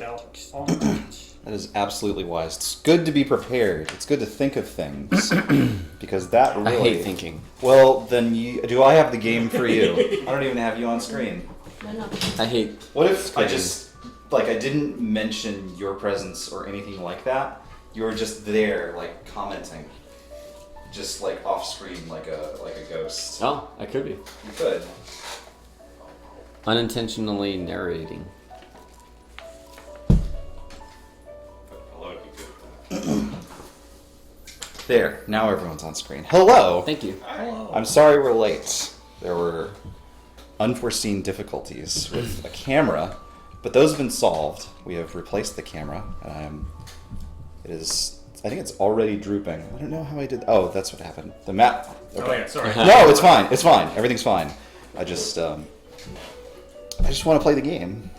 Alex. That is absolutely wise. It's good to be prepared. It's good to think of things. Because that really... I hate thinking. Well, then do I have the game for you? I don't even have you on screen. No. I hate... What if I just... Like, I didn't mention your presence or anything like that. You were just there, like, commenting. Just, like, off-screen, like a ghost. Oh, I could be. You could. Unintentionally narrating. There, now everyone's on screen. Hello! Thank you. I'm sorry we're late. There were unforeseen difficulties with a camera, but those have been solved. We have replaced the camera, and I think it's already drooping. I don't know how I did. Oh, that's what happened. The map. Okay. Oh yeah, sorry. No, it's fine. It's fine. Everything's fine. I just want to play the game.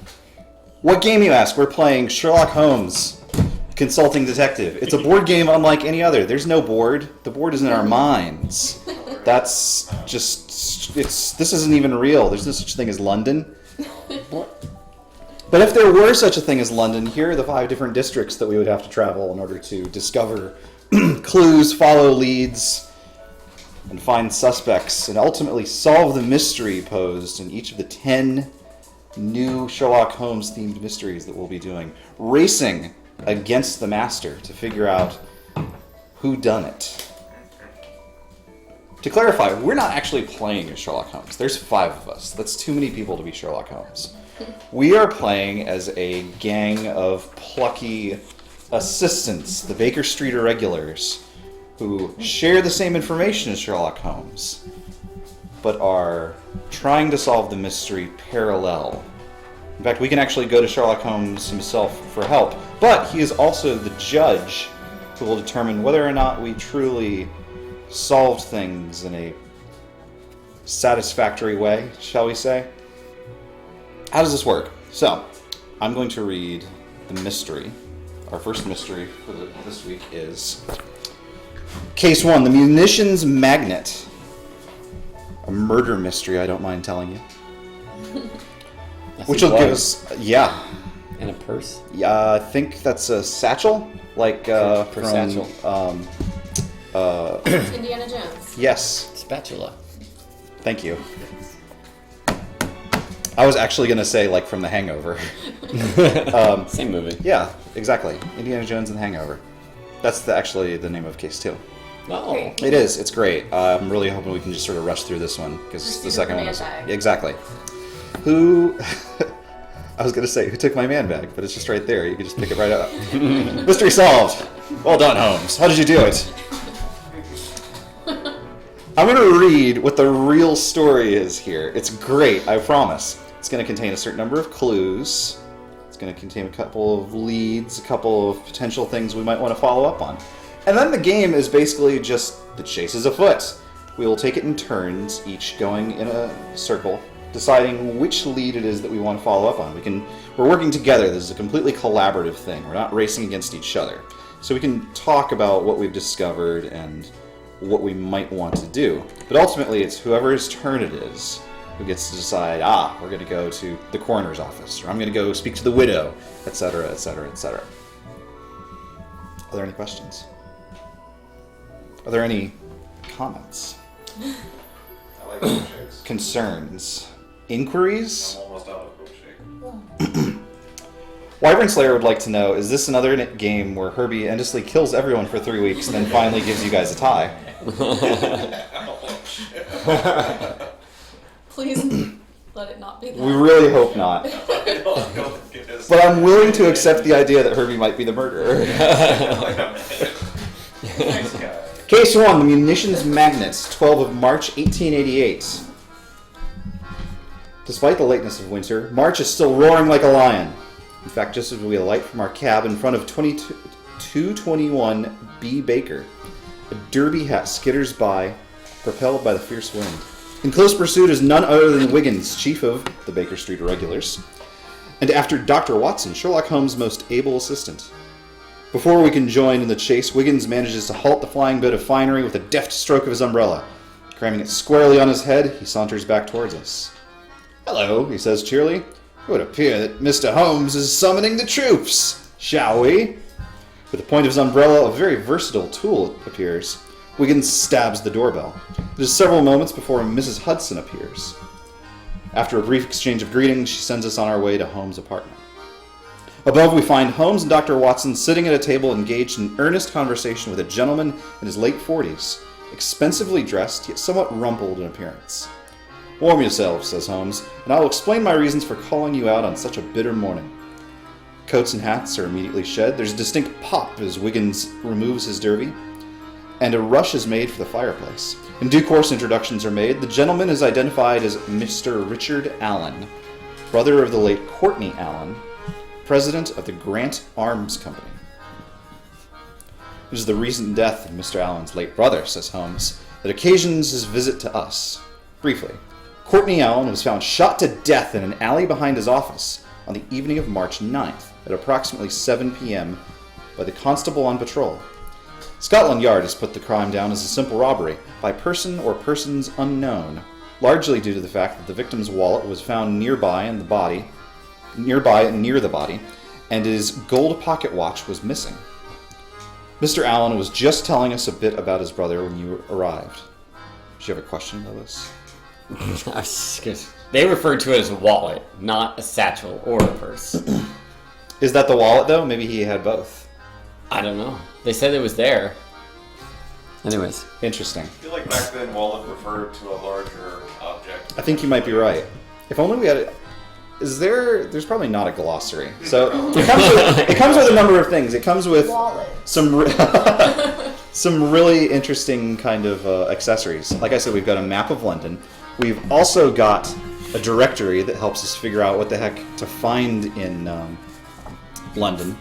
What game, you ask? We're playing Sherlock Holmes, Consulting Detective. It's a board game unlike any other. There's no board. The board is in our minds. That's just... This isn't even real. There's no such thing as London. But if there were such a thing as London, here are the 5 different districts that we would have to travel in order to discover clues, follow leads, and find suspects, and ultimately solve the mystery posed in each of the 10 new Sherlock Holmes-themed mysteries that we'll be doing. Racing against the master to figure out who done it. To clarify, we're not actually playing as Sherlock Holmes. There's 5 of us. That's too many people to be Sherlock Holmes. We are playing as a gang of plucky assistants, the Baker Street Irregulars, who share the same information as Sherlock Holmes, but are trying to solve the mystery parallel. In fact, we can actually go to Sherlock Holmes himself for help, but he is also the judge who will determine whether or not we truly solved things in a satisfactory way, shall we say. How does this work? So, I'm going to read the mystery. Our first mystery for this week is Case 1, the Munitions Magnate. A murder mystery, I don't mind telling you. Which will give us... Yeah. And a purse? Yeah, I think that's a satchel. Like, for from... satchel. Indiana Jones. Yes. Spatula. Thank you. I was actually going to say, like, from The Hangover. Same movie. Yeah, exactly. Indiana Jones and The Hangover. That's actually the name of Case 2. Oh. It is. It's great. I'm really hoping we can just sort of rush through this one, because the second one is... Exactly. Who... I was going to say, who took my man bag, but it's just right there. You can just pick it right up. Mystery solved. Well done, Holmes. How did you do it? I'm going to read what the real story is here. It's great, I promise. It's going to contain a certain number of clues. It's going to contain a couple of leads, a couple of potential things we might want to follow up on. And then the game is basically just the chase is afoot. We will take it in turns, each going in a circle, deciding which lead it is that we want to follow up on. We're working together. This is a completely collaborative thing. We're not racing against each other. So we can talk about what we've discovered and what we might want to do. But ultimately, it's whoever's turn it is who gets to decide, we're going to go to the coroner's office, or I'm going to go speak to the widow, etc., etc., etc. Are there any questions? Are there any comments? I like milkshakes. Concerns? Inquiries? I'm almost out of milkshake. Wyvern Slayer would like to know, is this another game where Herbie endlessly kills everyone for 3 weeks and then finally gives you guys a tie? Please let it not be that. We really hope not. But I'm willing to accept the idea that Herbie might be the murderer. Nice guy. Case 1, the Munitions Magnate, 12 of March 1888. Despite the lateness of winter, March is still roaring like a lion. In fact, just as we alight from our cab in front of 221 B. Baker, a derby hat skitters by, propelled by the fierce wind. In close pursuit is none other than Wiggins, chief of the Baker Street Irregulars, and after Dr. Watson, Sherlock Holmes' most able assistant. Before we can join in the chase, Wiggins manages to halt the flying bit of finery with a deft stroke of his umbrella. Cramming it squarely on his head, he saunters back towards us. "Hello," he says cheerily. It would appear that Mr. Holmes is summoning the troops. Shall we? With the point of his umbrella, a very versatile tool appears. Wiggins stabs the doorbell. It is several moments before Mrs. Hudson appears. After a brief exchange of greetings, she sends us on our way to Holmes' apartment. Above, we find Holmes and Dr. Watson sitting at a table engaged in earnest conversation with a gentleman in his late 40s, expensively dressed, yet somewhat rumpled in appearance. Warm yourselves, says Holmes, and I will explain my reasons for calling you out on such a bitter morning. Coats and hats are immediately shed. There's a distinct pop as Wiggins removes his derby, and a rush is made for the fireplace. In due course, introductions are made. The gentleman is identified as Mr. Richard Allen, brother of the late Courtney Allen, president of the Grant Arms Company. It is the recent death of Mr. Allen's late brother, says Holmes, that occasions his visit to us. Briefly, Courtney Allen was found shot to death in an alley behind his office on the evening of March 9th at approximately 7 p.m. by the constable on patrol. Scotland Yard has put the crime down as a simple robbery by person or persons unknown, largely due to the fact that the victim's wallet was found near the body, and his gold pocket watch was missing. Mr. Allen was just telling us a bit about his brother when you arrived. Do you have a question, Lois? They referred to it as a wallet, not a satchel or a purse. Is that the wallet, though? Maybe he had both. I don't know. They said it was there. Anyways. Interesting. I feel like back then wallet referred to a larger object. I think you might be right. If only we had it. There's probably not a glossary. So it comes with a number of things. It comes with some really interesting kind of accessories. Like I said, we've got a map of London. We've also got a directory that helps us figure out what the heck to find in London,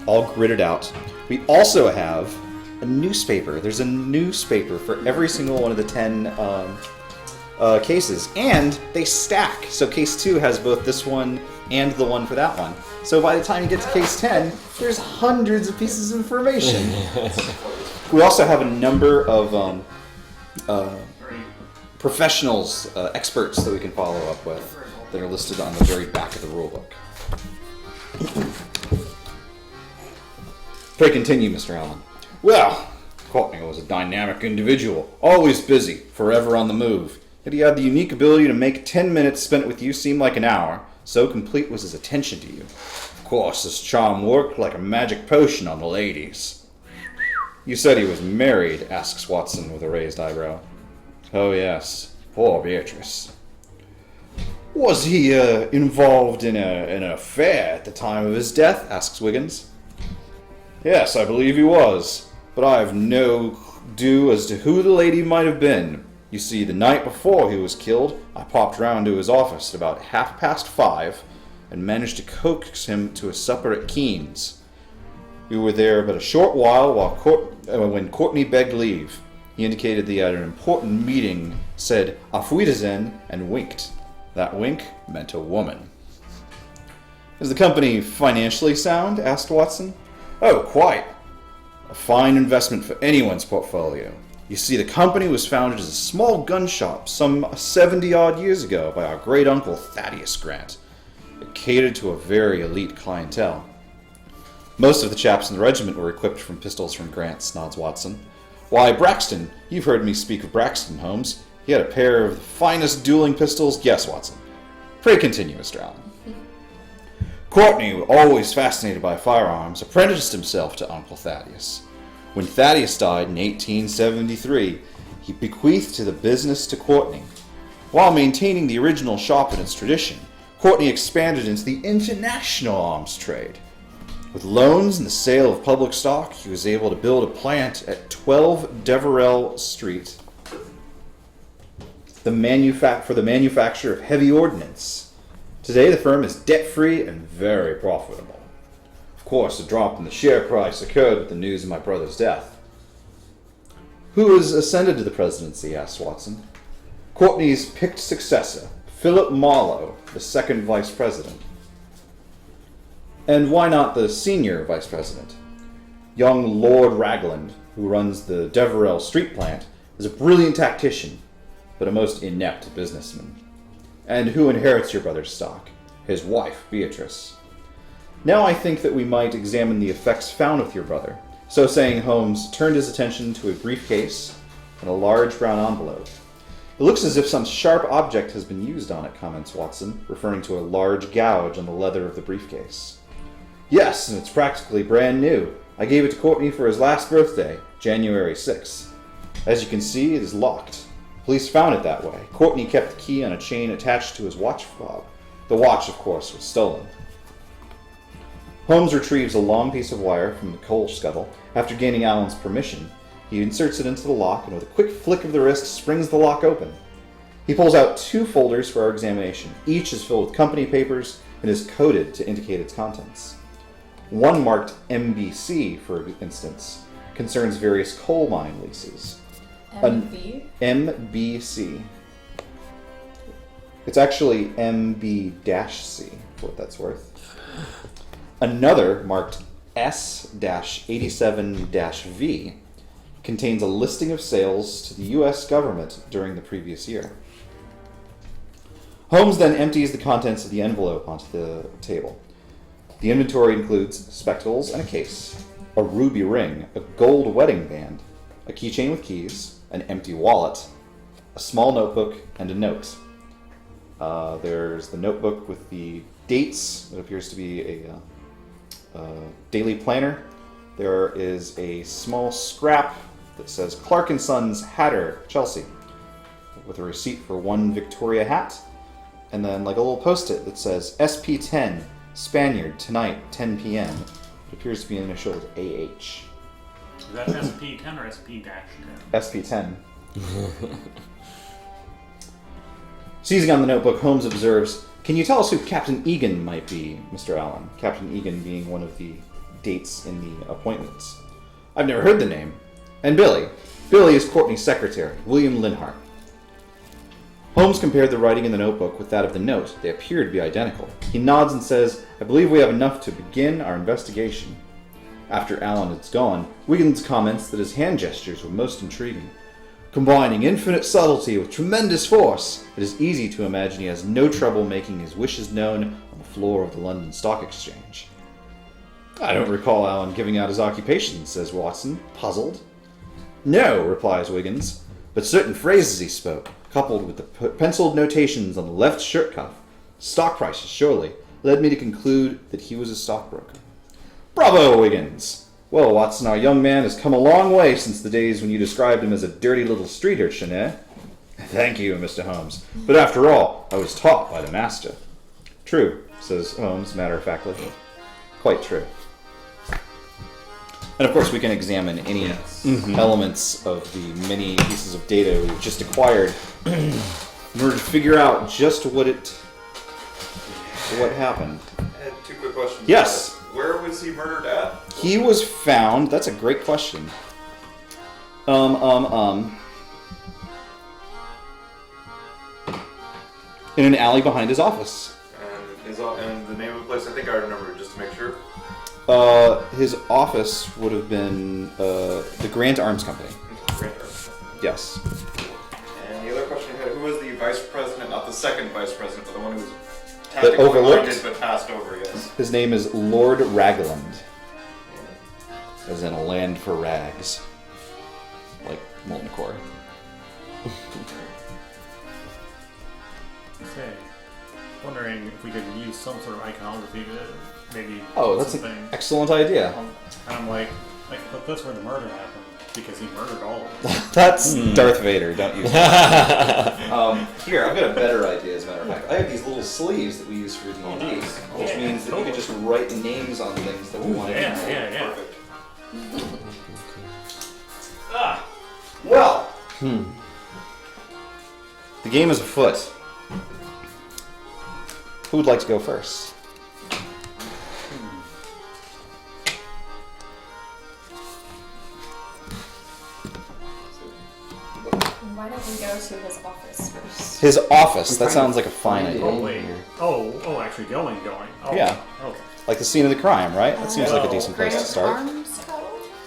all gridded out. We also have a newspaper. There's a newspaper for every single one of the 10 cases, and they stack. So case 2 has both this one and the one for that one. So by the time you get to case 10, there's hundreds of pieces of information. We also have a number of professionals, experts that we can follow up with that are listed on the very back of the rulebook. Pray continue, Mr. Allen. Well, Courtney was a dynamic individual, always busy, forever on the move. Yet he had the unique ability to make 10 minutes spent with you seem like an hour, so complete was his attention to you. Of course, his charm worked like a magic potion on the ladies. You said he was married, asks Watson with a raised eyebrow. Oh yes, poor Beatrice. Was he involved in an affair at the time of his death, asks Wiggins. Yes, I believe he was, but I have no clue as to who the lady might have been. You see, the night before he was killed, I popped round to his office at about 5:30 and managed to coax him to a supper at Keen's. We were there but a short while when Courtney begged leave. He indicated that he had an important meeting, said Auf Wiedersehen, and winked. That wink meant a woman. Is the company financially sound? Asked Watson. Oh, quite. A fine investment for anyone's portfolio. You see, the company was founded as a small gun shop some 70-odd years ago by our great-uncle Thaddeus Grant. It catered to a very elite clientele. Most of the chaps in the regiment were equipped from pistols from Grant's, nods Watson. Why, Braxton. You've heard me speak of Braxton, Holmes. He had a pair of the finest dueling pistols. Yes, Watson. Pray continue, Mr. Allen. Courtney, always fascinated by firearms, apprenticed himself to Uncle Thaddeus. When Thaddeus died in 1873, he bequeathed the business to Courtney. While maintaining the original shop and its tradition, Courtney expanded into the international arms trade. With loans and the sale of public stock, he was able to build a plant at 12 Deverell Street for the manufacture of heavy ordnance. Today, the firm is debt-free and very profitable. Of course, a drop in the share price occurred with the news of my brother's death. Who has ascended to the presidency? Asked Watson. Courtney's picked successor, Philip Marlowe, the second vice president. And why not the senior vice president? Young Lord Ragland, who runs the Deverell Street plant, is a brilliant tactician, but a most inept businessman. And who inherits your brother's stock? his wife, Beatrice. Now I think that we might examine the effects found with your brother. So saying, Holmes turned his attention to a briefcase and a large brown envelope. It looks as if some sharp object has been used on it, comments Watson, referring to a large gouge on the leather of the briefcase. Yes, and it's practically brand new. I gave it to Courtney for his last birthday, January 6th. As you can see, it is locked. Police found it that way. Courtney kept the key on a chain attached to his watch fob. The watch, of course, was stolen. Holmes retrieves a long piece of wire from the coal scuttle. After gaining Alan's permission, he inserts it into the lock and with a quick flick of the wrist springs the lock open. He pulls out 2 folders for our examination. Each is filled with company papers and is coded to indicate its contents. One marked MBC, for instance, concerns various coal mine leases. MV? MBC. It's actually MB-C, for what that's worth. Another, marked S-87-V, contains a listing of sales to the U.S. government during the previous year. Holmes then empties the contents of the envelope onto the table. The inventory includes spectacles and a case, a ruby ring, a gold wedding band, a keychain with keys, an empty wallet, a small notebook, and a note. There's the notebook with the dates. It appears to be a daily planner. There is a small scrap that says Clark & Sons Hatter, Chelsea, with a receipt for 1 Victoria hat, and then like a little post-it that says SP10, Spaniard, tonight, 10 p.m. It appears to be initialed AH. Is that SP10 or SP-10? SP10. Seizing on the notebook, Holmes observes, "Can you tell us who Captain Egan might be, Mr. Allen?" Captain Egan being one of the dates in the appointments. "I've never heard the name." "And Billy?" "Billy is Courtney's secretary, William Linhart." Holmes compared the writing in the notebook with that of the note. They appear to be identical. He nods and says, "I believe we have enough to begin our investigation." After Allen is gone, Wiggins comments that his hand gestures were most intriguing. Combining infinite subtlety with tremendous force, it is easy to imagine he has no trouble making his wishes known on the floor of the London Stock Exchange. "I don't recall Allen giving out his occupation," says Watson, puzzled. "No," replies Wiggins, "but certain phrases he spoke, coupled with the penciled notations on the left shirt cuff, stock prices surely, led me to conclude that he was a stockbroker." "Bravo, Wiggins! Well, Watson, our young man has come a long way since the days when you described him as a dirty little street urchin, eh?" "Thank you, Mr. Holmes. But after all, I was taught by the master." "True," says Holmes matter-of-factly. "Quite true." And of course we can examine any elements of the many pieces of data we've just acquired in order to figure out just what happened. I had 2 quick questions. Yes. Where was he murdered at? He was found, that's a great question. In an alley behind his office. And the name of the place, I think I remember, just to make sure. His office would have been the Grant Arms Company. Yes. And the other question I had, who was the vice president, not the second vice president, but the one who was That tactically overlooked? minded but passed over, yes. His name is Lord Ragland. As in a land for rags. Like Molten-Core. Okay. Wondering if we could use some sort of iconography to maybe. Oh, that's something. an excellent idea. And I'm like, but that's where the murder happened because he murdered all of us. That's Darth Vader, don't use that. Here, I've got a better idea, as a matter of fact. I have these little sleeves that we use for D&D, nice. which means that we could just write names on things that we want to use. Yeah. Perfect. Well, the game is afoot. Who would like to go first? Why don't we go to his office first? His office. That sounds like a fine idea. Oh wait. Oh, actually going. Oh, Yeah. Okay. Like the scene of the crime, right? That seems like a decent place to Grant start. Arms Co?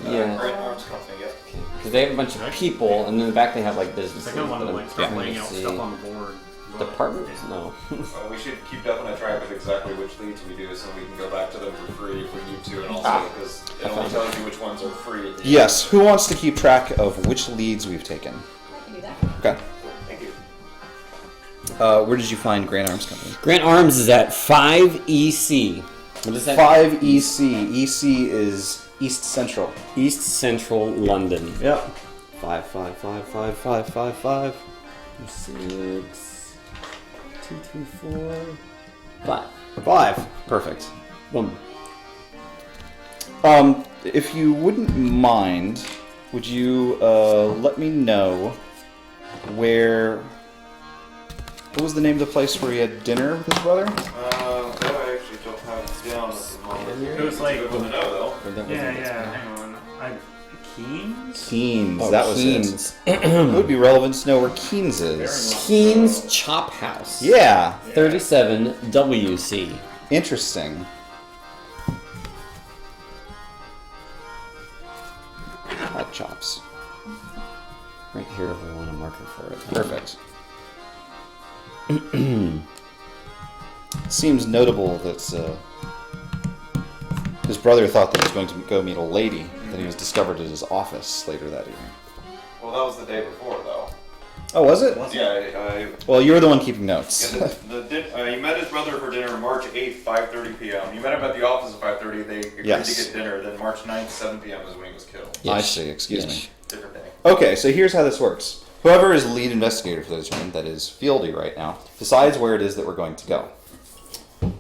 Yeah. Great Arms Company, yeah. Because they have a bunch of people, and in the back they have like businesses. I kind of want to but like start I'm laying trying out to stuff see. on the board Department? No. We should keep definite track of exactly which leads we do so we can go back to them for free if we need to, and also because it only tells you which ones are free. At the Yes, who wants to keep track of which leads we've taken? I can do that. Okay. Thank you. Where did you find Grant Arms Company? Grant Arms is at 5EC. What is that? 5EC. EC is East Central. East Central London. Yep. 5. 6, 2, 3, 4, 5. 5. Perfect. Boom. If you wouldn't mind, would you let me know where... What was the name of the place where he had dinner with his brother? That I actually don't have down at the moment. It was like, Good one to know, though. yeah, hang on. Keen's? Keen's, Oh, that was Keen's. it. It would be relevant to know where Keen's is. Very much. Keen's Chop House. Yeah, 37 WC. interesting. Hot chops. Right here if we want a marker for it. Perfect. Seems notable that his brother thought that he was going to go meet a lady, then he was discovered at his office later that evening. Well, that was the day before, though. Oh, was it? Yeah, Well, you were the one keeping notes. you met his brother for dinner March 8th, 5:30 p.m. You met him at the office at 5:30. They agreed Yes. to get dinner. Then March 9th, 7 p.m. is when he was killed. I see, excuse me. Different day. Okay, so here's how this works. Whoever is lead investigator for this room, that is Fieldy right now, decides where it is that we're going to go.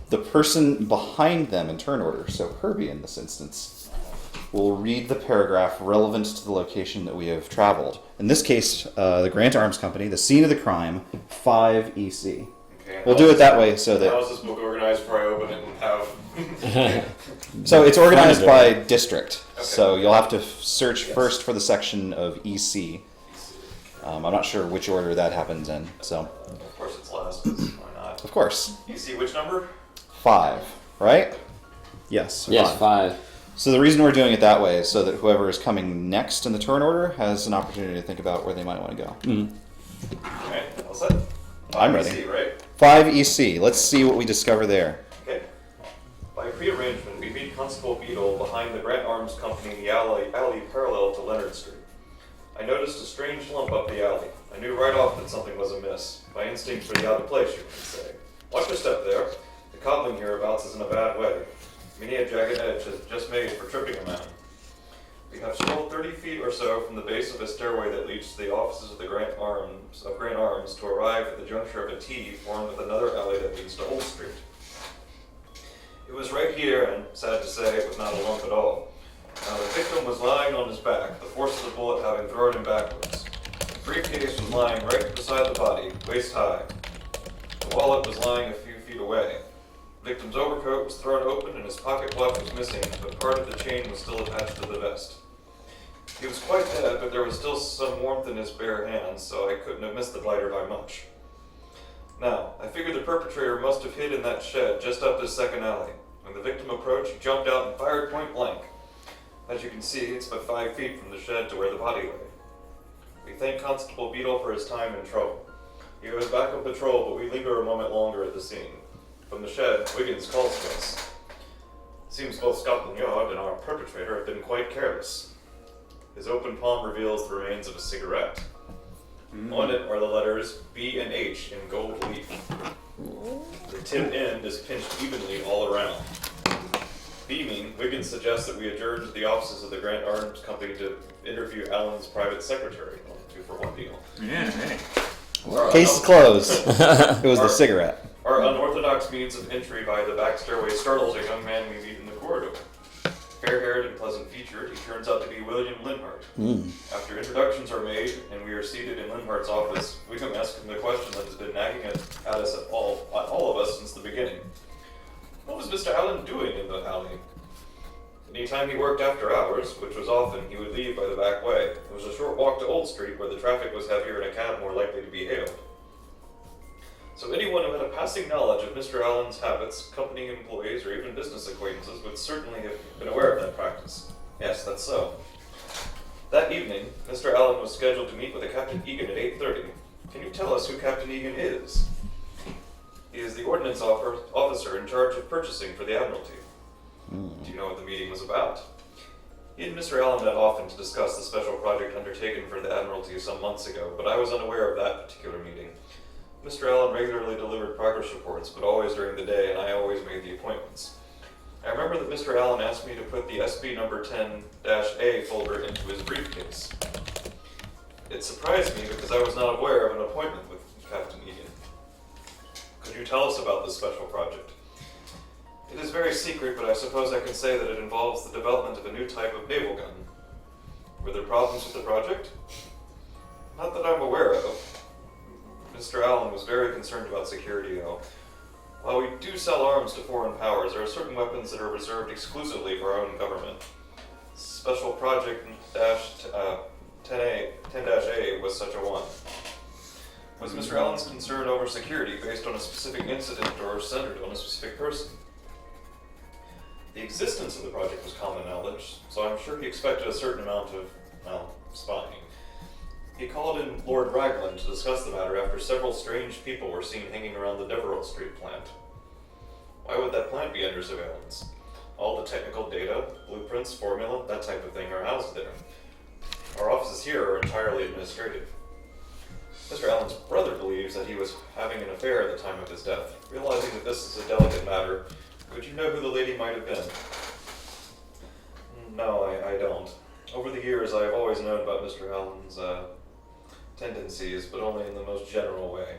The person behind them in turn order, so Herbie in this instance, will read the paragraph relevant to the location that we have traveled. In this case, the Grant Arms Company, the scene of the crime, 5EC. Okay, We'll do it that way so How that... is this book organized before I open it and have... So it's organized by district. Okay. So you'll have to search first for the section of EC. I'm not sure which order that happens in, so... Of course it's last, 'cause why not? Of course. You see which number? 5, right? Yes. Yes, 5. So the reason we're doing it that way is so that whoever is coming next in the turn order has an opportunity to think about where they might want to go. Okay, all set? I'm ready. See, right? 5EC. Let's see what we discover there. Okay. By prearrangement, we meet Constable Beadle behind the Grant Arms Company in the alley parallel to Leonard Street. I noticed a strange lump up the alley. I knew right off that something was amiss. My instincts were out of place, you could say. Watch your step there. The cobbling hereabouts is in a bad way. Many a jagged edge is just made for tripping a man. We have strolled 30 feet or so from the base of a stairway that leads to the offices of the Grant Arms to arrive at the juncture of a T formed with another alley that leads to Old Street. It was right here, and sad to say, it was not a lump at all. Now, the victim was lying on his back, the force of the bullet having thrown him backwards. The briefcase was lying right beside the body, waist high. The wallet was lying a few feet away. The victim's overcoat was thrown open and his pocket watch was missing, but part of the chain was still attached to the vest. He was quite dead, but there was still some warmth in his bare hands, so I couldn't have missed the blighter by much. Now, I figured the perpetrator must have hid in that shed just up this second alley. When the victim approached, he jumped out and fired point blank. As you can see, it's but 5 feet from the shed to where the body lay. We thank Constable Beadle for his time and trouble. He goes back on patrol, but we linger a moment longer at the scene. From the shed, Wiggins calls to us. Seems both Scotland Yard and our perpetrator have been quite careless. His open palm reveals the remains of a cigarette. On it are the letters B and H in gold leaf. The tip end is pinched evenly all around. Beaming, Wiggins suggests that we adjourn to the offices of the Grant Arms Company to interview Alan's private secretary. 2-for-1 deal. Yeah, hey. Case is closed. It was the cigarette. Our unorthodox means of entry by the back stairway startles a young man we meet in the corridor. Fair-haired and pleasant-featured, he turns out to be William Linhart. After introductions are made and we are seated in Linhart's office, we can ask him the question that has been nagging at us at all of us since the beginning. What was Mr. Allen doing in the alley? Anytime he worked after hours, which was often, he would leave by the back way. It was a short walk to Old Street where the traffic was heavier and a cab more likely to be hailed. So anyone who had a passing knowledge of Mr. Allen's habits, company employees, or even business acquaintances would certainly have been aware of that practice. Yes, that's so. That evening, Mr. Allen was scheduled to meet with a Captain Egan at 8:30. Can you tell us who Captain Egan is? He is the ordnance officer in charge of purchasing for the Admiralty. Do you know what the meeting was about? He and Mr. Allen met often to discuss the special project undertaken for the Admiralty some months ago, but I was unaware of that particular meeting. Mr. Allen regularly delivered progress reports, but always during the day, and I always made the appointments. I remember that Mr. Allen asked me to put the SB number 10-A folder into his briefcase. It surprised me because I was not aware of an appointment with Captain Egan. Could you tell us about this special project? It is very secret, but I suppose I can say that it involves the development of a new type of naval gun. Were there problems with the project? Not that I'm aware of. Mr. Allen was very concerned about security, though. While we do sell arms to foreign powers, there are certain weapons that are reserved exclusively for our own government. Special Project 10-A was such a one. Was Mr. Allen's concern over security based on a specific incident or centered on a specific person? The existence of the project was common knowledge, so I'm sure he expected a certain amount of, spying. He called in Lord Raglan to discuss the matter after several strange people were seen hanging around the Deverell Street plant. Why would that plant be under surveillance? All the technical data, blueprints, formula, that type of thing are housed there. Our offices here are entirely administrative. Mr. Allen's brother believes that he was having an affair at the time of his death. Realizing that this is a delicate matter, would you know who the lady might have been? No, I don't. Over the years, I have always known about Mr. Allen's tendencies, but only in the most general way.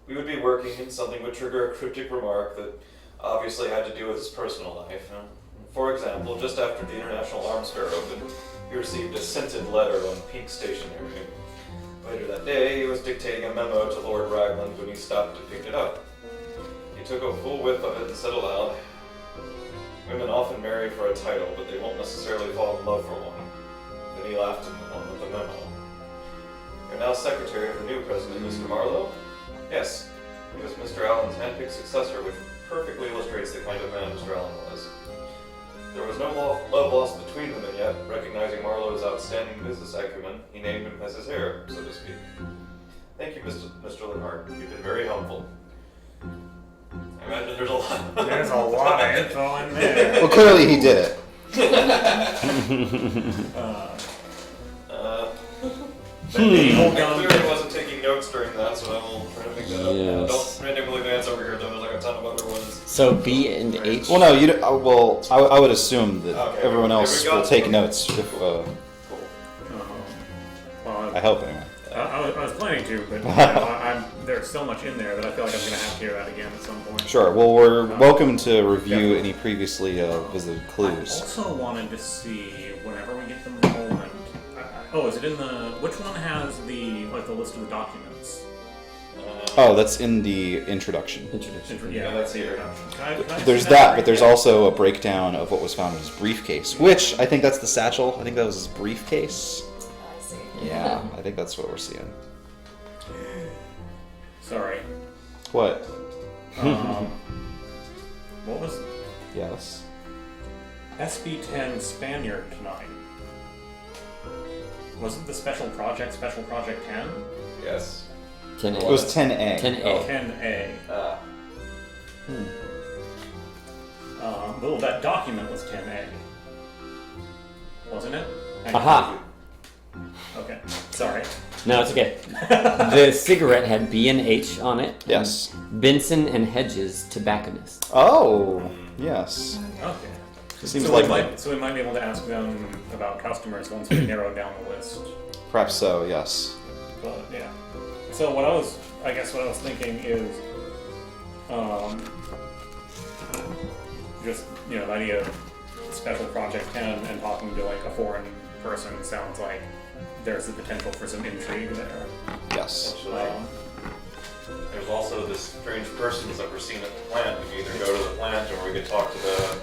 We would be working and something would trigger a cryptic remark that obviously had to do with his personal life. For example, just after the International Arms Fair opened, he received a scented letter on pink stationery. Later that day, he was dictating a memo to Lord Raglan when he stopped and picked it up. He took a full whiff of it and said aloud, "Women often marry for a title, but they won't necessarily fall in love for one." Then he laughed and went on with the memo. You're now secretary of the new president, Mr. Marlowe? Yes. He was Mr. Allen's handpicked successor, which perfectly illustrates the kind of man Mr. Allen was. There was no love lost between them, and yet, recognizing Marlowe's outstanding business acumen, he named him as his heir, so to speak. Thank you, Mr. Linhart. You've been very helpful. I imagine there's a lot. There's a lot of info in there. Well, clearly he did it. I clearly wasn't taking notes during that, so I will try to make that up. Yes. Don't randomly advance over here, though. There's like a ton of other ones. So B and H. Well, no, you. Well, I would assume that Okay, everyone here we else go. will take notes. If, Cool. Well, I hope anyway. I was planning to, but there's so much in there that I feel like I'm going to have to hear that again at some point. Sure. Well, we're welcome to review any previously visited I clues. also wanted to see whenever we get the moment. Is it in the? Which one has the list of the documents? Oh, that's in the introduction. Yeah, that's here. Can I There's see that, but there's also a breakdown of what was found in his briefcase, which I think that's the satchel. I think that was his briefcase. I see. Yeah, I think that's what we're seeing. Sorry. What? What was Yes. SB10 Spaniard tonight? Wasn't the Special Project 10? Yes. 10A. It was 10A. 10A. 10A. Well, that document was 10A. Wasn't it? Aha! Okay, sorry. No, it's okay. The cigarette had B and H on it. Yes. Benson and Hedges, tobacconist. Oh, yes. Okay. Seems So like we might be able to ask them about customers once we narrow down the list. perhaps so. Yes. But yeah. So what I was thinking is, just the idea of Special Project 10 and talking to like a foreign person sounds like there's the potential for some intrigue there. Yes. There's also this strange persons that were seen at the plant. We can either go to the plant or we could talk to the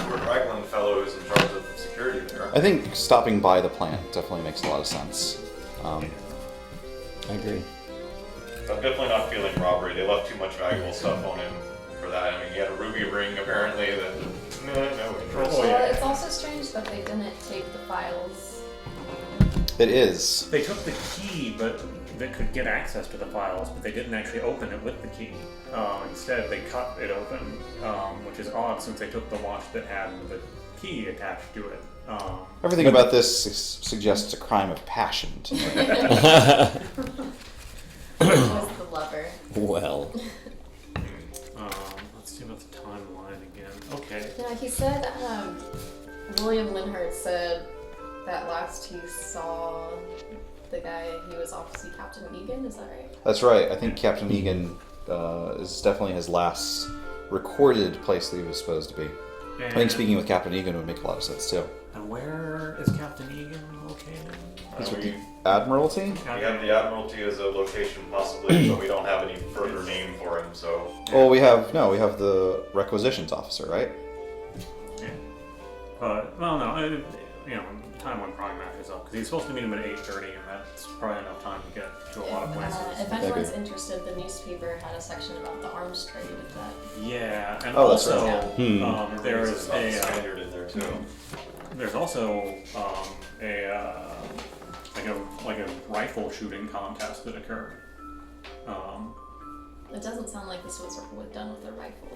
Lord Raglan fellow who's in charge of security there. I think stopping by the plant definitely makes a lot of sense. I agree. I'm definitely not feeling robbery. They left too much valuable stuff on him for that. I mean, he had a ruby ring apparently that no control. Oh, yeah. Well, it's also strange that they didn't take the files It is. They took the key, but that could get access to the files, but they didn't actually open it with the key. Instead, they cut it open, which is odd since they took the watch that had the key attached to it. Everything about this suggests a crime of passion to me. Was the lover. Well. Let's see about the timeline again. Okay. Yeah, he said, William Linhart said that last he saw the guy, he was off to see Captain Egan, is that right? That's right. I think Captain Egan is definitely his last recorded place that he was supposed to be. I think speaking with Captain Egan would make a lot of sense too. And where is Captain Egan located? He's with the Admiralty? We have the Admiralty as a location possibly, but we don't have any further name for him, so... Well, we have the requisitions officer, right? Yeah. Well, no, time one probably matches up, because he's supposed to meet him at 8:30, and that's probably enough time to get to a lot of places. If anyone's interested, the newspaper had a section about the arms trade with that. Yeah, and Oh, that's also, right. there's a a... Spaniard in there too. There's also like a rifle shooting contest that occurred. It doesn't sound like this was done with a rifle,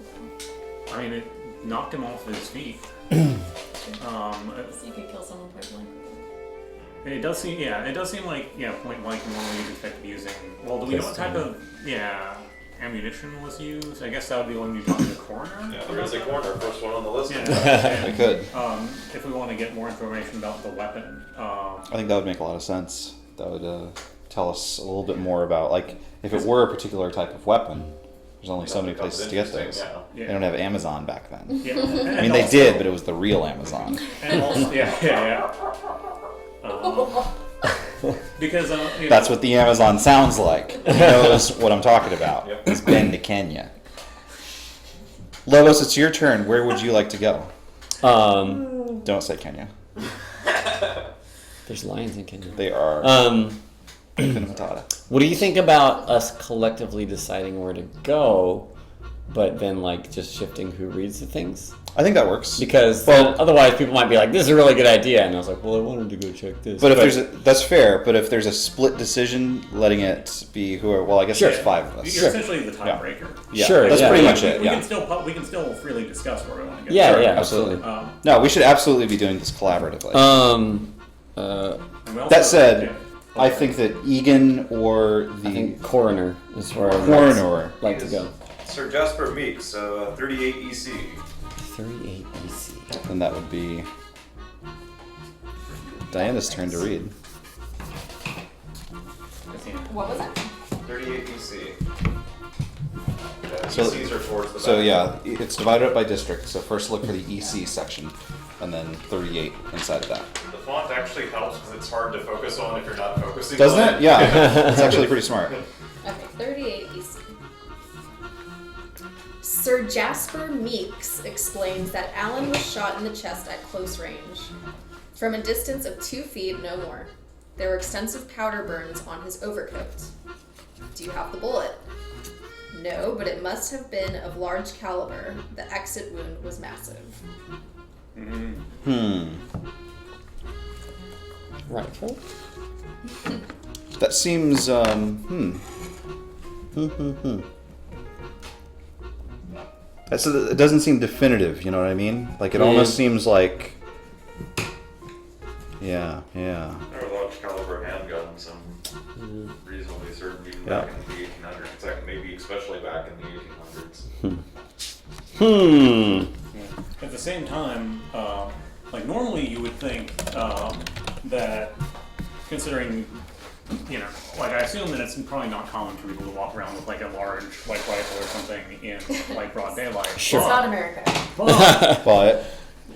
though. I mean, it knocked him off his feet. So you could kill someone point blank. It does seem like point blank. Normally you'd expect to be using. Well, do we know what type of ammunition was used? I guess that would be one you talk to the coroner. Yeah, there is a coroner, first one on the list. Yeah. I could. If we want to get more information about the weapon, I think that would make a lot of sense. That would tell us a little bit more about, like, if it were a particular type of weapon, there's only so many places to get those. Yeah. They don't have Amazon back then. yeah. I mean, they did, but it was the real Amazon. And also, yeah. Because That's what the Amazon sounds like. He knows what I'm talking about. Yep. He's been to Kenya. Lobos, it's your turn. Where would you like to go? Don't say Kenya. There's lions in Kenya. They are Hakuna Matata. What do you think about us collectively deciding where to go, but then like just shifting who reads the things? I think that works. Because otherwise people might be like, "This is a really good idea," and I was like, "Well, I wanted to go check this." But if that's fair. But if there's a split decision, letting it be I guess Sure. there's 5 of us. you're essentially the tiebreaker. Yeah, Sure, that's yeah, pretty yeah. much it. We Yeah. can still freely discuss where we want to go. yeah, Sure, yeah, absolutely. absolutely. No, we should absolutely be doing this collaboratively. And we also- That said, yeah. I think that Egan or I the think coroner is where I'd coroner. like to go. Sir Jasper Meeks, 38 EC. 38 BC. And that would be Diana's turn to read. What was that? 38 EC. So- ECs are towards the back. So yeah, it's divided up by district. So first look for the EC section, and then 38 inside of that. The font actually helps because it's hard to focus on if you're not focusing Doesn't on it? Yeah, it's actually pretty smart. Okay, 38 EC. Sir Jasper Meeks explains that Alan was shot in the chest at close range. From a distance of 2 feet, no more. There were extensive powder burns on his overcoat. Do you have the bullet? No, but it must have been of large caliber. The exit wound was massive. Rifle? That seems it doesn't seem definitive, you know what I mean? Like it almost seems like yeah. There were large caliber handguns. I'm reasonably certain even Yeah. back in the 1800s, maybe especially back in the 1800s. At the same time, like normally you would think that, considering, like I assume that it's probably not common for people to walk around with like a large like rifle or something in like broad daylight. Sure. It's not America. But But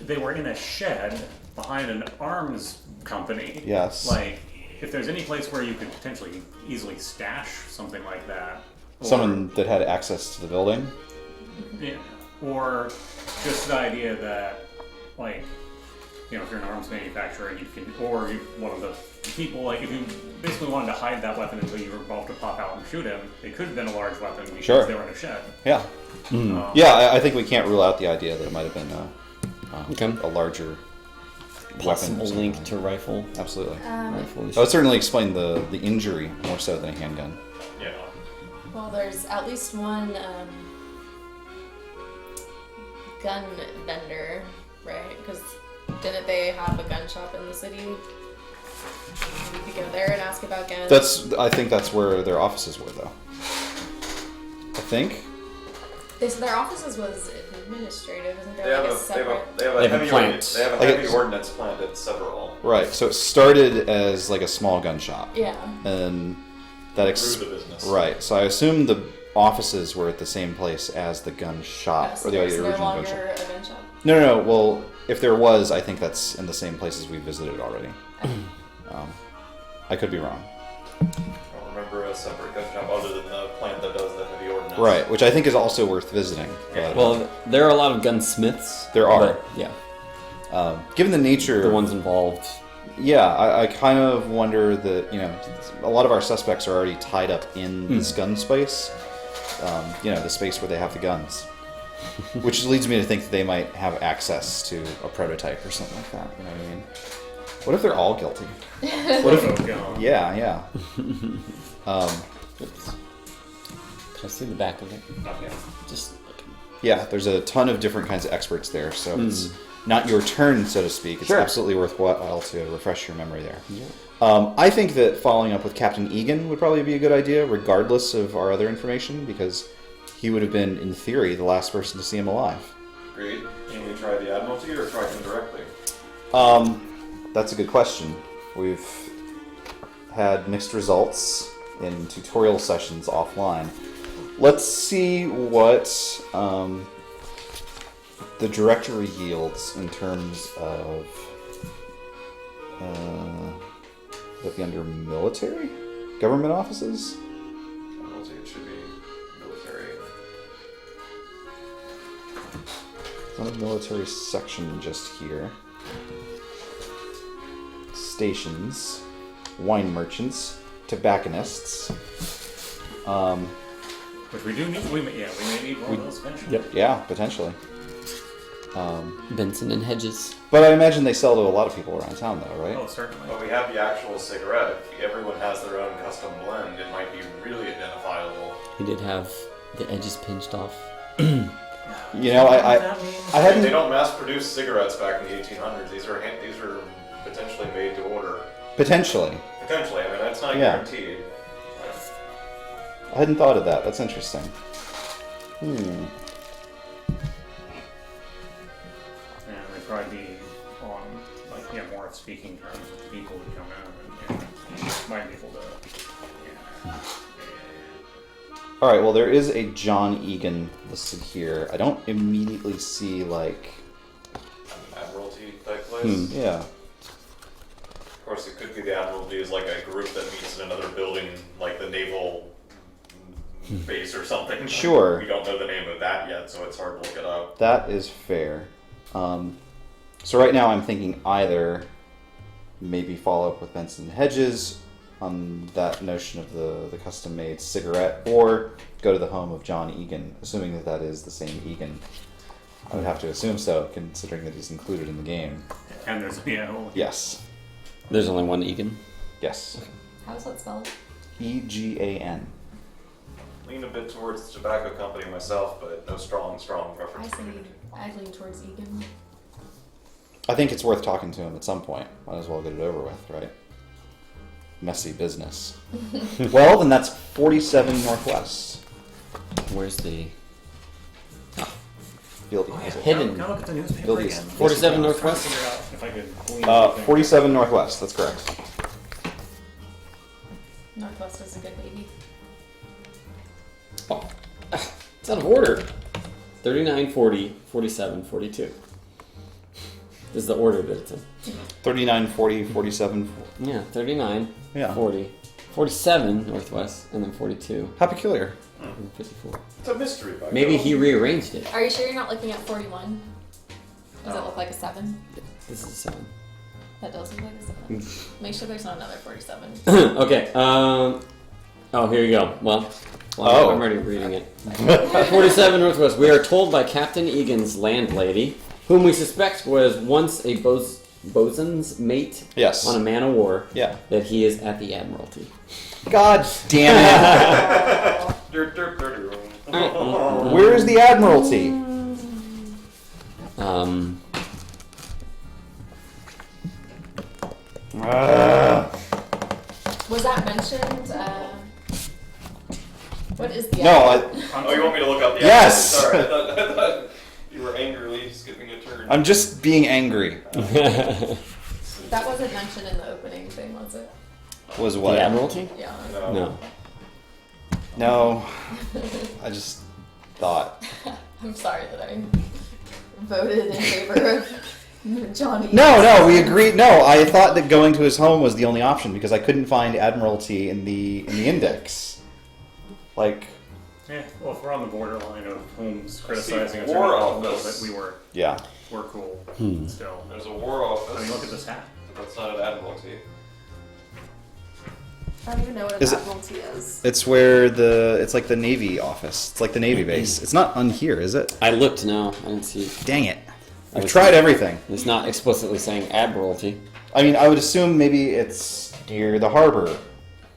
they were in a shed behind an arms company. yes. Like, if there's any place where you could potentially easily stash something like that, or, Someone that had access to the building. yeah, or just the idea that, like, if you're an arms manufacturer and you can, or one of the people, like, if you basically wanted to hide that weapon until you were about to pop out and shoot him, it could have been a large weapon because Sure. they were in a shed. Yeah. Yeah, I think we can't rule out the idea that it might have been Okay. a larger possible weapon. link to rifle. Absolutely. Rifle. That would certainly explain the injury more so than a handgun. Yeah. Well, there's at least one gun vendor, right? Because didn't they have a gun shop in the city? We could go there and ask about guns. I think that's where their offices were, though. I think. They said their offices was administrative, isn't They there have like a a separate? they have They a have a heavy plant. ordnance. They have a Like heavy it's- ordnance plant at Severall. Right. So it started as like a small gun shop, Yeah. and that Grew the business. right. So I assume the offices were at the same place as the gun shop So or the there's original no gun longer shop. a gun shop. No. Well, if there was, I think that's in the same places we visited already. I could be wrong. I don't remember a separate gun shop other than the plant that does the heavy ordnance. Right, which I think is also worth visiting. But, Well, there are a lot of gunsmiths. There are. but, yeah, given the nature, the ones involved. yeah, I kind of wonder that a lot of our suspects are already tied up in this gun space. The space where they have the guns, which leads me to think that they might have access to a prototype or something like that. You know what I mean? What if they're all guilty? What if? Oh, God. Yeah. Oops. Can I see the back of it? Okay. Just looking. Yeah, there's a ton of different kinds of experts there, so it's not your turn, so to speak. It's Sure. absolutely worthwhile to refresh your memory there. Yeah. I think that following up with Captain Egan would probably be a good idea, regardless of our other information, because he would have been, in theory, the last person to see him alive. Agreed. Can we try the Admiralty or try him directly? That's a good question. We've had mixed results in tutorial sessions offline. Let's see what the directory yields in terms of would that be under military? Government offices? Admiralty, it should be military. It's not a military section just here. Stations, wine merchants, tobacconists. Which we do need. We may need one of those eventually. Yep. Yeah, potentially. Benson and Hedges. But I imagine they sell to a lot of people around town, though, right? Oh, certainly. But we have the actual cigarette. If everyone has their own custom blend, it might be really identifiable. He did have the edges pinched off. I They hadn't. don't mass produce cigarettes back in the 1800s. These are potentially made to order. Potentially. Potentially, I mean that's not Yeah. guaranteed. I hadn't thought of that. That's interesting. And they'd probably be on more of speaking terms with the people who come in, and might be able to. Alright, well, there is a John Egan listed here. I don't immediately see, Admiralty type place. yeah. Of course, it could be the Admiralty is like a group that meets in another building, like the naval base or something. Sure. We don't know the name of that yet, so it's hard to look it up. That is fair. So right now I'm thinking either maybe follow up with Benson Hedges on that notion of the custom-made cigarette, or go to the home of John Egan, assuming that is the same Egan. I would have to assume so, considering that he's included in the game. And there's Yes. There's only one Egan. Yes. How's that spelled? EGAN. Lean a bit towards the tobacco company myself, but no strong I preference. say I'd lean towards Egan. I think it's worth talking to him at some point. Might as well get it over with, right? Messy business. Well, then that's 47 Northwest. Where's the Field. hidden? Can I look at the newspaper Build again? these- 47 Trying to Northwest? figure out if I could glean anything. 47 Northwest, that's correct. Northwest is a good baby. Oh, it's out of order. 39, 40, 47, 42. This is the order that it's in. 39, 40, 47. Yeah, 39, Yeah. 40, 47 Northwest, and then 42, How peculiar. and 54. It's a mystery. By Maybe God. he rearranged it. Are you sure you're not looking at 41? Does it look like a 7? This is a 7. That does look like a 7. Make sure there's not another 47. Okay, oh, here you go. Well, Oh. I'm already reading it. 47 Northwest. We are told by Captain Egan's landlady, whom we suspect was once a bosun's mate Yes. on a man of war, Yeah. that he is at the Admiralty. God damn it! Where is the Admiralty? Was that mentioned? What is the No, Oh, you want me to look up the Yes! Sorry, I thought you were angrily skipping a turn. I'm just being angry. That wasn't mentioned in the opening thing, was it? Was The what? Admiralty? Yeah. No. No. I just thought. I'm sorry that I voted in favor of Johnny. No, we agreed. No, I thought that going to his home was the only option because I couldn't find Admiralty in the index. Like, Yeah, well, if we're on the borderline of Holmes criticizing us War a little Office. bit, yeah. we're cool still. There's a war office. I mean, look at this hat. But that's not an admiralty. I don't even know what an Is it- admiralty is. It's where it's like the Navy office. It's like the Navy base. It's not on here, is it? I looked, no. I didn't see it. Dang it. I I've was- tried everything. It's not explicitly saying Admiralty. I mean, I would assume maybe it's near the harbor.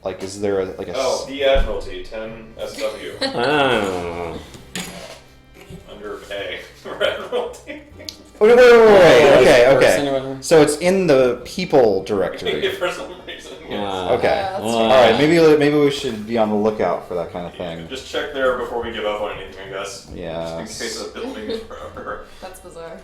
Like, is there a Oh, the Admiralty, 10 SW. Ah. Under A. For Admiralty. Oh, wait. Person Okay. or whatever? So it's in the people directory. For some reason, yes. Ah. Okay. Yeah, that's All right. Maybe we should be on the lookout for that kind of thing. Just check there before we give up on anything, I guess. Yeah. Just in case the building is forever. That's bizarre.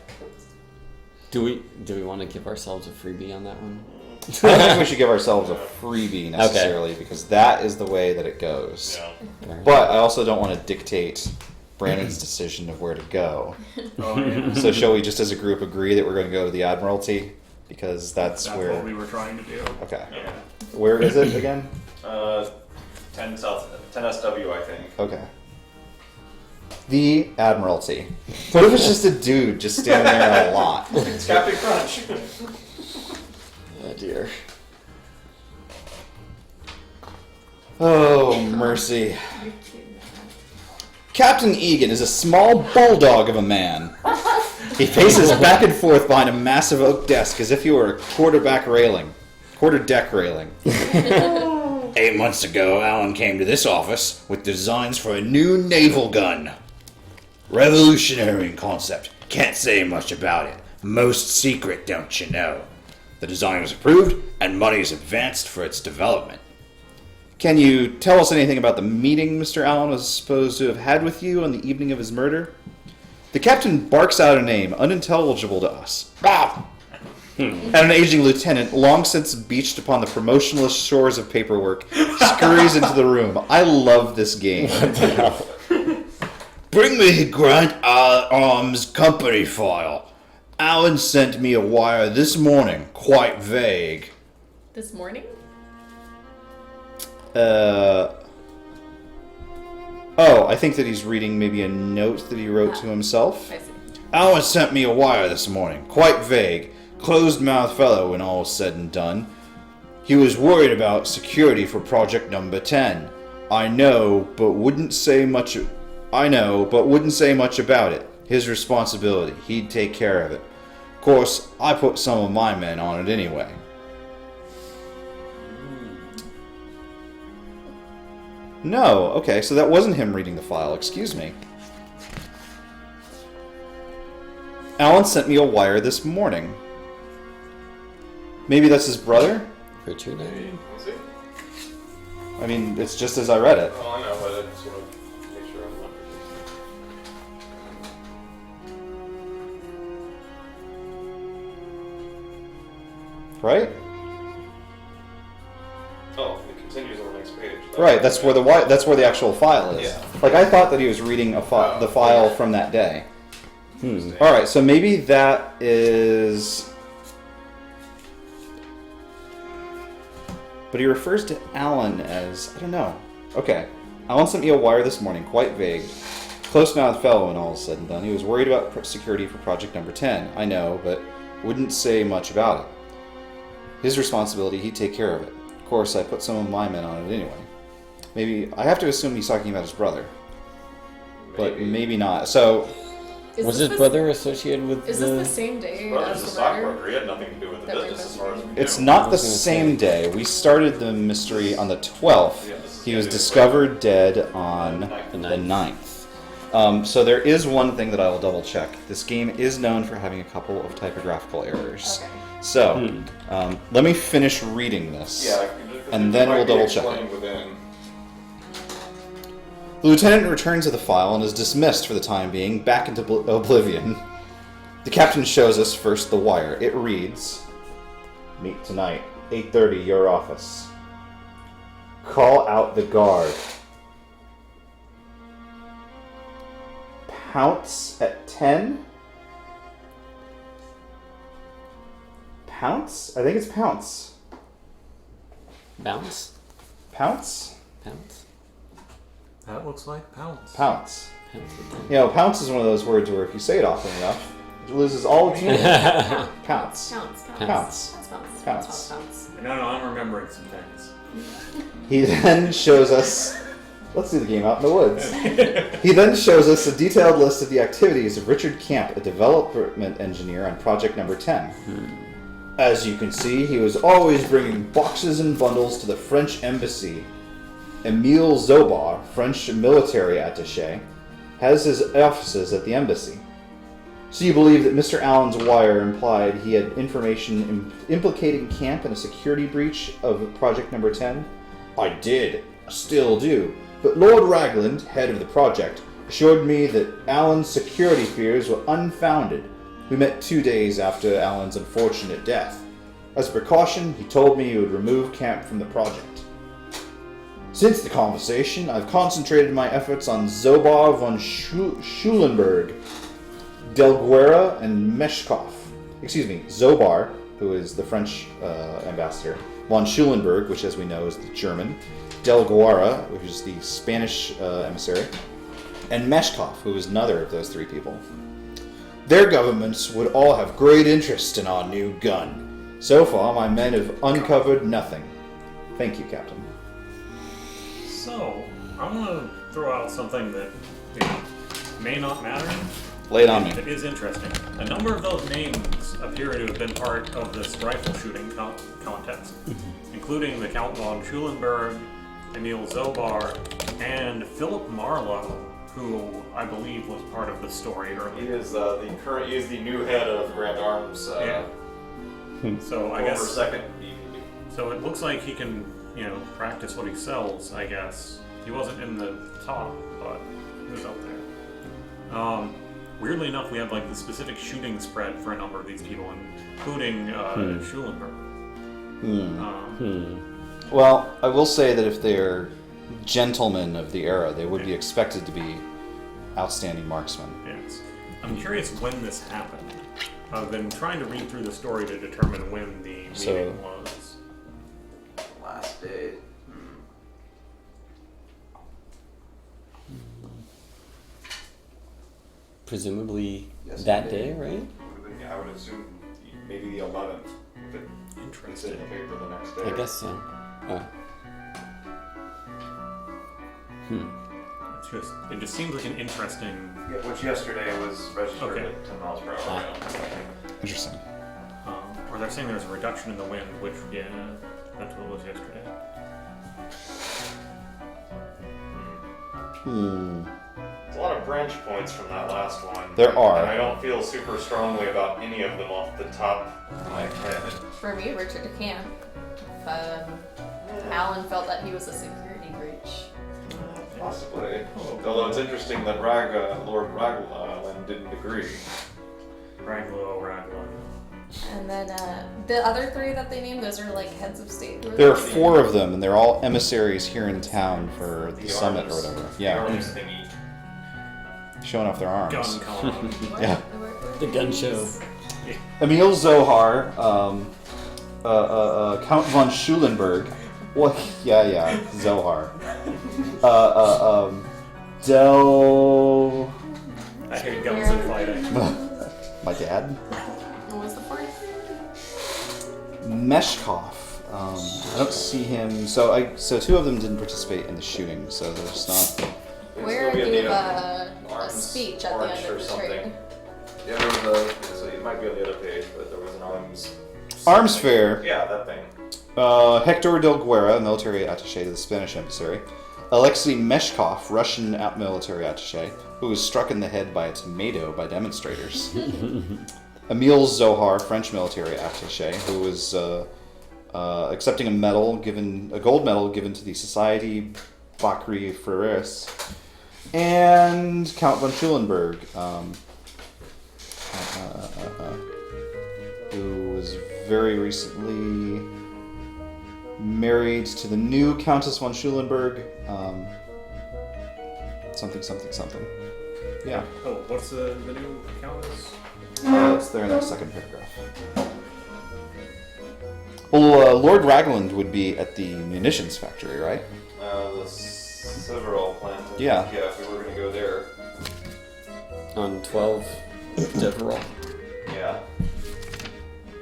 Do we want to give ourselves a freebie on that one? I don't think we should give ourselves a freebie necessarily because that is the way that it goes. Yeah. But I also don't want to dictate Brandon's decision of where to go. Oh, yeah. So shall we just as a group agree that we're going to go to the Admiralty? Because that's That's where... what we were trying to do. Okay. Yeah. Where is it again? 10 SW, I think. Okay. The Admiralty. What if it's just a dude just standing there in a lot? It's Captain Crunch. Oh dear. Oh, mercy. Captain Egan is a small bulldog of a man. He paces back and forth behind a massive oak desk as if he were a quarter-deck railing. 8 months ago, Alan came to this office with designs for a new naval gun. Revolutionary in concept. Can't say much about it. Most secret, don't you know. The design was approved, and money is advanced for its development. Can you tell us anything about the meeting Mr. Allen was supposed to have had with you on the evening of his murder? The captain barks out a name, unintelligible to us. And an aging lieutenant, long since beached upon the promotionless shores of paperwork, scurries into the room. I love this game. Bring me the Grant Arms company file. Allen sent me a wire this morning, quite vague. This morning? Oh, I think that he's reading maybe a note that he wrote to himself. I see. Alan sent me a wire this morning, quite vague. Closed-mouthed fellow when all is said and done. He was worried about security for project number 10. I know, but wouldn't say much about it. His responsibility. He'd take care of it. Of course, I put some of my men on it anyway. No, okay, so that wasn't him reading the file, excuse me. Alan sent me a wire this morning. Maybe that's his brother? Richard, I mean. Let's see. I mean, it's just as I read it. Oh, I know, but I just want to make sure I'm not. Right? Oh, it continues on the next page. Right, that's where that's where the actual file is. Yeah. Like, I thought that he was reading the file from that day. Alright, so maybe that is... But he refers to Alan as... I don't know. Okay. Alan sent me a wire this morning, quite vague. Close-mouthed fellow when all is said and done. He was worried about security for project number 10. I know, but wouldn't say much about it. His responsibility, he'd take care of it. Of course, I put some of my men on it anyway. Maybe... I have to assume he's talking about his brother. But maybe not. So... Was this his brother associated with Is the... this the same day Brother's a as the murder? stockbroker. He had nothing to do with the That we're business as far as we know. It's not I the was gonna same say. day. We started the mystery on the 12th. Yeah, this is He was the discovered dead on The the 9th. So there is one thing that I will double check. This game is known for having a couple of typographical errors. Okay. So, let me finish reading this. Yeah, And then we'll double check it. The lieutenant returns to the file and is dismissed for the time being, back into oblivion. The captain shows us first the wire. It reads, "Meet tonight, 8:30, your office. Call out the guard. Pounce at 10? Pounce? I think it's pounce. Bounce? Pounce? Pounce? That looks like pounds. Pounce. Pounce. You know, pounce is one of those words where if you say it often enough, it loses all its meaning. Pounce. Pounce. Pounce. Pounce. No, I'm remembering some things. He then shows us... Let's do the game out in the woods. He then shows us a detailed list of the activities of Richard Camp, a development engineer on project number 10. As you can see, he was always bringing boxes and bundles to the French embassy. Emile Zobar, French military attaché, has his offices at the embassy. So you believe that Mr. Allen's wire implied he had information implicating Camp in a security breach of project number 10? I did. Still do. But Lord Ragland, head of the project, assured me that Allen's security fears were unfounded. We met 2 days after Allen's unfortunate death. As a precaution, he told me he would remove Camp from the project. Since the conversation, I've concentrated my efforts on Zobar von Schulenberg, Delguera, and Meshkov. Zobar, who is the French ambassador, von Schulenberg, which as we know is the German, Delguera, which is the Spanish emissary, and Meshkov, who is another of those three people. Their governments would all have great interest in our new gun. So far, my men have uncovered nothing. Thank you, Captain. So, I'm gonna throw out something that may not matter. Lay it on me. It is interesting. A number of those names appear to have been part of this rifle shooting contest, including the Count von Schulenberg, Emile Zobar, and Philip Marlowe, who I believe was part of the story He earlier. is he is the new head of Grand Arms. Yeah. So I former guess second EVP. so. It looks like he can, practice what he sells. I guess he wasn't in the top, but he was up there. Weirdly enough, we have like the specific shooting spread for a number of these people, including Schulenberg. Well, I will say that if they're gentlemen of the era, they would be expected to be outstanding marksmen. Yes. I'm curious when this happened. I've been trying to read through the story to determine when the meeting was. Last day. Presumably Yes, that maybe. day, right? I would assume maybe the 11th. If it's in Interesting. the paper the next day. I guess so. It just seems like an interesting. Yeah, which yesterday was registered Okay. at 10 miles per hour. Ah. Interesting. Or they're saying there's a reduction in the wind, which that's what it was yesterday. There's a lot of branch points from that last one. There are. And I don't feel super strongly about any of them off the top of my head. For me, Richard Camp. Alan felt that he was a security breach. Possibly. Although it's interesting that Lord Raglan didn't agree. Raglo. And then the other three that they named, those are like heads of state. There are 4 of them, and they're all emissaries here in town for the summit or whatever. The Yeah, arms thingy. showing off their arms. Gun column. Yeah. The gun show. Emile Zohar, Count von Schulenberg. What? Yeah, Zohar. I hate guns and fighting. My dad. What was the fourth? Meshkov. I don't see him. So 2 of them didn't participate in the shooting, so there's not. Where Still be gave in the a army. speech at the March end or of the something. trade. Yeah, there was so it might be on the other page, but there was an arms. Arms fair. Yeah, that thing. Hector del Guerra, military attaché to the Spanish emissary. Alexei Meshkov, Russian military attaché, who was struck in the head by a tomato by demonstrators. Emile Zohar, French military attaché, who was accepting a gold medal given to the Society Bakri Freres. And Count von Schulenburg, who was very recently married to the new Countess von Schulenburg. Something. Yeah. Oh, what's the new countess? It's there in that second paragraph. Well, Lord Ragland would be at the munitions factory, right? The Several plant. Yeah. Yeah, if we were going to go there. On 12 Deverell. Yeah.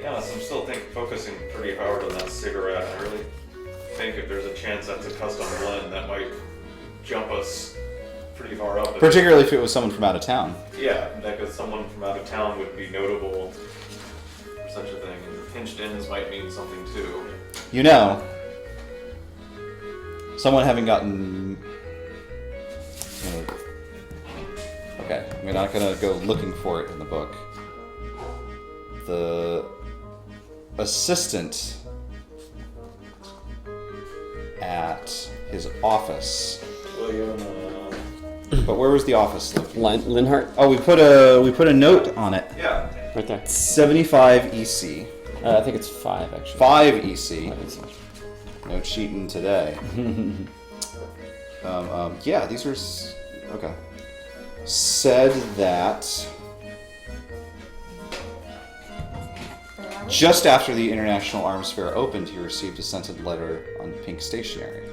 Yeah, so I'm still focusing pretty hard on that cigarette. I really think if there's a chance that's a custom blend, that might jump us pretty far up. Particularly if it was someone from out of town. Yeah, because someone from out of town would be notable for such a thing. And pinched ends might mean something too. You know, someone having gotten... Okay, we're not going to go looking for it in the book. The assistant at his office. William, But where was the office? Linhart? Oh, we put a note on it. yeah. Right there. 75 EC. I think it's 5, actually. 5 EC. 5 EC. No cheating today. Yeah, these are... Okay. Said that... Just after the International Arms Fair opened, he received a scented letter on pink stationery.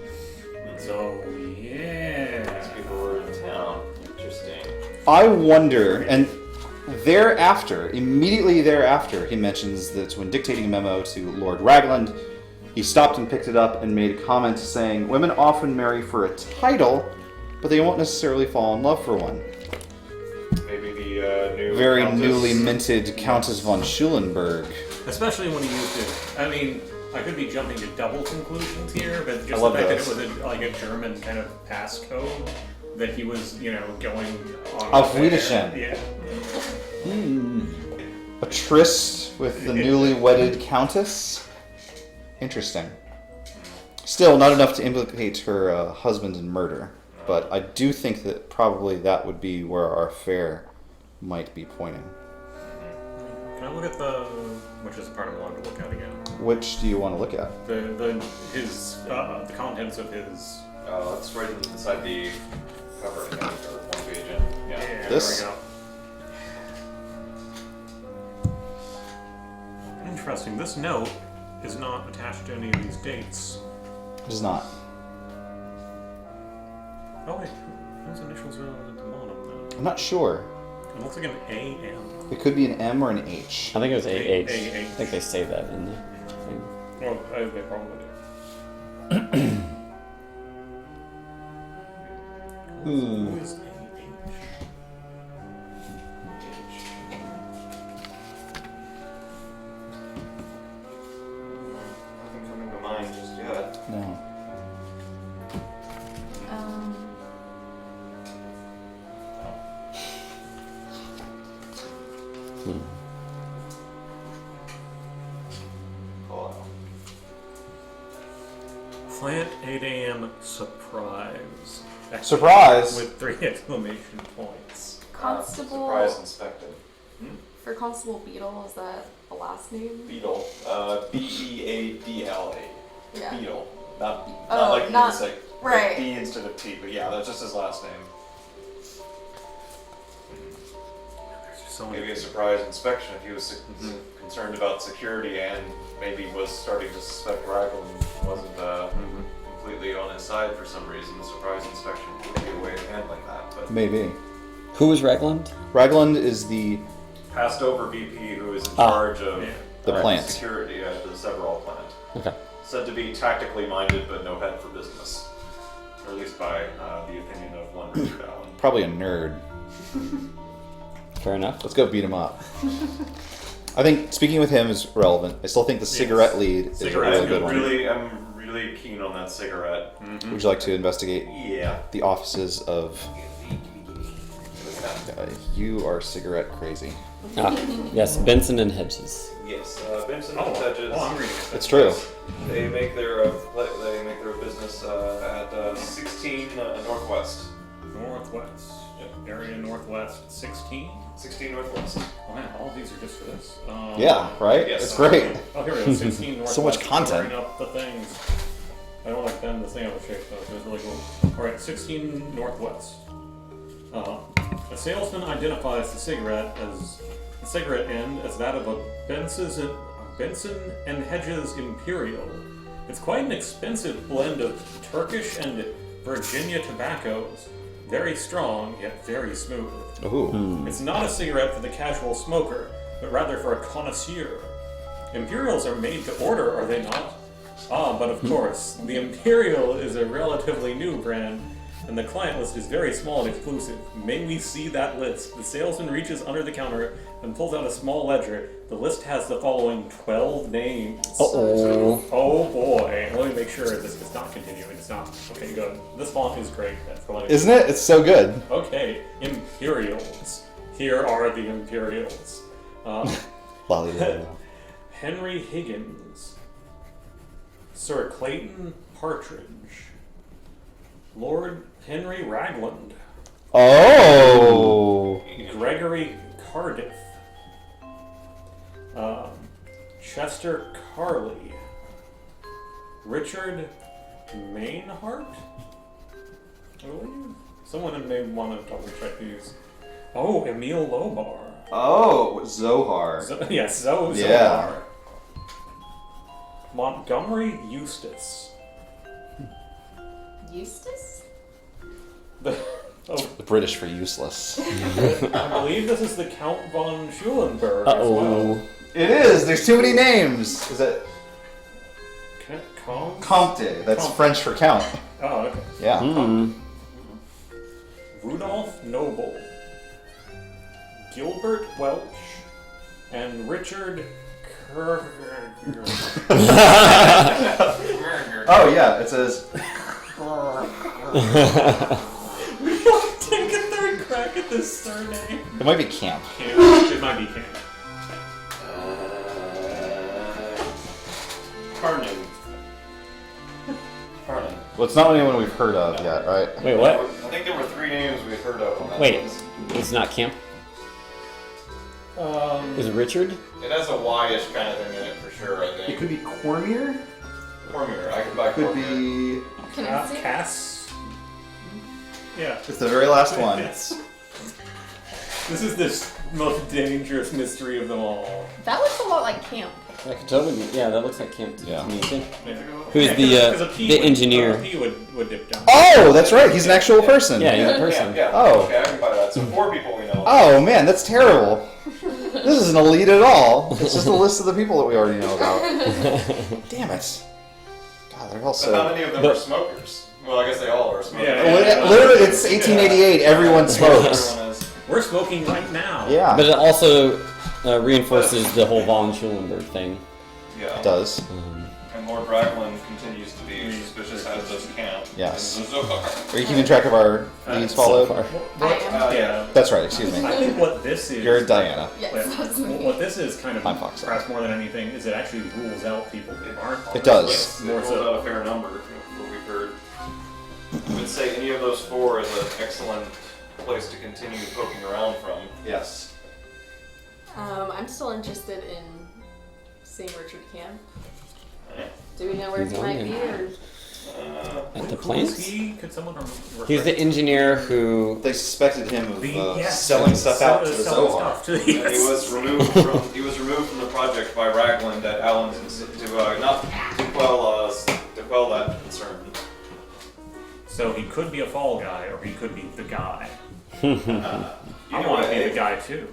So, yeah. These people were in town. Interesting. I wonder, and immediately thereafter, he mentions that when dictating a memo to Lord Ragland, he stopped and picked it up and made a comment saying, "Women often marry for a title, but they won't necessarily fall in love for one." Maybe the new Very Countess. newly minted Countess von Schulenburg. Especially when he used it. I mean, I could be jumping to double conclusions here, but just the love fact those. that it was a German kind of passcode that he was, going on. Auf there. Wiedersehen. Yeah. A tryst with the newly wedded Countess? Interesting. Still, not enough to implicate her husband in murder, but I do think that probably that would be where our affair might be pointing. Can I look at which is the part I wanted to look at again? Which do you want to look at? The contents of his. It's right inside the cover again, or one page in. Yeah. This? There we go. Interesting. This note is not attached to any of these dates. It is not. Oh wait, those initials are at the bottom. I'm not sure. It looks like an A-M. It could be an M or an H. I think it was AH. AH. I think they say that in the thing. Oh, they probably do. Who is AH? Nothing coming to mind just yet. No. Oh, Plant 8 a.m. surprise. Surprise! With 3 exclamation points. Constable. Surprise inspected. For Constable Beetle, is that the last name? Beetle. Beadla. Yeah. Beetle. Not Oh, like not- insect. right. B instead of T, but yeah, that's just his last name. There's just so many. Maybe a surprise inspection if he was concerned about security and maybe was starting to suspect Ragland wasn't completely on his side for some reason. The surprise inspection would be a way of handling that. But Maybe. Who was Ragland? Ragland is the passed over VP who is in charge of Yeah. The plant. security at the Severall plant. Okay. Said to be tactically minded but no head for business. Or at least by the opinion of one Richard Allen. probably a nerd. Fair enough. Let's go beat him up. I think speaking with him is relevant. I still think the cigarette lead is a really good one. I'm really keen on that cigarette. Would you like to investigate Yeah. the offices of... you are cigarette crazy. Yes, Benson and Hedges. Yes, Benson and Hedges. Oh, I'm reading it. It's true. They make their business at 16 Northwest. Northwest. Area Northwest 16. 16 Northwest. Oh man, all of these are just for this. Yeah, right? Yes. It's great. Oh, here we go. 16 Northwest. So much content. Covering up the things. I don't like bend the thing out of shape though, so it's really cool. Alright, 16 Northwest. A salesman identifies the cigarette end as that of a Benson and Hedges Imperial. It's quite an expensive blend of Turkish and Virginia tobaccos. Very strong, yet very smooth. Ooh. It's not a cigarette for the casual smoker, but rather for a connoisseur. Imperials are made to order, are they not? Ah, but of course, the Imperial is a relatively new brand, and the client list is very small and exclusive. May we see that list? The salesman reaches under the counter and pulls out a small ledger. The list has the following 12 names. Uh-oh. Oh boy. Let me make sure this is not continuing. It's not. Okay, good. This font is great. Isn't it? It's so good. Okay, Imperials. Here are the Imperials. Henry Higgins. Sir Clayton Partridge. Lord Henry Ragland. Oh. Gregory Cardiff. Chester Carley. Richard Mainhart? I believe. Someone may want to double check these. Oh, Emil Lobar. Oh, Zohar. Zohar. Yeah. Montgomery Eustace. Eustace? The British for useless. I believe this is the Count von Schulenburg as Uh-oh. well. It is. There's too many names. Is it Comte? Comte? That's Comte. French for count. Oh, okay. Yeah. Rudolph Noble. Gilbert Welch. And Richard Oh yeah. It says. Take a third crack at this surname. It might be camp. It might be Camp. Harnan. Well, it's not anyone we've heard of yet, right? Wait, what? I think there were 3 names we had heard of on that Wait, list. it's not Camp? Is it Richard? It has a Y-ish kind of thing in it for sure, I think. could be Cormier. Cormier. I can buy Could Cormier. be. Can I see? Cass. Yeah. It's the very last one. Yes. This is the most dangerous mystery of them all. That looks a lot like camp. That could totally be. Yeah, that looks like Camp to Yeah. me. Too. Yeah. Who's Yeah, the, 'cause a P the would- engineer? A P would dip down. Oh, that's right. He's an actual person. Yeah, he's a person. Yeah. Oh. Okay, I can buy that. So 4 people we know. Oh man, that's terrible. This isn't elite at all. It's just a list of the people that we already know about. Damn it. God, they're all But how so. many of them But- are smokers? Well, I guess they all are smokers. Yeah. Literally, it's 1888. Everyone smokes. Everyone is. We're smoking right now. Yeah, But it also reinforces the whole von Schulenburg thing. Yeah. it does. And Lord Ragland continues to be suspicious, as does Camp. Yes. And Zohar. Are you keeping track of our leads followed? So far. What, I am. yeah. That's right. Excuse me. I think what this is. You're Diana. Yes, Yeah. that's me. What this is kind of, I'm Fox. perhaps more than anything, is it actually rules out people who aren't. It does. Yes, they More rolled so. out a fair number, what we've heard. I would say any of those 4 is an excellent place to continue poking around from. Yes. I'm still interested in seeing Richard Camp. Do we know where He's he on might be? there. Or At the Who plants? is he? Could someone refer? He's the engineer who. They suspected him of Yes, selling stuff out to the selling Zohar. stuff to- And yes. he was removed from the project by Ragland at Allen's to quell that concern. So he could be a fall guy, or he could be the guy. I Either want to be way, the guy too.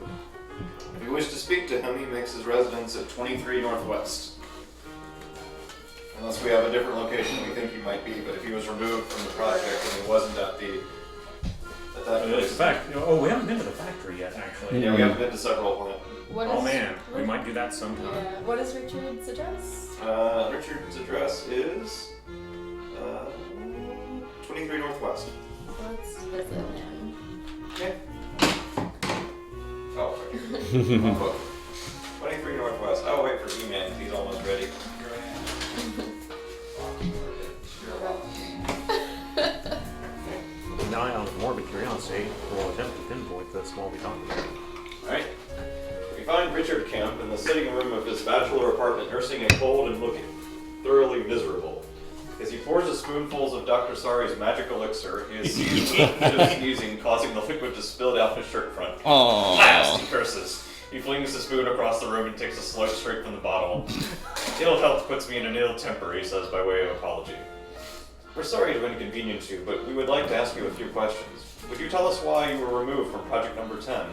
if you wish to speak to him, he makes his residence at 23 Northwest. Unless we have a different location we think he might be, but if he was removed from the project and he wasn't at the that place. Oh, we haven't been to the factory yet, actually. Yeah, we haven't been to several plants. Oh man, we might do that sometime. Yeah. What is Richard's address? Richard's address is 23 Northwest. Let's visit him. Okay. Oh, right here. Wrong book. 23 Northwest. I'll wait for E-Man. He's almost ready. Now, out of morbid curiosity, we'll attempt to pinpoint this while we talk about it. Alright. We find Richard Kemp in the sitting room of his bachelor apartment, nursing a cold and looking thoroughly miserable. As he pours his spoonfuls of Dr. Sari's magic elixir, he is seized with a fit of sneezing, causing the liquid to spill down his shirt front. Oh. Blast! He curses. He flings the spoon across the room and takes a slug straight from the bottle. Ill health puts me in an ill temper, he says by way of apology. We're sorry to inconvenience you, but we would like to ask you a few questions. Would you tell us why you were removed from project number 10?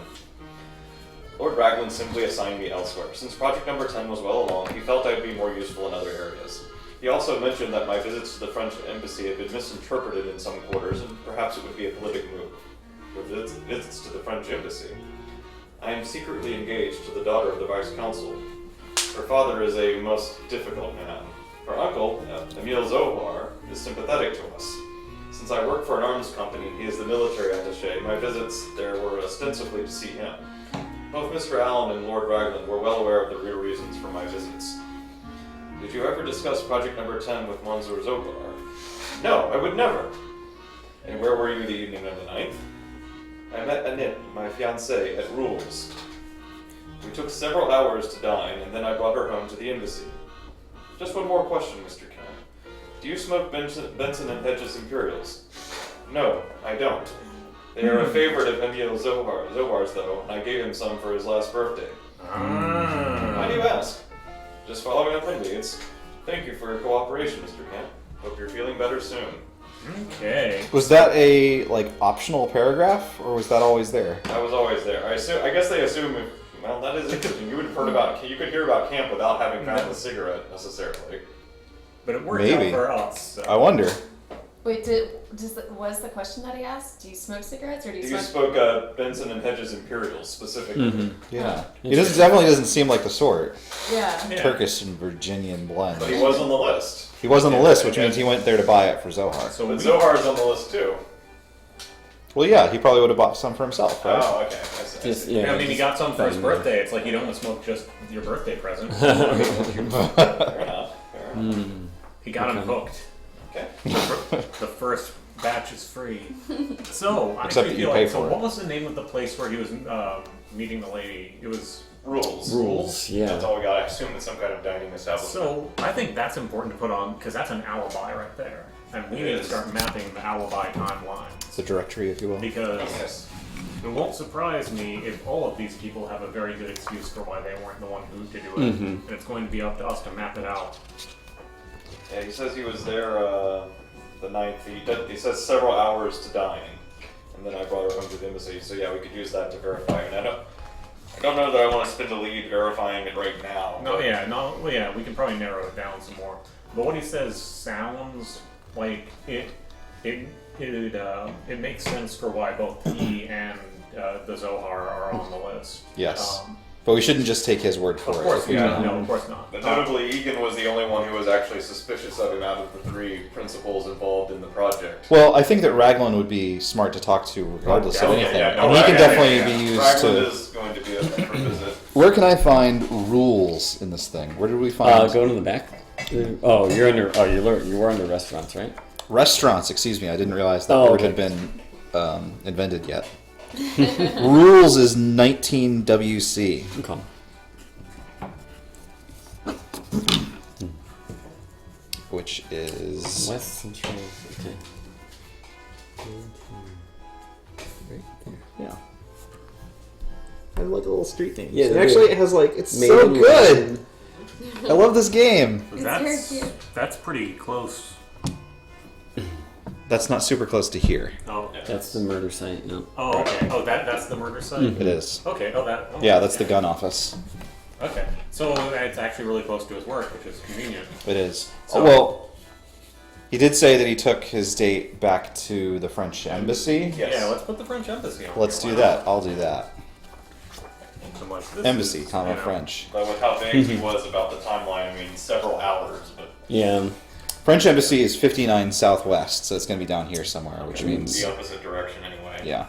Lord Raglan simply assigned me elsewhere. Since project number 10 was well along, he felt I'd be more useful in other areas. He also mentioned that my visits to the French embassy had been misinterpreted in some quarters, and perhaps it would be a politic move. With visits to the French embassy. I am secretly engaged to the daughter of the vice consul. Her father is a most difficult man. Her uncle, Emile Zohar, is sympathetic to us. Since I work for an arms company, he is the military attaché. My visits there were ostensibly to see him. Both Mr. Allen and Lord Raglan were well aware of the real reasons for my visits. Did you ever discuss project number 10 with Monsieur Zohar? No, I would never. And where were you the evening of the 9th? I met Annette, my fiancée, at Rules. We took several hours to dine, and then I brought her home to the embassy. Just one more question, Mr. Kemp. Do you smoke Benson and Hedges Imperials? No, I don't. They are a favorite of Emile Zohar's, though, and I gave him some for his last birthday. Why do you ask? Just following up on leads. Thank you for your cooperation, Mr. Kemp. Hope you're feeling better soon. Okay. Was that a optional paragraph, or was that always there? I was always there. I guess they assume if, well, that is interesting. You could hear about Camp without having found the cigarette necessarily. But it worked Maybe. out for us. So. I wonder. Wait, was the question that he asked? Do you smoke cigarettes or do you You smoke? spoke Benson and Hedges Imperials specifically. Yeah. He definitely doesn't seem like the sort. Yeah. Yeah. Turkish and Virginian blend. But he was on the list. He was on the list, which means he went there to buy it for Zohar. So But Zohar's on the list too. Well, yeah, he probably would have bought some for himself, right? Oh, okay. I see. Just, I mean, he just got some for his bang birthday. It's like you don't want to smoke just your birthday present. Fair enough. Fair enough. He got him hooked. Okay. The first batch is free. So, I Except actually that you feel pay like, so for it. what was the name of the place where he was meeting the lady? It was... Rules. Rules, yeah. That's all we got. I assume it's some kind of dining establishment. So, I think that's important to put on, because that's an alibi right there. And we It need to is. start mapping the alibi timeline. It's a directory, if you will. Because Yes. it won't surprise me if all of these people have a very good excuse for why they weren't the one who to do it. And it's going to be up to us to map it out. Yeah, he says he was there the 9th. He says several hours to dine. And then I brought her home to the embassy. So yeah, we could use that to verify. And I don't know that I want to spend a lead verifying it right now. We can probably narrow it down some more. But what he says sounds like it makes sense for why both he and the Zohar are on the list. Yes. But we shouldn't just take his word for Of it. course, no, of course not. But notably, Egan was the only one who was actually suspicious of him out of the 3 principals involved in the project. Well, I think that Raglan would be smart to talk to regardless of anything. And he can definitely be used Raglan to... is going to be a for visit. Where can I find rules in this thing? Where did we find... Go to the back. Oh, you're under. Oh, you were under restaurants, right? Restaurants, excuse me. I didn't realize that Oh, word okay. had been invented yet. Rules is 19 WC. Okay. Which is... West Central. Okay. Right there. Yeah. I like a little street name. Yeah, it they're actually good. has it's Made so in good. London. I love this game. It's very cute. That's pretty close. That's not super close to here. Oh, That's the murder site. Yeah. oh, okay. Oh, that's the murder site. It is. Okay. Oh, that. Oh, Yeah, that's the gun office. Okay. So it's actually really close to his work, which is convenient. It is. So- Well, He did say that he took his date back to the French embassy. Yes. Yeah, let's put the French embassy on. Let's here. do Why that. I'll do that. not? So much. This Embassy, is, comma, you know, French. But with how vague he was about the timeline, I mean, several hours, but Yeah. French embassy is 59 southwest, so it's going to be down here somewhere, which means... the opposite direction anyway. Yeah.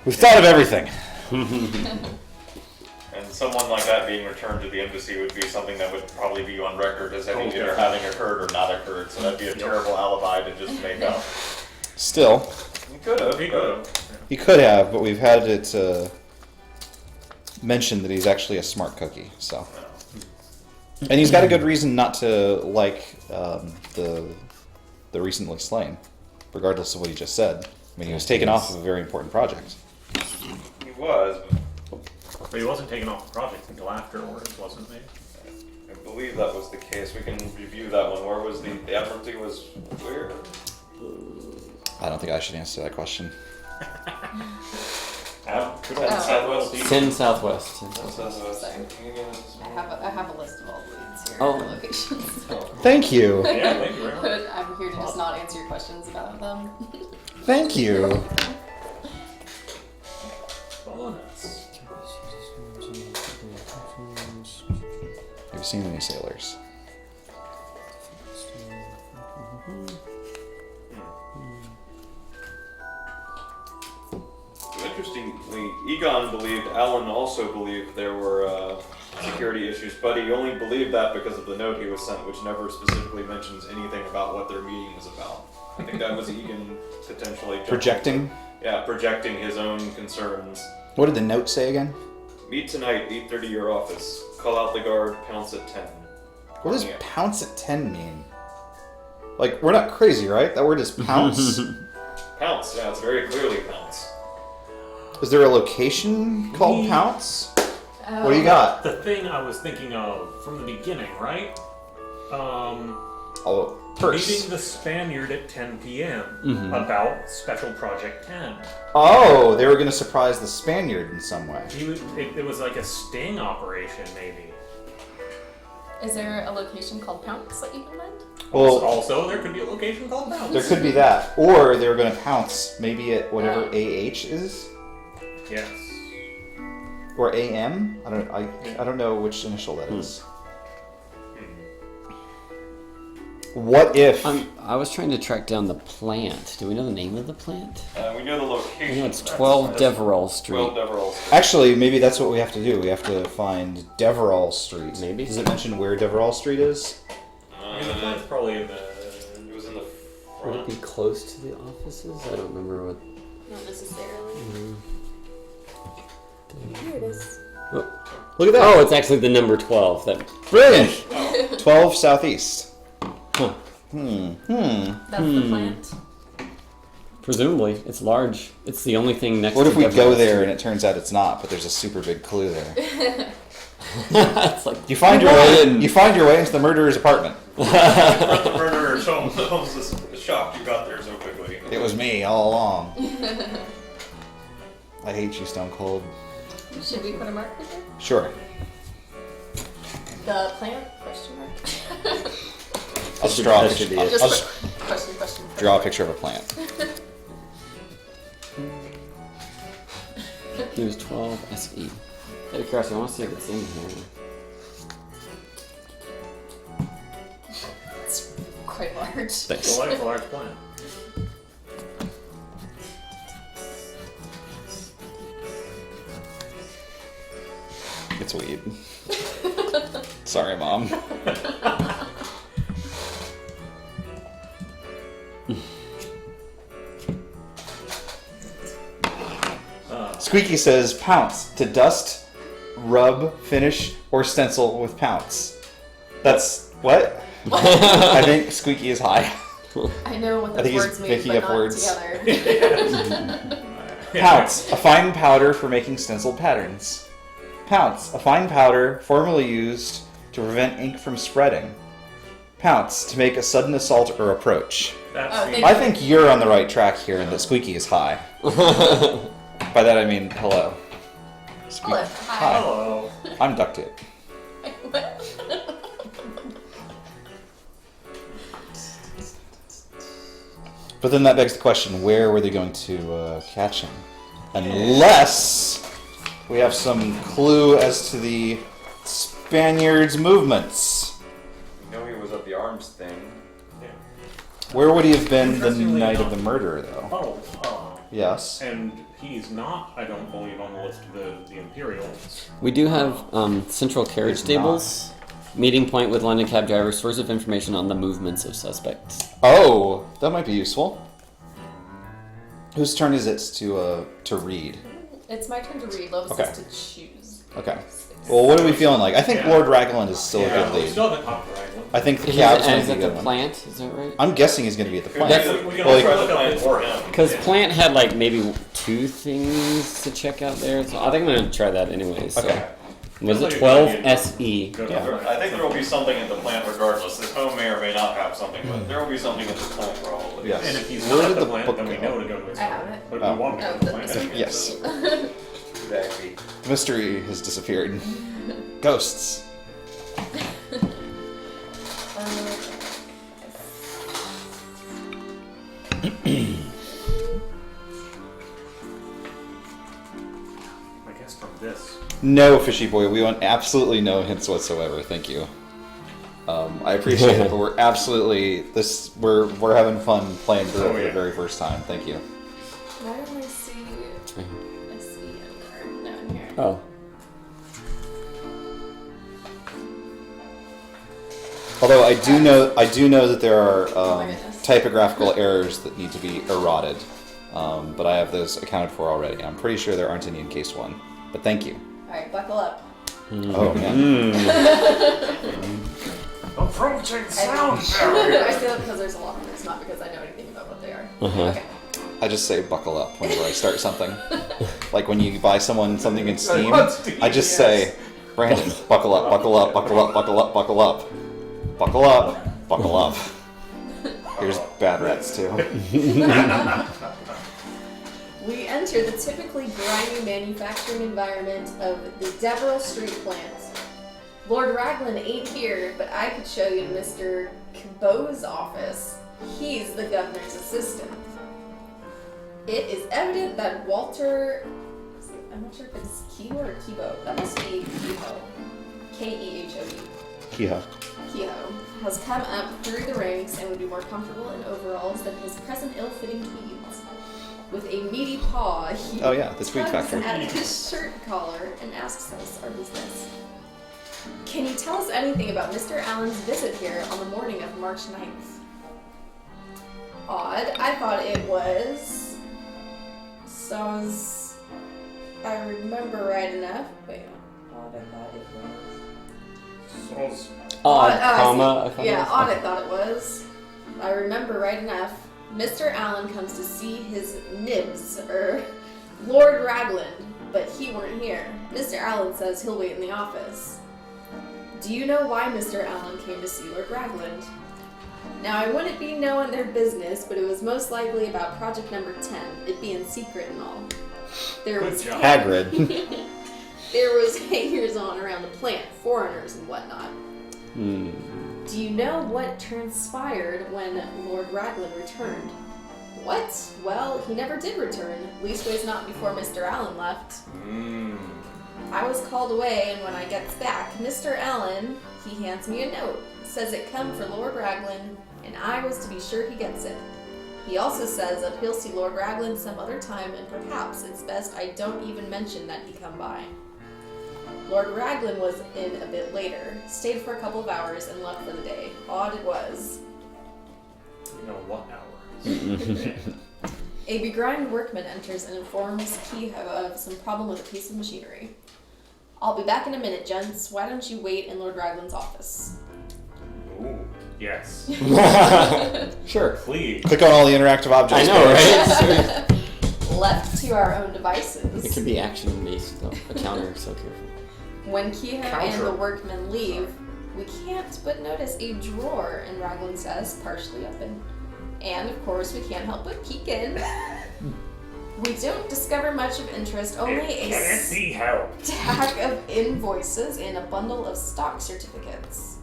We've thought of everything. And someone like that being returned to the embassy would be something that would probably be on record as having either having occurred or not occurred, so that'd be a terrible alibi to just make up. Still, You could have, He but could've. he could have, but we've had it mentioned that he's actually a smart cookie, so... And he's got a good reason not to like the recently slain, regardless of what he just said. I mean, he was taken off of a very important project. he was, But he wasn't taken off the project until after orders, wasn't he? I believe that was the case. We can review that one. Where was the Admiralty was where? I don't think I should answer that question. Good old Southwest. 10 southwest. Sorry. I have a list of all the leads here. Oh. For locations. Thank you. Yeah, thank you very much. But I'm here to just not answer your questions about them. Thank you. Bonus. Have you seen any sailors? Interestingly, Egon believed, Alan also believed there were security issues, but he only believed that because of the note he was sent, which never specifically mentions anything about what their meeting was about. I think that was Egan potentially Projecting? projecting his own concerns. What did the note say again? Meet tonight, 8:30 your office. Call out the guard, pounce at 10. What does Yeah. pounce at 10 mean? Like, we're not crazy, right? That word is pounce. Pounce, yeah, it's very clearly pounce. Is there a location called Pounce? What do you got? The thing I was thinking of from the beginning, right? Oh, purse. Meeting the Spaniard at 10 p.m. about Special Project 10. Oh, they were going to surprise the Spaniard in some way. It was like a sting operation, maybe. Is there a location called Pounce that you can find? Well, Also, there could be a location called Bounce. there could be that. Or they were going to pounce maybe at whatever Oh. AH is. Yes. Or AM? I don't know which initial that is. What if... I was trying to track down the plant. Do we know the name of the plant? We know the I location. know it's 12 Deverell Street. 12 Deverell Street. Actually, maybe that's what we have to do. We have to find Deverell Street. Maybe. Does it mention where Deverell Street is? I mean, the plant's probably in the... It was in the Would it front. be close to the offices? I don't remember what. Not necessarily. Here it is. Look at that. Oh, it's actually the number 12. That. Brilliant! 12 Southeast. Huh. That's the plant. Presumably, it's large. It's the only thing next. What to if we Deverell go there Street. and it turns out it's not, but there's a super big clue there? It's like You find your way in. You find your way into the murderer's apartment. The murderer Holmes is shocked you got there so quickly. It was me all along. I hate you, Stone Cold. Should we put a marker there? Sure. The plant? Question mark. I'll just draw a that should picture. be it. I'll just Question. draw a picture of a plant. It was 12 SE. Out of curiosity, I want to see if it's in here. It's quite large. Thanks. It's a large plant. It's weed. Sorry, Mom. Squeaky says pounce to dust, rub, finish, or stencil with pounce. That's what? I think Squeaky is high. I know what I those think he's words mean, picking but up not words. together. Pounce, a fine powder for making stenciled patterns. Pounce, a fine powder formerly used to prevent ink from spreading. Pounce, to make a sudden assault or approach. That's Oh, the- thank I think you're on the right track here and that Squeaky is high. By that I mean hello. Hello. Hi. Hello. I'm duct tape. But then that begs the question, where were they going to catch him? Unless we have some clue as to the Spaniards' movements. You know he was at the arms thing. Yeah. Where would he have been the Interestingly night enough- of the murder, though? Yes. And he's not, I don't believe, on the list of the Imperials. We do have central carriage He's stables, meeting point with London cab driver, source of information on the movements of suspects. Oh, that might be useful. Whose turn is it to read? It's my turn to read. Lovis Okay. is to choose. Okay. Well, what are we feeling like? I think Yeah. Lord Ragland is still a Yeah, good we lead. still haven't talked to Raglan. I think the Is cab's it going to be a at good the one. plant? Is that right? I'm guessing he's going to be at the We plant. can we can also Well, try the plan for him. Because plant had like maybe 2 things to check out there, so I think I'm gonna try that anyway. So. Okay. Was Feels it like a good 12 idea. SE? Go to Yeah. the plant. I think there will be something at the plant regardless. This home may or may not have something, but there will be something at the plant probably. Yes. And if he's Where not did at the the plant, book then we go? know to go to his I have plant. it. But Oh. we want to go to the plant. Yes. Exactly. The mystery has disappeared. Ghosts. I guess from this. No, Fishy Boy. We want absolutely no hints whatsoever. Thank you. I appreciate it, but we're absolutely we're having fun playing through it for the yeah. very first time. Thank you. Why don't I see a CM card down here? Oh. Although I do know that there are my goodness. typographical errors that need to be errated, but I have those accounted for already. I'm pretty sure there aren't any in case 1, but thank you. Alright, buckle up. Oh man. Approaching sound I say that because there's a lot of this, not because I know anything about what they are. Okay. I just say buckle up whenever I start something. Like when you buy someone something in Steam, I just say, Brandon, buckle up, buckle up, buckle up, buckle up, buckle up. Buckle up, buckle up. Here's bad rats too. We enter the typically grimy manufacturing environment of the Deverell Street plant. Lord Raglan ain't here, but I could show you Mr. Cabot's office. He's the governor's assistant. It is evident that Walter... I'm not sure if it's Kehoe or Kibo. That must be Kehoe. K-E-H-O-E. Kehoe. Kehoe has come up through the ranks and would be more comfortable in overalls than his present ill-fitting tweeds. With a meaty paw, he Oh yeah, the Tweed tugs Factory. at his shirt collar and asks us our business. Can you tell us anything about Mr. Allen's visit here on the morning of March 9th? Odd. I thought it was... I remember right enough. Wait, odd, I thought it was... Odd, I comma. see. I thought Yeah, it was. odd I thought it was. I remember right enough. Mr. Allen comes to see his nibs, Lord Ragland, but he weren't here. Mr. Allen says he'll wait in the office. Do you know why Mr. Allen came to see Lord Ragland? Now, I wouldn't be knowing their business, but it was most likely about project number 10, it being secret and all. There Good was job. Hagrid. There was hangers on around the plant, foreigners and whatnot. Do you know what transpired when Lord Raglan returned? What? Well, he never did return. Leastways not before Mr. Allen left. I was called away, and when I gets back, Mr. Allen, he hands me a note. Says it come for Lord Raglan, and I was to be sure he gets it. He also says that he'll see Lord Raglan some other time, and perhaps it's best I don't even mention that he come by. Lord Raglan was in a bit later, stayed for a couple of hours, and left for the day. Odd it was. You know what hours? A begrimed workman enters and informs Kehoe of some problem with a piece of machinery. I'll be back in a minute, gents. Why don't you wait in Lord Raglan's office? Ooh, yes. Sure. Please. Click on all the interactive objects. I know, right? Left to our own devices. It could be action based though. A counter, so careful. When Kehoe and Counter. the workmen leave, we can't but notice a drawer in Raglan's desk partially open. And of course, we can't help but peek in. We don't discover much of interest, only It a can't be helped. stack of invoices and a bundle of stock certificates.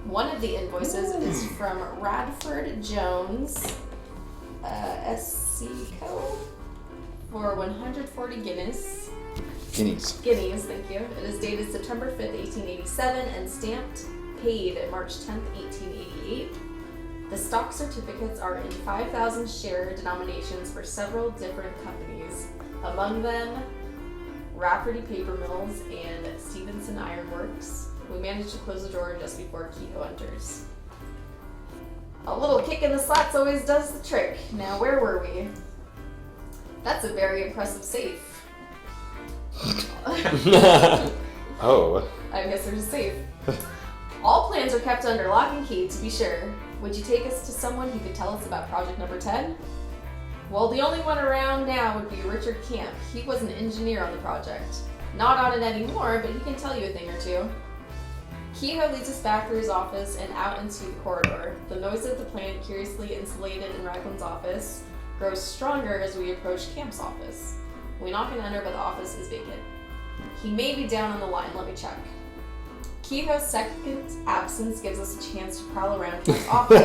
One of the invoices is from Radford Jones, SCCO for 140 guineas. Guineas. Guineas, thank you. It is dated September 5th, 1887 and stamped paid March 10th, 1888. The stock certificates are in 5,000 share denominations for several different companies, among them Rafferty Paper Mills and Stevenson Iron Works. We managed to close the drawer just before Kehoe enters. A little kick in the slats always does the trick. Now, where were we? That's a very impressive safe. Oh. I guess there's a safe. All plans are kept under lock and key, to be sure. Would you take us to someone who could tell us about project number 10? Well, the only one around now would be Richard Camp. He was an engineer on the project. Not on it anymore, but he can tell you a thing or two. Kehoe leads us back through his office and out into the corridor. The noise of the plant, curiously insulated in Racklin's office, grows stronger as we approach Camp's office. We knock and enter, but the office is vacant. He may be down on the line. Let me check. Kehoe's second absence gives us a chance to prowl around Camp's office.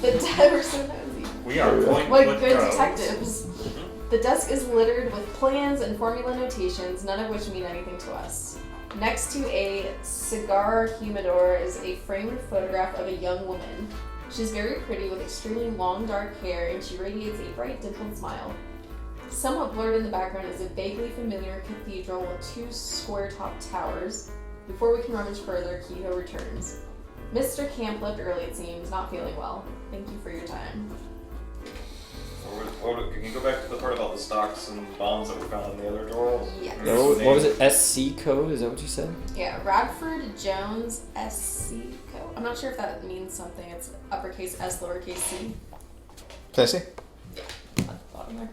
We're so nosy. We are point Like with good pros. detectives. The desk is littered with plans and formula notations, none of which mean anything to us. Next to a cigar humidor is a framed photograph of a young woman. She's very pretty with extremely long dark hair, and she radiates a bright dimpled smile. Somewhat blurred in the background is a vaguely familiar cathedral with two square-topped towers. Before we can rummage further, Kehoe returns. Mr. Camp left early, it seems, not feeling well. Thank you for your time. Can you go back to the part about the stocks and bonds that were found in the other drawer? Yes. What was it? SC code? Is that what you said? Yeah, Radford Jones SC Co. I'm not sure if that means something. It's uppercase S, lowercase c. Can I see? Yeah, at the bottom there.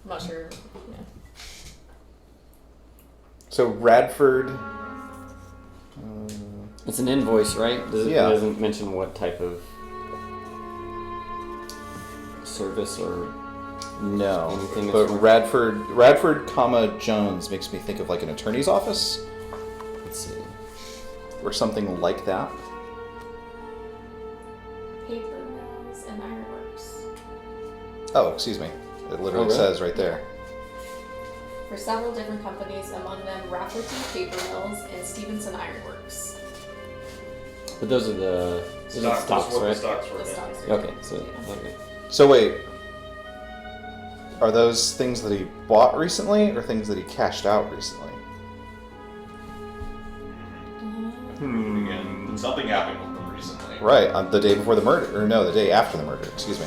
I'm not sure. Yeah. So Radford. It's an invoice, right? It doesn't mention what type of service or No, anything. but Radford, comma Jones makes me think of like an attorney's office Let's see. or something like that. Paper mills and ironworks. Oh, excuse me. It literally really? says right there. For several different companies, among them Rafferty Paper Mills and Stevenson Ironworks. But those are the Stocks, stocks, what the right? stocks were The in. stocks. Okay, so Yeah. okay. So wait, are those things that he bought recently or things that he cashed out recently? Again, something happened with them recently. Right, on the day before the murder, or no, the day after the murder. Excuse me.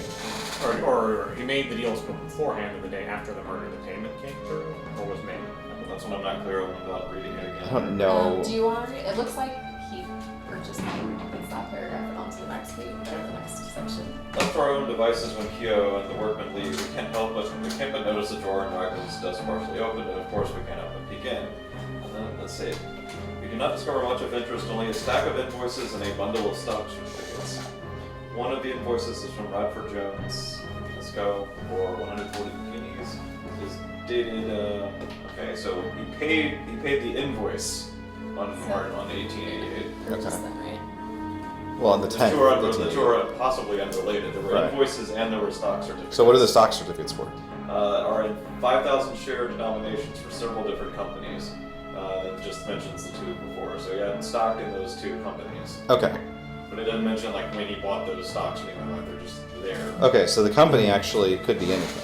Or he made the deals beforehand and the day after the murder the payment came through, or was made. That's what I'm not clear on without reading it I again. don't know. Do you want to read? It looks like he purchased them. It's that paragraph and onto the next page, or the next section. Left to our own devices when Kehoe and the workmen leave, we can't but notice the drawer in Raglan's desk partially open, and of course we can't help but peek in. And then, let's see. We do not discover much of interest, only a stack of invoices and a bundle of stock certificates. One of the invoices is from Radford Jones. Let's go for 140 guineas. It is dated. Okay, so he paid the invoice on 1888. Purchased Okay. them, right? Well, on the 10th. The two are possibly unrelated. There were Right. invoices and there were stock certificates. So what are the stock certificates for? Are in 5,000 share denominations for several different companies. It just mentions the two before. So he had stock in those two companies. Okay. But it doesn't mention like when he bought those stocks or anything like they're just there. Okay, so the company actually could be anything.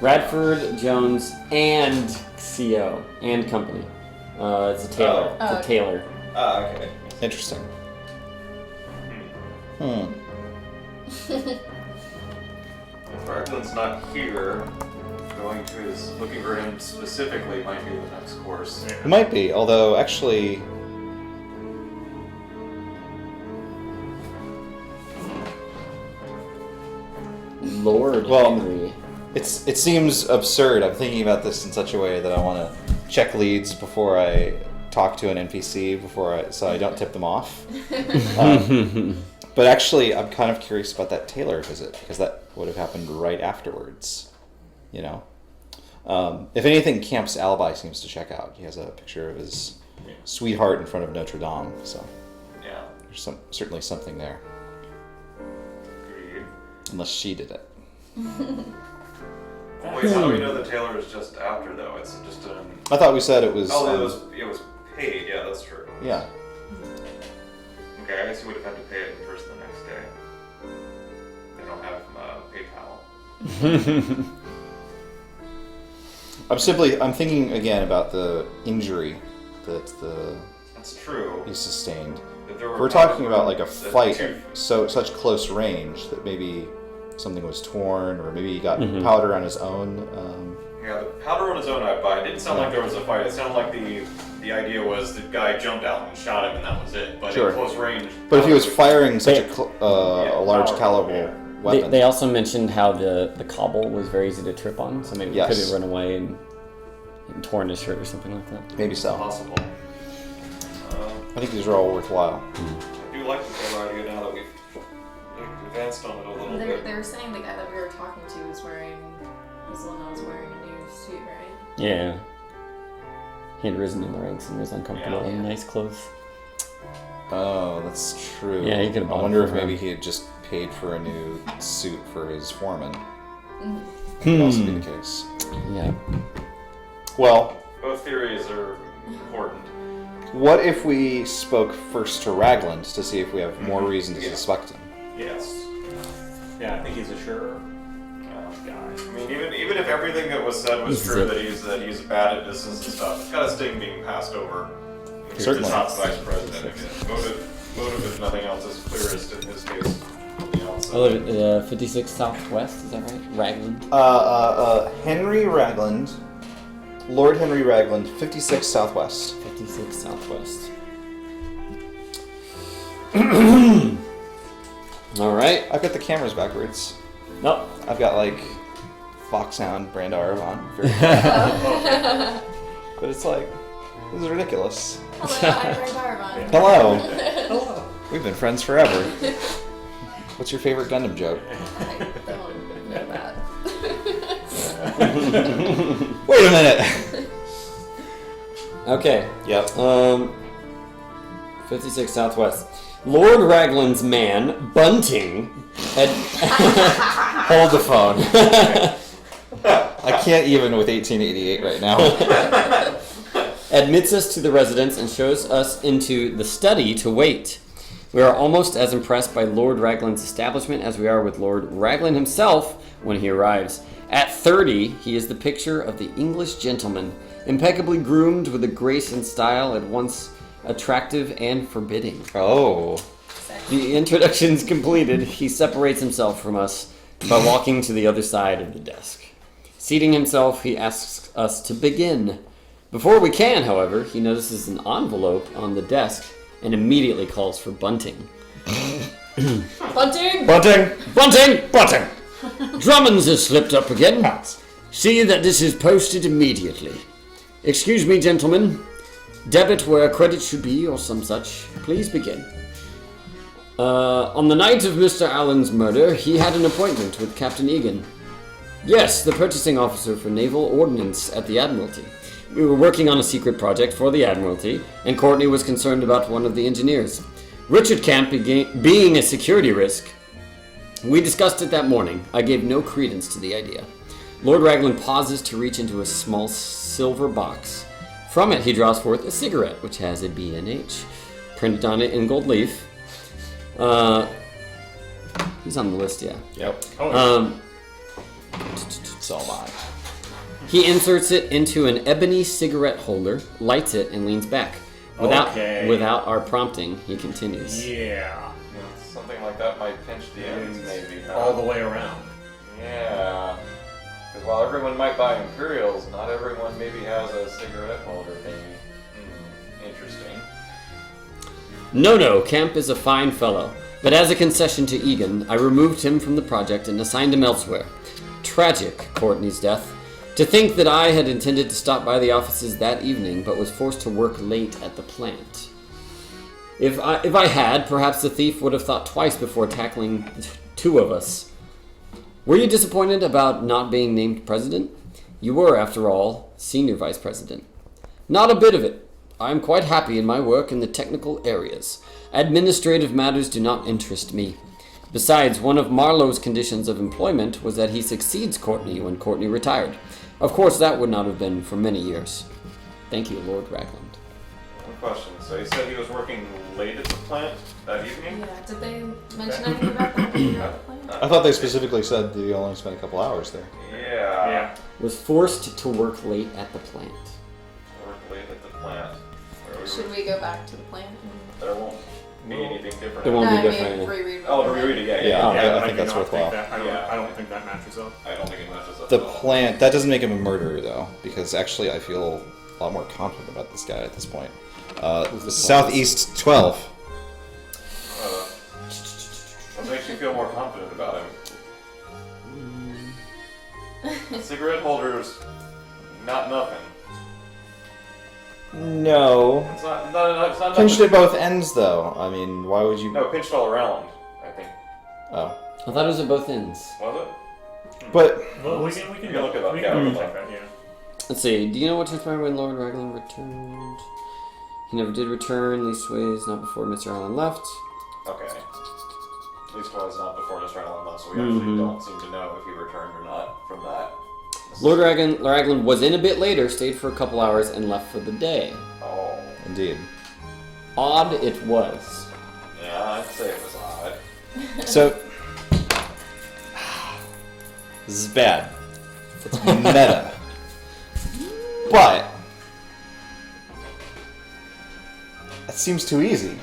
Radford, Jones, and CO and company. It's a tailor. Oh. It's a tailor. Ah, okay. Interesting. Hmm. If Raglan's not here, going to his looking for him specifically might be the next course. It might be, although actually. Lord Well- Henry. It seems absurd. I'm thinking about this in such a way that I want to check leads before I talk to an NPC so I don't tip them off. But actually, I'm kind of curious about that Taylor visit because that would have happened right afterwards. You know, if anything, Camp's alibi seems to check out. He has a picture of his sweetheart in front of Notre Dame, so Yeah. there's certainly something there. Unless she did it. Wait, how do we know the tailor is just after though? It's just an. I thought we said it was. Oh, it was paid. Yeah, that's true. Yeah. Okay, I guess you would have had to pay it first the next day. They don't have PayPal. I'm thinking again about the injury that That's true. he sustained. If there were We're talking about like a powder fight burns, such close range that maybe something was torn, or maybe he got Mhm. powder on his own. Yeah, the powder on his own I'd buy. It didn't sound like there was a fight. It sounded like the idea was the guy jumped out and shot him and that was it. But Sure. at close range. But if he was powder- firing such They- a large powerful, caliber yeah. weapon, They also mentioned how the cobble was very easy to trip on, so maybe Yes. he could have run away and torn his shirt or something like that. maybe so. Possible. I think these are all worthwhile. I do like the tailor idea now that we've advanced on it a little bit. They were saying the guy that we were talking to was the one that was wearing a new suit, right? Yeah. He had risen in the ranks and was uncomfortable Yeah. in nice clothes. Oh, that's true. Yeah, he could've bought I it wonder for if maybe her. he had just paid for a new suit for his foreman. Mm-hmm. Could also be the case. Yeah. Well, Both theories are important. what if we spoke first to Ragland to see if we have more reason to Yeah. suspect him? Yes. Yeah, I think he's a sure guy. I mean, even if everything that was said was This is true, it. that he's bad at business and stuff, it's got a sting being passed over. He's Certainly. the top vice president. Motive, if nothing else, is clearest in his case. You know, I so. live at 56 Southwest, is that right? Ragland. Henry Ragland, Lord Henry Ragland, 56 Southwest. 56 Southwest. Alright. I've got the cameras backwards. Nope. I've got like FOXHOUND brand Arvon. But it's like, this is ridiculous. Hello, I'm Ray Darvon. Hello. Hello. We've been friends forever. What's your favorite Gundam joke? I don't know that. Wait a minute. Okay. Yep. 56 Southwest. Lord Ragland's man, Bunting, Hold the phone. I can't even with 1888 right now. admits us to the residence and shows us into the study to wait. We are almost as impressed by Lord Ragland's establishment as we are with Lord Ragland himself when he arrives. At 30, he is the picture of the English gentleman, impeccably groomed with a grace and style at once attractive and forbidding. Oh. The introductions completed, he separates himself from us by walking to the other side of the desk. Seating himself, he asks us to begin. Before we can, however, he notices an envelope on the desk and immediately calls for Bunting. Bunting! Bunting! Bunting! Bunting! Drummond's has slipped up again. See that this is posted immediately. Excuse me, gentlemen. Debit where credit should be, or some such. Please begin. On the night of Mr. Allen's murder, he had an appointment with Captain Egan. Yes, the purchasing officer for naval ordnance at the Admiralty. We were working on a secret project for the Admiralty, and Courtney was concerned about one of the engineers. Richard Camp being a security risk. We discussed it that morning. I gave no credence to the idea. Lord Ragland pauses to reach into a small silver box. From it, he draws forth a cigarette, which has a B&H printed on it in gold leaf. He's on the list, yeah. Yep. So am I. He inserts it into an ebony cigarette holder, lights it, and leans back. Without our prompting, he continues. Yeah. Something like that might pinch the ends, maybe. Huh? All the way around. Yeah. Because while everyone might buy Imperials, not everyone maybe has a cigarette holder thingy. Interesting. No, Camp is a fine fellow. But as a concession to Egan, I removed him from the project and assigned him elsewhere. Tragic, Courtney's death. To think that I had intended to stop by the offices that evening, but was forced to work late at the plant. If I had, perhaps the thief would have thought twice before tackling two of us. Were you disappointed about not being named president? You were, after all, senior vice president. Not a bit of it. I am quite happy in my work in the technical areas. Administrative matters do not interest me. Besides, one of Marlowe's conditions of employment was that he succeeds Courtney when Courtney retired. Of course, that would not have been for many years. Thank you, Lord Ragland. One question. So he said he was working late at the plant that evening? Yeah, did they mention anything about that when you were at the plant? I thought they specifically said that you only spent a couple hours there. Yeah. Was forced to work late at the plant. Work late at the plant. Should we go back to the plant? There won't be anything different. There won't No, be I different. mean, reread. Oh, to reread it, yeah. Yeah. I but think that's do not worthwhile. I don't think that matches up. I don't think it matches up. The at all. plant, that doesn't make him a murderer, though, because actually I feel a lot more confident about this guy at this point. Southeast 12. What makes you feel more confident about him? Cigarette holders, not nothing. No. It's not Pinched nothing. at both ends, though. I mean, why would you... No, pinched all around, I think. Oh. I thought it was at both ends. Was But... Well, we can look it up, We yeah, can we can check look. that, yeah. Let's see. Do you know what transpired when Lord Raglan returned? He never did return, leastways not before Mr. Allen left. it? Okay. At least was not before Mr. Allen left, so we actually don't seem to know if he returned or not from that. Lord Raglan was in a bit later, stayed for a couple hours, and left for the day. Oh. Indeed. Odd it was. Yeah, I'd say it was odd. So... This is bad. It's meta. But... It seems too easy.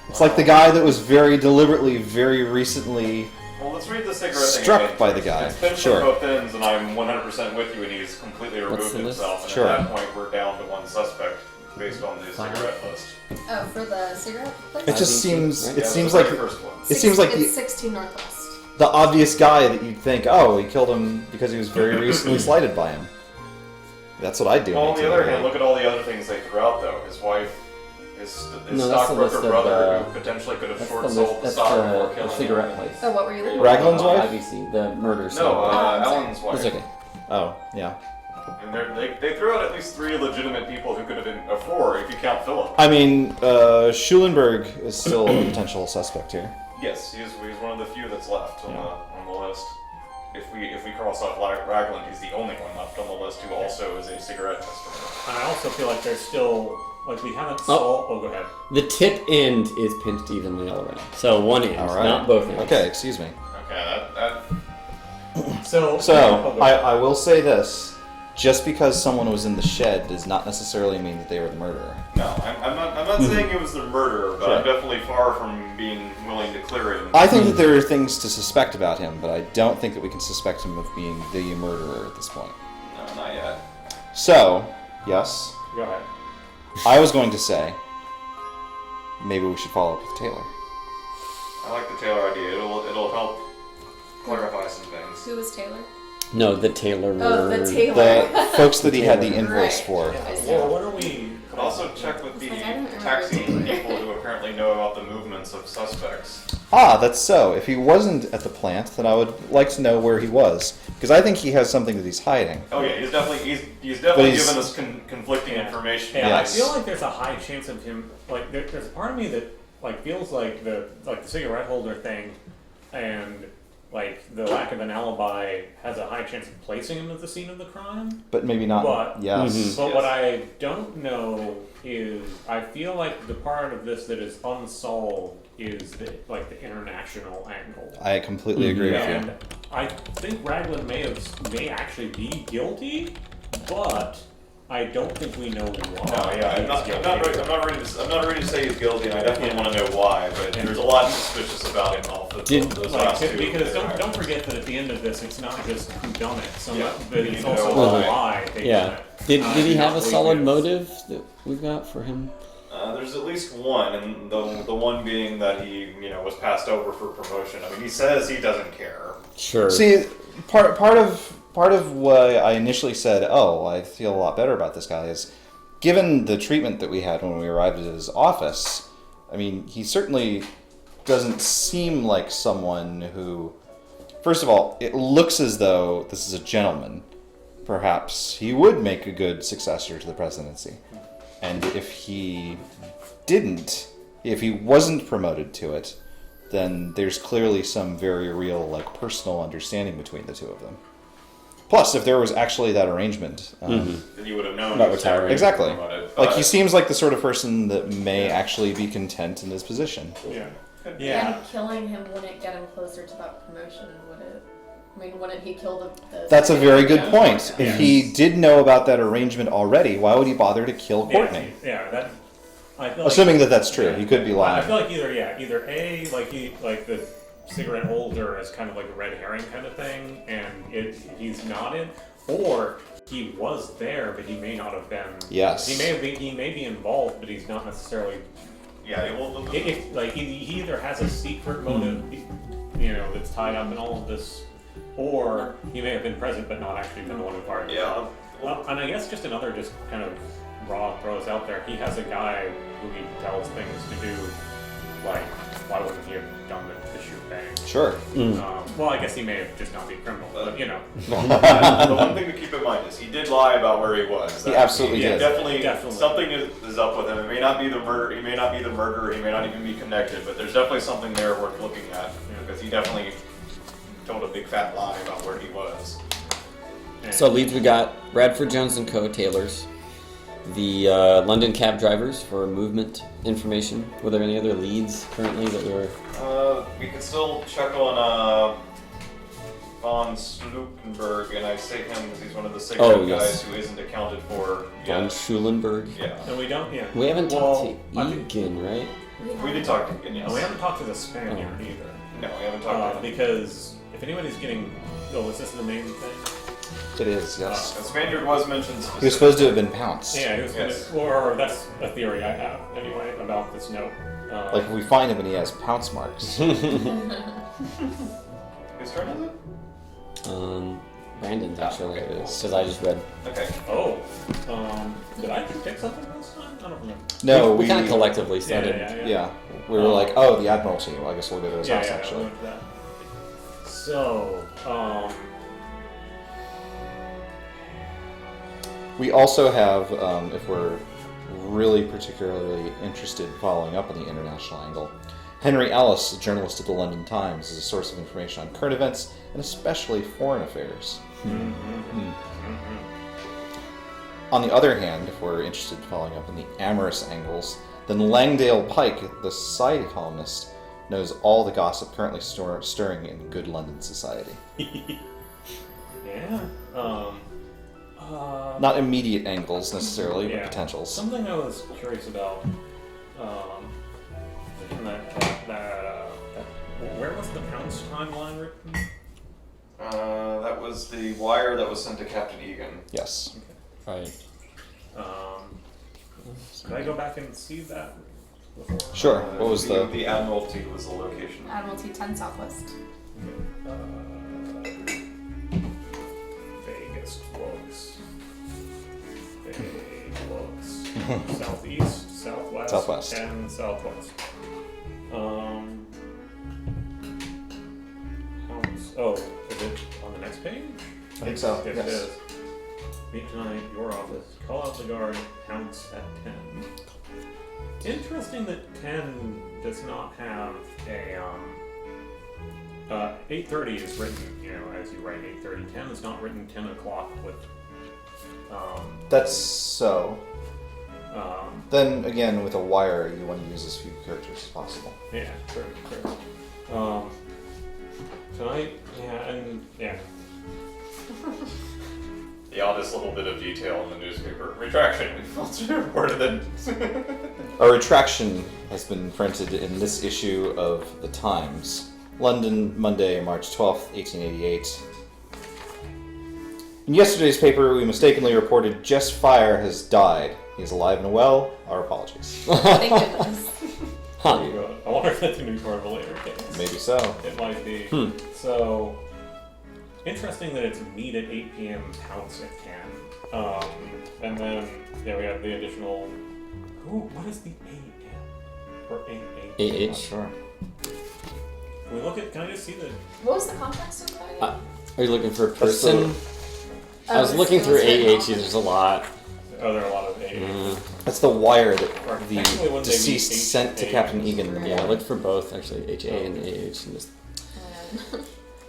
It's like the guy that was very deliberately, very recently... Well, let's read the cigarette thing Struck again by the first. guy. It's pinched Sure. on both ends, and I'm 100% with you, and he's completely What's removed the list? himself. And Sure. at that point, we're down to one suspect based on the cigarette list. Oh, for the cigarette place? It just seems... Right? It Yeah, seems the like... very first one. It seems like it's the 16 Northwest. obvious guy that you'd think, oh, he killed him because he was very recently slighted by him. That's what I'd do. Well, on in the other 1888. hand, look at all the other things they threw out, though. His wife, his No, that's the list stockbroker of, brother, who potentially could have That's short the sold list. the That's stock before the killing cigarette him. place. Oh, what were you looking Raglan's wife? IBC, the murder. No, scene. I'm sorry. Ellen's wife. That's okay. Oh, yeah. And they threw out at least 3 legitimate people who could have been, 4 if you count Philip. I mean, Schulenberg is still a potential suspect here. Yes, he's one of the few that's left on the list. If we cross off Raglan, he's the only one left on the list who also is a cigarette customer. And I also feel like there's still, like, we haven't solved... Oh, go ahead. The tip end is pinched evenly all around. So one end, All right. not both ends. Okay, excuse me. Okay, that So, So, oh, go ahead. I will say this. Just because someone was in the shed does not necessarily mean that they were the murderer. no, I'm not saying it was the murderer, but I'm Sure. definitely far from being willing to clear him. I think that there are things to suspect about him, but I don't think that we can suspect him of being the murderer at this point. No, not yet. So, yes, Go ahead. I was going to say, maybe we should follow up with Taylor. I like the Taylor idea. It'll help clarify some things. Who was Taylor? No, the Taylor Oh, murder. the Taylor. The folks that he had the invoice Right. for. I see. Well, what are we... Could also check with the Like, I don't remember taxi Taylor. people who apparently know about the movements of suspects. Ah, that's so. If he wasn't at the plant, then I would like to know where he was, because I think he has something that he's hiding. Oh yeah, he's definitely But he's- given us conflicting information. Yeah, Yes. I feel like there's a high chance of him, like, there's a part of me that, like, feels like the cigarette holder thing and, like, the lack of an alibi has a high chance of placing him at the scene of the crime. But maybe not. But- Yes. But Yes. what I don't know is, I feel like the part of this that is unsolved is the international angle. I completely agree with And you. I think Raglan may actually be guilty, but I don't think we know why. No, yeah, I'm not ready to say he's guilty, and I definitely want to know why. But there's a lot suspicious about him off the those last two. Because don't forget that at the end of this, it's not just who done it. So Yeah. but it's You also know why they Yeah. done it. Did he I have a don't solid believe motive that we've got for him? There's at least one, and the one being that he was passed over for promotion. I mean, he says he doesn't care. Sure. See, part of why I initially said, "Oh, I feel a lot better about this guy," is given the treatment that we had when we arrived at his office. I mean, he certainly doesn't seem like someone who. First of all, it looks as though this is a gentleman. Perhaps he would make a good successor to the presidency. And if he wasn't promoted to it, then there's clearly some very real, like, personal understanding between the two of them. Plus, if there was actually that arrangement, Then you would have known. About he was retiring. exactly. about it, Like, but- he seems like the sort of person that may actually be content in his position. Yeah. Yeah. And killing him wouldn't get him closer to that promotion, would it? I mean, wouldn't he kill the That's a very good Yeah. point. Yeah. If he did know about that arrangement already, why would he bother to kill Courtney? Yeah, that. I feel Assuming that that's true. yeah. He could be I lying. feel like either A, like the cigarette holder is kind of like a red herring kind of thing, and he's not in, or he was there, but he may not have been. Yes. He may be involved, but he's not necessarily. Yeah, well, Like he either has a secret motive, that's tied up in all of this, or he may have been present but not actually been the one who fired. yeah. And I guess just another just kind of raw throws out there. He has a guy who he tells things to do, like why wouldn't he have done the shoot bang? Sure. Well, I guess he may have just not been a criminal, but The one thing to keep in mind is he did lie about where he was. He absolutely did. Definitely, Definitely. something is up with him. It may not be the murder. He may not be the murderer. He may not even be connected. But there's definitely something there worth looking at because he definitely told a big fat lie about where he was. So leads we got Bradford Jones and Co. Tailors, the London cab drivers for movement information. Were there any other leads currently that were? We could still check on von Slukenberg, and I say him because he's one of the cigarette guys who isn't accounted for Von yet. Schulenberg. Yeah, and we don't. Yeah, We haven't talked to I think- Egan, right? we did talk to him. Yes. and we haven't talked to the Spaniard either. No, we haven't talked to him. Because if anybody's getting, is this the main thing? It is, yes. The Spaniard was mentioned. He was supposed to have been pounced. Yeah, he was Yes. or that's a theory I have anyway about this note. Like, if we find him and he has pounce marks. Whose turn is it? Brandon's actually. okay, cool. Because I just read. Okay. Did I pick something last time? I don't remember. No, we kind of collectively started. Yeah. We were like, oh, the Admiralty. Well, I guess we'll go to his house, I actually. went to that. So, We also have, if we're really particularly interested in following up on the international angle, Henry Ellis, a journalist at the London Times, is a source of information on current events and especially foreign affairs. On the other hand, if we're interested in following up on the amorous angles, then Langdale Pike, the society columnist, knows all the gossip currently stirring in good London society. yeah. Not immediate angles necessarily, but potentials. Something I was curious about. Where was the Pounce timeline written? That was the wire that was sent to Captain Egan. Yes. Right. Did I go back and see that before? Sure. What was the... The Admiralty was the location. Admiralty 10 Southwest. Vegas books. Southeast, southwest, and southwest. Is it on the next page? I think so, Yes, yes. it is. Meet tonight, your office. Call out the guard, pounce at 10. Interesting that 10 does not have a, 8:30 is written, as you write 8:30. 10 is not written 10 o'clock with, That's so. Then again, with a wire, you want to use as few characters as possible. yeah, true. Tonight, yeah. The oddest little bit of detail in the newspaper. Retraction. We falsely reported that. A retraction has been printed in this issue of The Times. London, Monday, March 12th, 1888. In yesterday's paper, we mistakenly reported Jess Fire has died. He is alive and well. Our apologies. Thank goodness. Huh. I wonder if that's a new part of a later case. Maybe so. It might be. So, interesting that it's meet at 8 p.m. Pounce at 10. And then, we have the additional... what is the A.M.? Or A.H.? AH. Sure. Can I just see the... What was the context of that? Are you looking for a That's the- person? I was looking through written AH. off. There's a lot. Oh, there are a lot of AA. That's the wire that Or the technically, wouldn't they be deceased sent to HA? Captain Egan in the Yeah, I morning. looked for both actually, HA and AH. And this.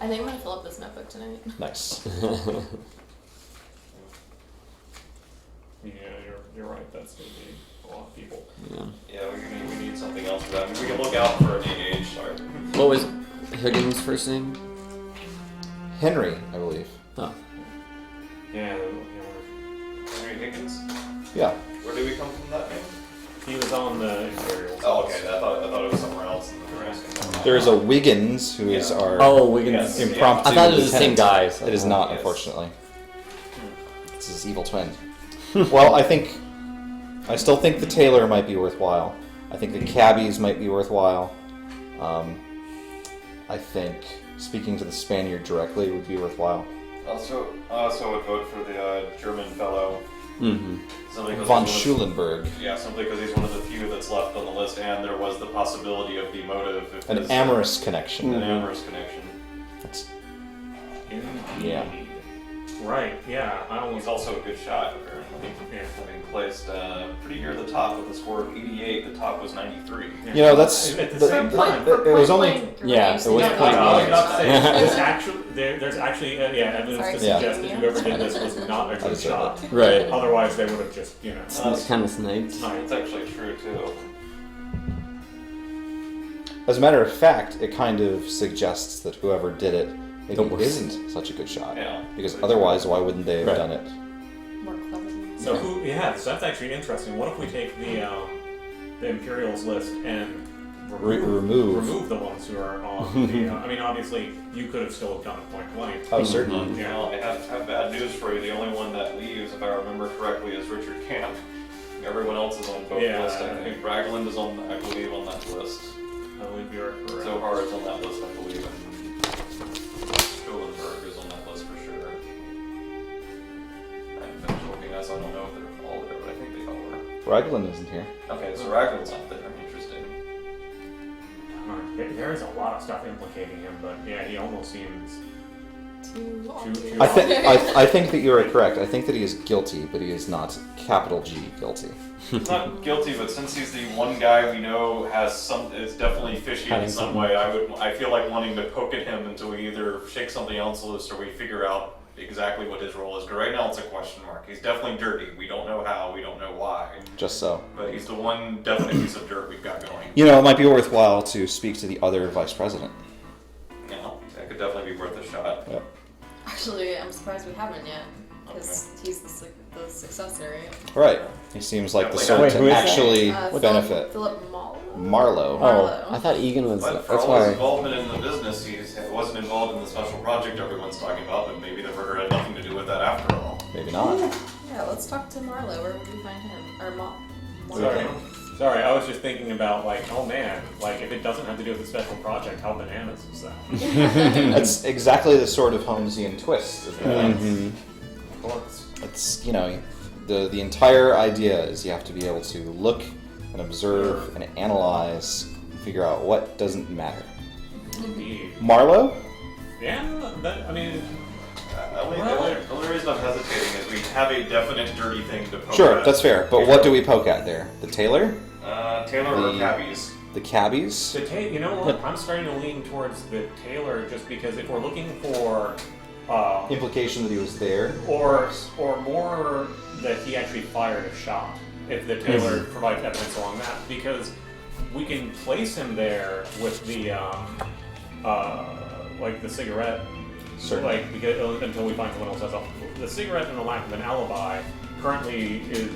I think I'm gonna fill up this notebook tonight. Nice. Yeah, you're right. That's going to be a lot of people. Yeah. Yeah, we need something else for that. I mean, we can look out for an AH. Sorry. What was Higgins' first name? Henry, I believe. Oh. Yeah, Henry Higgins. Yeah. Where did we come from that name? he was on the Imperial. Oh, okay. I thought it was somewhere else in the Nebraska. There is a Wiggins who is our Oh, Wiggins. Yes. impromptu I thought it was the same lieutenant. guy. so- It is not, Yes. unfortunately. It's his evil twin. Well, I still think the tailor might be worthwhile. I think the cabbies might be worthwhile. I think speaking to the Spaniard directly would be worthwhile. Also would vote for the German fellow. Mm-hmm. Simply 'cause Von he's one of- Schulenberg. Yeah, simply because he's one of the few that's left on the list, and there was the possibility of the motive. If An his- amorous connection. An amorous connection. That's, Indeed. Yeah. Right. Yeah. I He's almost. also a good shot, apparently. Yeah. Having placed pretty near the top with a score of 88, the top was 93. you know, that's At the the- same the- time. it was only Yeah, it was Yeah, point I was blank. about to say, there's actually evidence Sorry, to yeah. suggest that whoever did this was not a good deserve shot. Right. Otherwise, they would have just, It's kind of sniped. It's actually true, too. As a matter of fact, it kind of suggests that whoever did it maybe Don't worry. isn't such a good shot. Yeah. Because otherwise, why wouldn't they have Right. done it? More clever. So so that's actually interesting. What if we take the Imperials list and remove the ones who are on the? I mean, obviously, you could have still done it point blank. Oh, certainly. Yeah. Well, I have bad news for you. The only one that leaves, if I remember correctly, is Richard Camp. Everyone else is on both Yeah. lists. I think Ragland is on, I believe, on that list. I believe you're correct. Zohar is on that list, I believe, and Schulenberg is on that list for sure. I'm finished looking at, so I don't know if they're all there, but I think they all were. Raglan isn't here. Okay, so Ragland's not there. Interesting. There's a lot of stuff implicating him, but yeah, he almost seems Too too. I think that you are correct. I think that he is guilty, but he is not capital G guilty. He's not guilty, but since he's the one guy we know is definitely fishy in Hiding some something. way, I feel like wanting to poke at him until we either shake something else loose or we figure out exactly what his role is. Because right now it's a question mark. He's definitely dirty. We don't know how. We don't know why. Just so. But he's the one definite piece of dirt we've got going. You know, it might be worthwhile to speak to the other vice president. You know, that could definitely be worth a shot. Yep. Actually, I'm surprised we haven't yet. Because he's the successor, right? Right. He seems like the Wait, sort who to is that? actually Philip benefit. Marlowe. Marlowe. Oh, Marlowe. I thought Egan was. But for That's all his why. involvement in the business, he wasn't involved in the special project everyone's talking about, but maybe the murder had nothing to do with that after all. Maybe not. Yeah, let's talk to Marlowe. Where would we find him? Or Sorry, I was just thinking about oh man, if it doesn't have to do with the special project, how bananas is that? That's exactly the sort of Holmesian twist. Isn't it? Mhm. Of course. It's, the entire idea is you have to be able to look and observe and analyze, and figure out what doesn't matter. Indeed. Marlowe? Yeah, I mean, The only reason I'm hesitating is we have a definite dirty thing to poke Sure, at. that's fair. But what do we poke at there? The tailor? Taylor or The- cabbies? The cabbies? you know what? I'm starting to lean towards the tailor just because if we're looking for, Implication that he was there? or more that he actually fired a shot, if the tailor provides evidence along that, because we can place him there with the, the cigarette. Certainly. Because until we find someone else that's the cigarette and the lack of an alibi currently is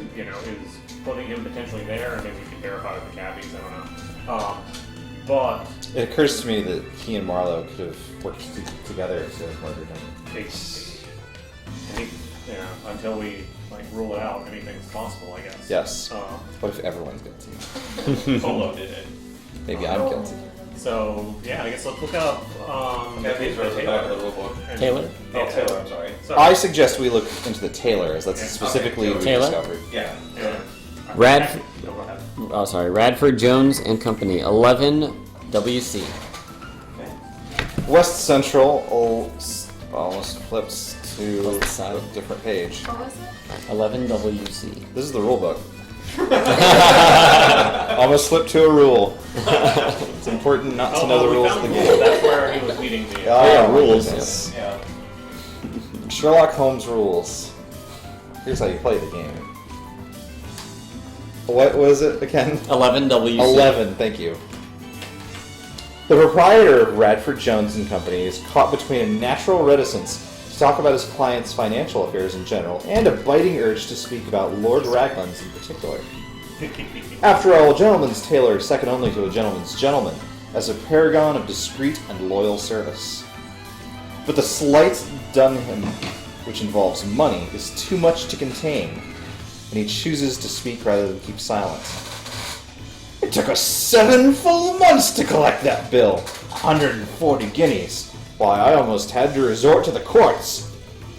putting him potentially there, and maybe we can verify with the cabbies. I don't know. But It occurs to me that he and Marlowe could have worked together to have murdered him. until we rule it out, anything's possible, I guess. Yes. Uh, What if everyone's guilty? Polo did it. Maybe I'm guilty. So yeah, I guess let's look up. Cabbies are at the back of the rule book. Taylor? Oh, Taylor, I'm sorry. So, I suggest we look into the tailor, as that's Yeah, specifically okay, what we Taylor? discovered. Yeah. yeah. Rad- Go ahead. Oh, sorry. Radford Jones and Company, 11 WC. Okay. West Central almost flips to What's the side? a different page. What was it? 11 WC. This is the rule book. Almost slipped to a rule. It's important not to know the we rules of found the rules. game. That's where he was leading the. Ah, rules, goodness. Yeah. Sherlock Holmes rules. Here's how you play the game. What was it again? 11 WC. 11, thank you. The proprietor of Radford Jones and Company is caught between a natural reticence to talk about his client's financial affairs in general and a biting urge to speak about Lord Raglan's in particular. After all, a gentleman's tailor is second only to a gentleman's gentleman, as a paragon of discreet and loyal service. But the slight done him, which involves money, is too much to contain, and he chooses to speak rather than keep silent. It took us 7 full months to collect that bill, 140 guineas. Why, I almost had to resort to the courts.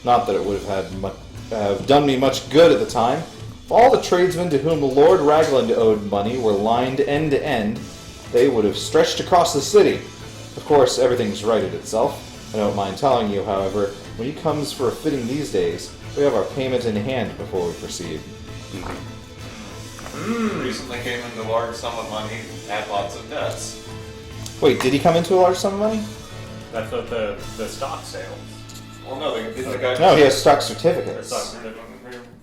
Not that it would have done me much good at the time. If all the tradesmen to whom Lord Raglan owed money were lined end to end, they would have stretched across the city. Of course, everything's righted itself. I don't mind telling you, however, when he comes for a fitting these days, we have our payment in hand before we proceed. Recently came into a large sum of money, had lots of debts. Wait, did he come into a large sum of money? That's what the stock sales. Well, no, the guy. No, he has stock Or certificates. stock.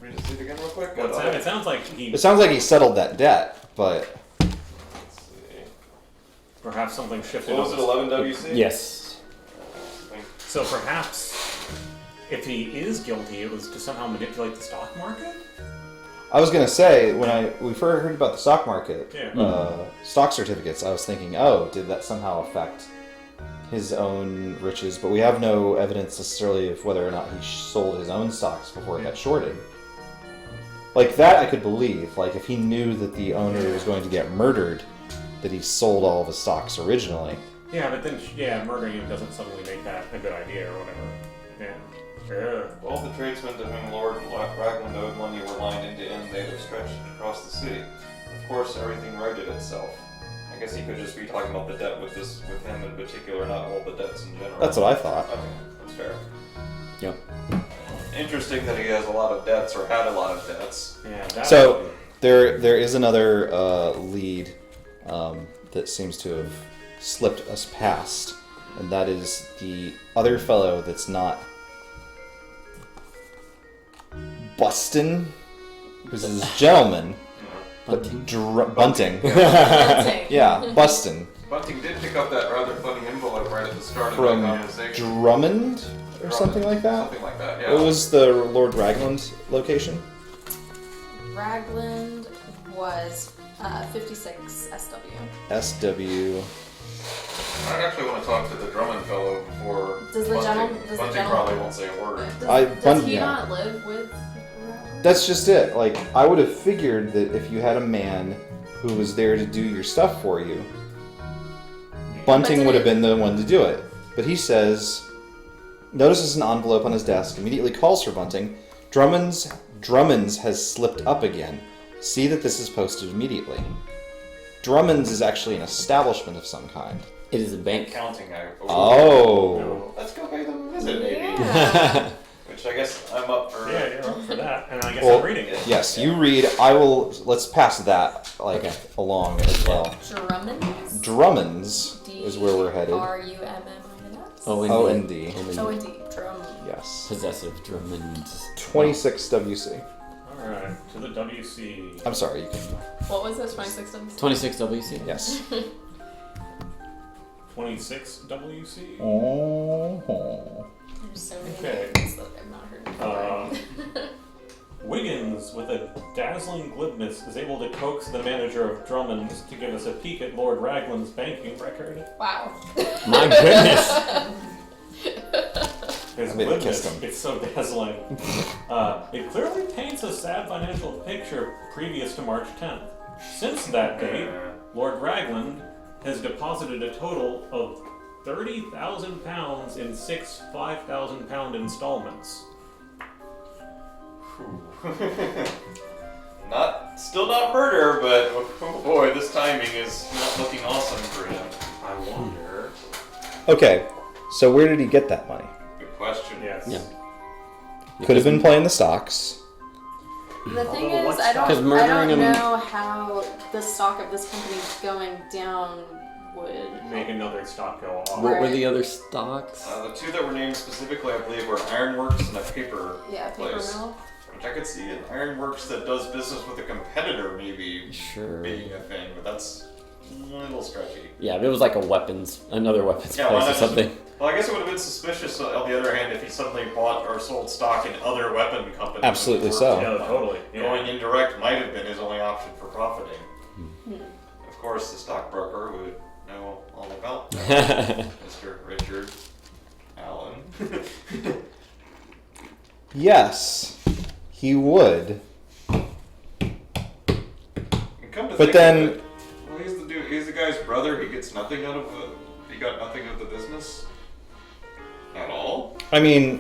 Read it again real quick. Well, it sounds like he It sounds like he settled that debt, but Let's see. perhaps something shifted. What was it, on 11 WC? Yes. So perhaps if he is guilty, it was to somehow manipulate the stock market. I was gonna say when we first heard about the stock market, Yeah. stock certificates, I was thinking, oh, did that somehow affect his own riches? But we have no evidence necessarily of whether or not he sold his own stocks before it got shorted. Like that, I could believe. Like if he knew that the owner was going to get murdered, that he sold all of his stocks originally. Yeah, but then murdering him doesn't suddenly make that a good idea or whatever. Yeah. All the tradesmen to whom Lord Raglan owed money were lined end to end. They have stretched across the city. Of course, everything righted itself. I guess he could just be talking about the debt with him in particular, not all the debts in general. That's what I thought. Okay, that's fair. Yep. Interesting that he has a lot of debts, or had a lot of debts. Yeah. That So there is another lead that seems to have slipped us past, and that is the other fellow that's not Bustin, who's his gentleman, but Bunting. Bunting. Yeah, Bustin Bunting did pick up that rather funny envelope right at the start from of the conversation. Drummond or something like that. Something like that, yeah. What was the Lord Ragland location? Ragland was 56 SW. SW. I actually want to talk to the Drummond fellow before Does the Bunting. gentleman- does the Bunting gentleman- probably won't say a word. Does he yeah. not live with Ragland? That's just it. Like, I would have figured that if you had a man who was there to do your stuff for you, Bunting would have been the one to do it. But he says, notices an envelope on his desk, immediately calls for Bunting. Drummond's has slipped up again. See that this is posted immediately. Drummond's is actually an establishment of some kind. It is a bank. Accounting guy. Oh. Let's go pay them a visit, maybe. Yeah. Which I guess I'm up for. Yeah, you're up for that, and I guess Well, I'm reading it. Yes, you read. I will. Let's pass that Okay. along as well. Drummond's? Drummond's is where we're headed. Drummins? O and D. Oh, indeed. Drummond. Yes. Possessive Drummond. 26 WC. Alright, to the WC. I'm sorry. You can. What was this? 26 WC? 26 WC. Yes. 26 WC? Oh. There's so many Okay. names that I've not heard before. Wiggins, with a dazzling glibness, is able to coax the manager of Drummond's to give us a peek at Lord Raglan's banking record. Wow. My goodness. His I maybe glibness, kissed him. it's so dazzling. It clearly paints a sad financial picture previous to March 10th. Since that date, Lord Raglan has deposited a total of £30,000 in 6 £5,000 installments. Still not murder, but oh boy, this timing is not looking awesome for him. I wonder. Okay. So where did he get that money? Good question. Yes. Yeah. Could have been playing the stocks. The thing Although is, what's I Because don't murdering him- know how the stock of this company going down would. Make another stock go off. What were the other stocks? The two that were named specifically, I believe, were Ironworks and a paper Yeah, paper place. mill. Which I could see an Ironworks that does business with a competitor maybe Sure. being a thing, but that's a little stretchy. Yeah, if it was like another weapons Yeah, why place not or just- something. Well, I guess it would have been suspicious, on the other hand, if he suddenly bought or sold stock in other weapon companies. Absolutely that so. Yeah, totally. Yeah. Going indirect might have been his only option for profiting. Of course, the stockbroker would know all about that. Mr. Richard Allen. Yes, he would. And come to But think then- of it, well, he's the dude. He's the guy's brother. He gets nothing out of the. He got nothing of the business. At all. I mean,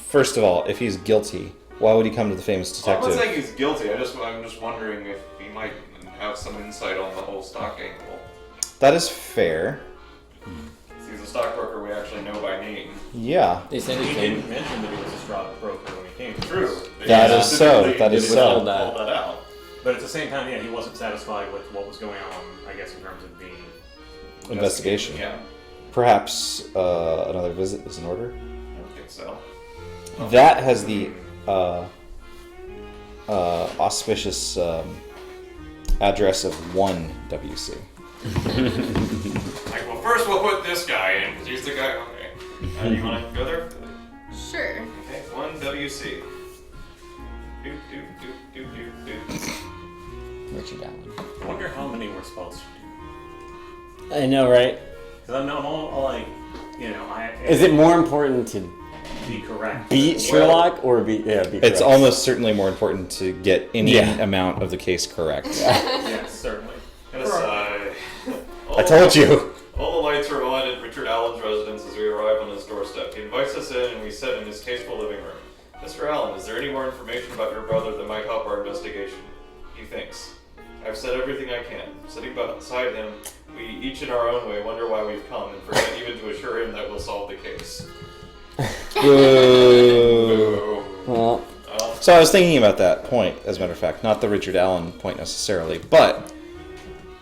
first of all, if he's guilty, why would he come to the famous Well, I'm not detective? saying he's guilty. I'm just wondering if he might have some insight on the whole stock angle. That is fair. He's a stockbroker we actually know by name. Yeah. They said He he didn't came. mention that he was a stockbroker when he came. True. That They is so. specifically That is did so. call That. that out. But at the same time, yeah, he wasn't satisfied with what was going on, I guess, in terms of the... Investigation. Yeah, Perhaps another visit is in order. I don't think so. That has the auspicious address of 1 WC. Like, well, first we'll put this guy in because he's the guy. Okay. Do you want to go there? Sure. Okay, 1 WC. Doop doop doop doop doop doop. Richard Allen. I wonder how many we're supposed to do. I know, right? Because I'm all like, you know, Is it more important to be correct? beat Sherlock or be be It's correct? almost certainly more important to get any Yeah. amount of the case correct. Yes, certainly. And aside, I told you. All the lights are on at Richard Allen's residence as we arrive on his doorstep. He invites us in and we sit in his tasteful living room. Mr. Allen, is there any more information about your brother that might help our investigation? He thinks. I've said everything I can. Sitting beside him, we each in our own way wonder why we've come and forget even to assure him that we'll solve the case. Boo. Well, So I was thinking about that point, as a matter of fact, not the Richard Allen point necessarily, but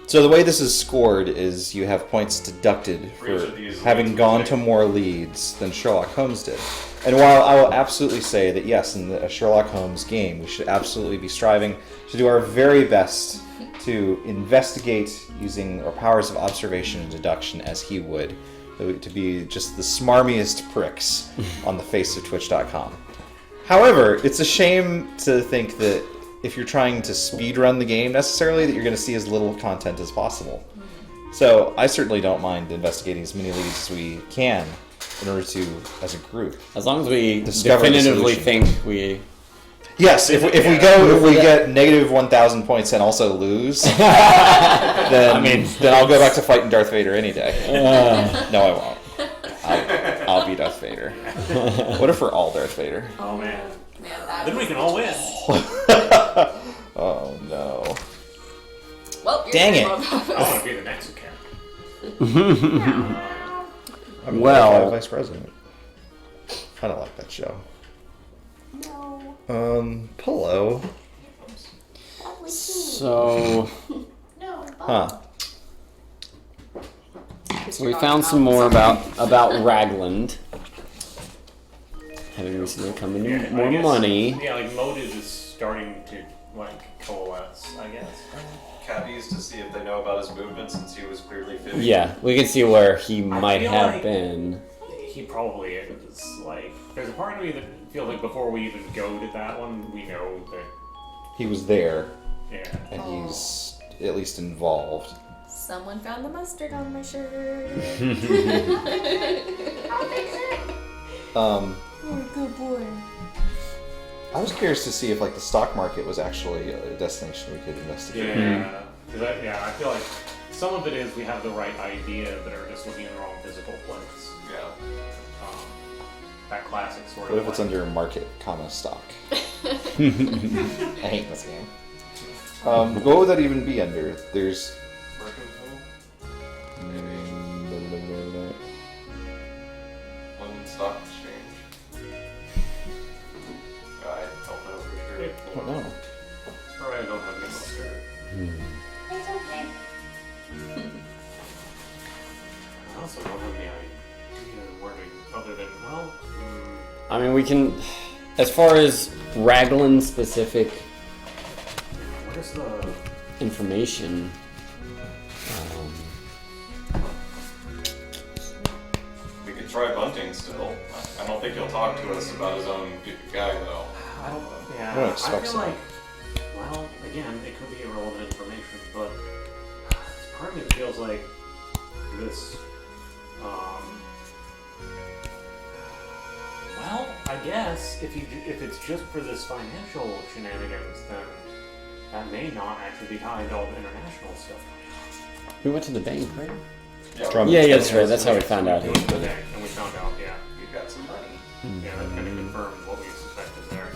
so the way this is scored is you have points deducted For each for of these having leads, gone right? to more leads than Sherlock Holmes did. And while I will absolutely say that yes, in the Sherlock Holmes game, we should absolutely be striving to do our very best to investigate using our powers of observation and deduction as he would, to be just the smarmiest pricks on the face of Twitch.com. However, it's a shame to think that if you're trying to speedrun the game necessarily, that you're going to see as little content as possible. So I certainly don't mind investigating as many leads as we can in order to, as a group. as long as we Discover the definitively solution. think we... Yes, if we get negative 1,000 points and also lose, then then I'll go back to fighting Darth Vader any day. No, I won't. I'll be Darth Vader. What if we're all Darth Vader? Oh, man. Man, that Then we was can all win. Oh no. Well, you're Dang pretty it. well I done. want to be the next character. I'm Well- vice president. Kind of like that show. No. Hello. That was So, No. Huh. we found some more about Ragland. Having recently come in Yeah, more I guess- money. Yeah, like motive is starting to like coalesce, I guess. Cabbies to see if they know about his movement since he was clearly fitting. Yeah, we can see where he might feel have like- been. He probably is. Like, there's a part of me that feels like before we even go to that one, we know that. He was there, Yeah. and he's at least involved. Someone found the mustard on my shirt. You're a good boy. I was curious to see if like the stock market was actually a destination we could investigate. Yeah. I feel like some of it is we have the right idea, but are just looking in the wrong physical place. Yeah. That classic sort What of. if it's like- under market, stock? I hate this game. What would that even be under? There's Mercantile? London Stock Exchange. It's okay. I also don't have any idea where to, other than, well, I mean, we can, as far as Raglan specific where's the... information. We could try Bunting still. I don't think he'll talk to us about his own guy, though. I don't, yeah, I don't I expect feel so. like, well, again, it could be irrelevant information, but part of me feels like this, well, I guess if it's just for this financial shenanigans, then that may not actually be tied to all the international stuff. We went to the bank, right? Drum- Yeah, that's right. That's how we found out. We went to the bank, and we found out, yeah. You've got some money. Yeah, that kind of confirmed what we suspected there.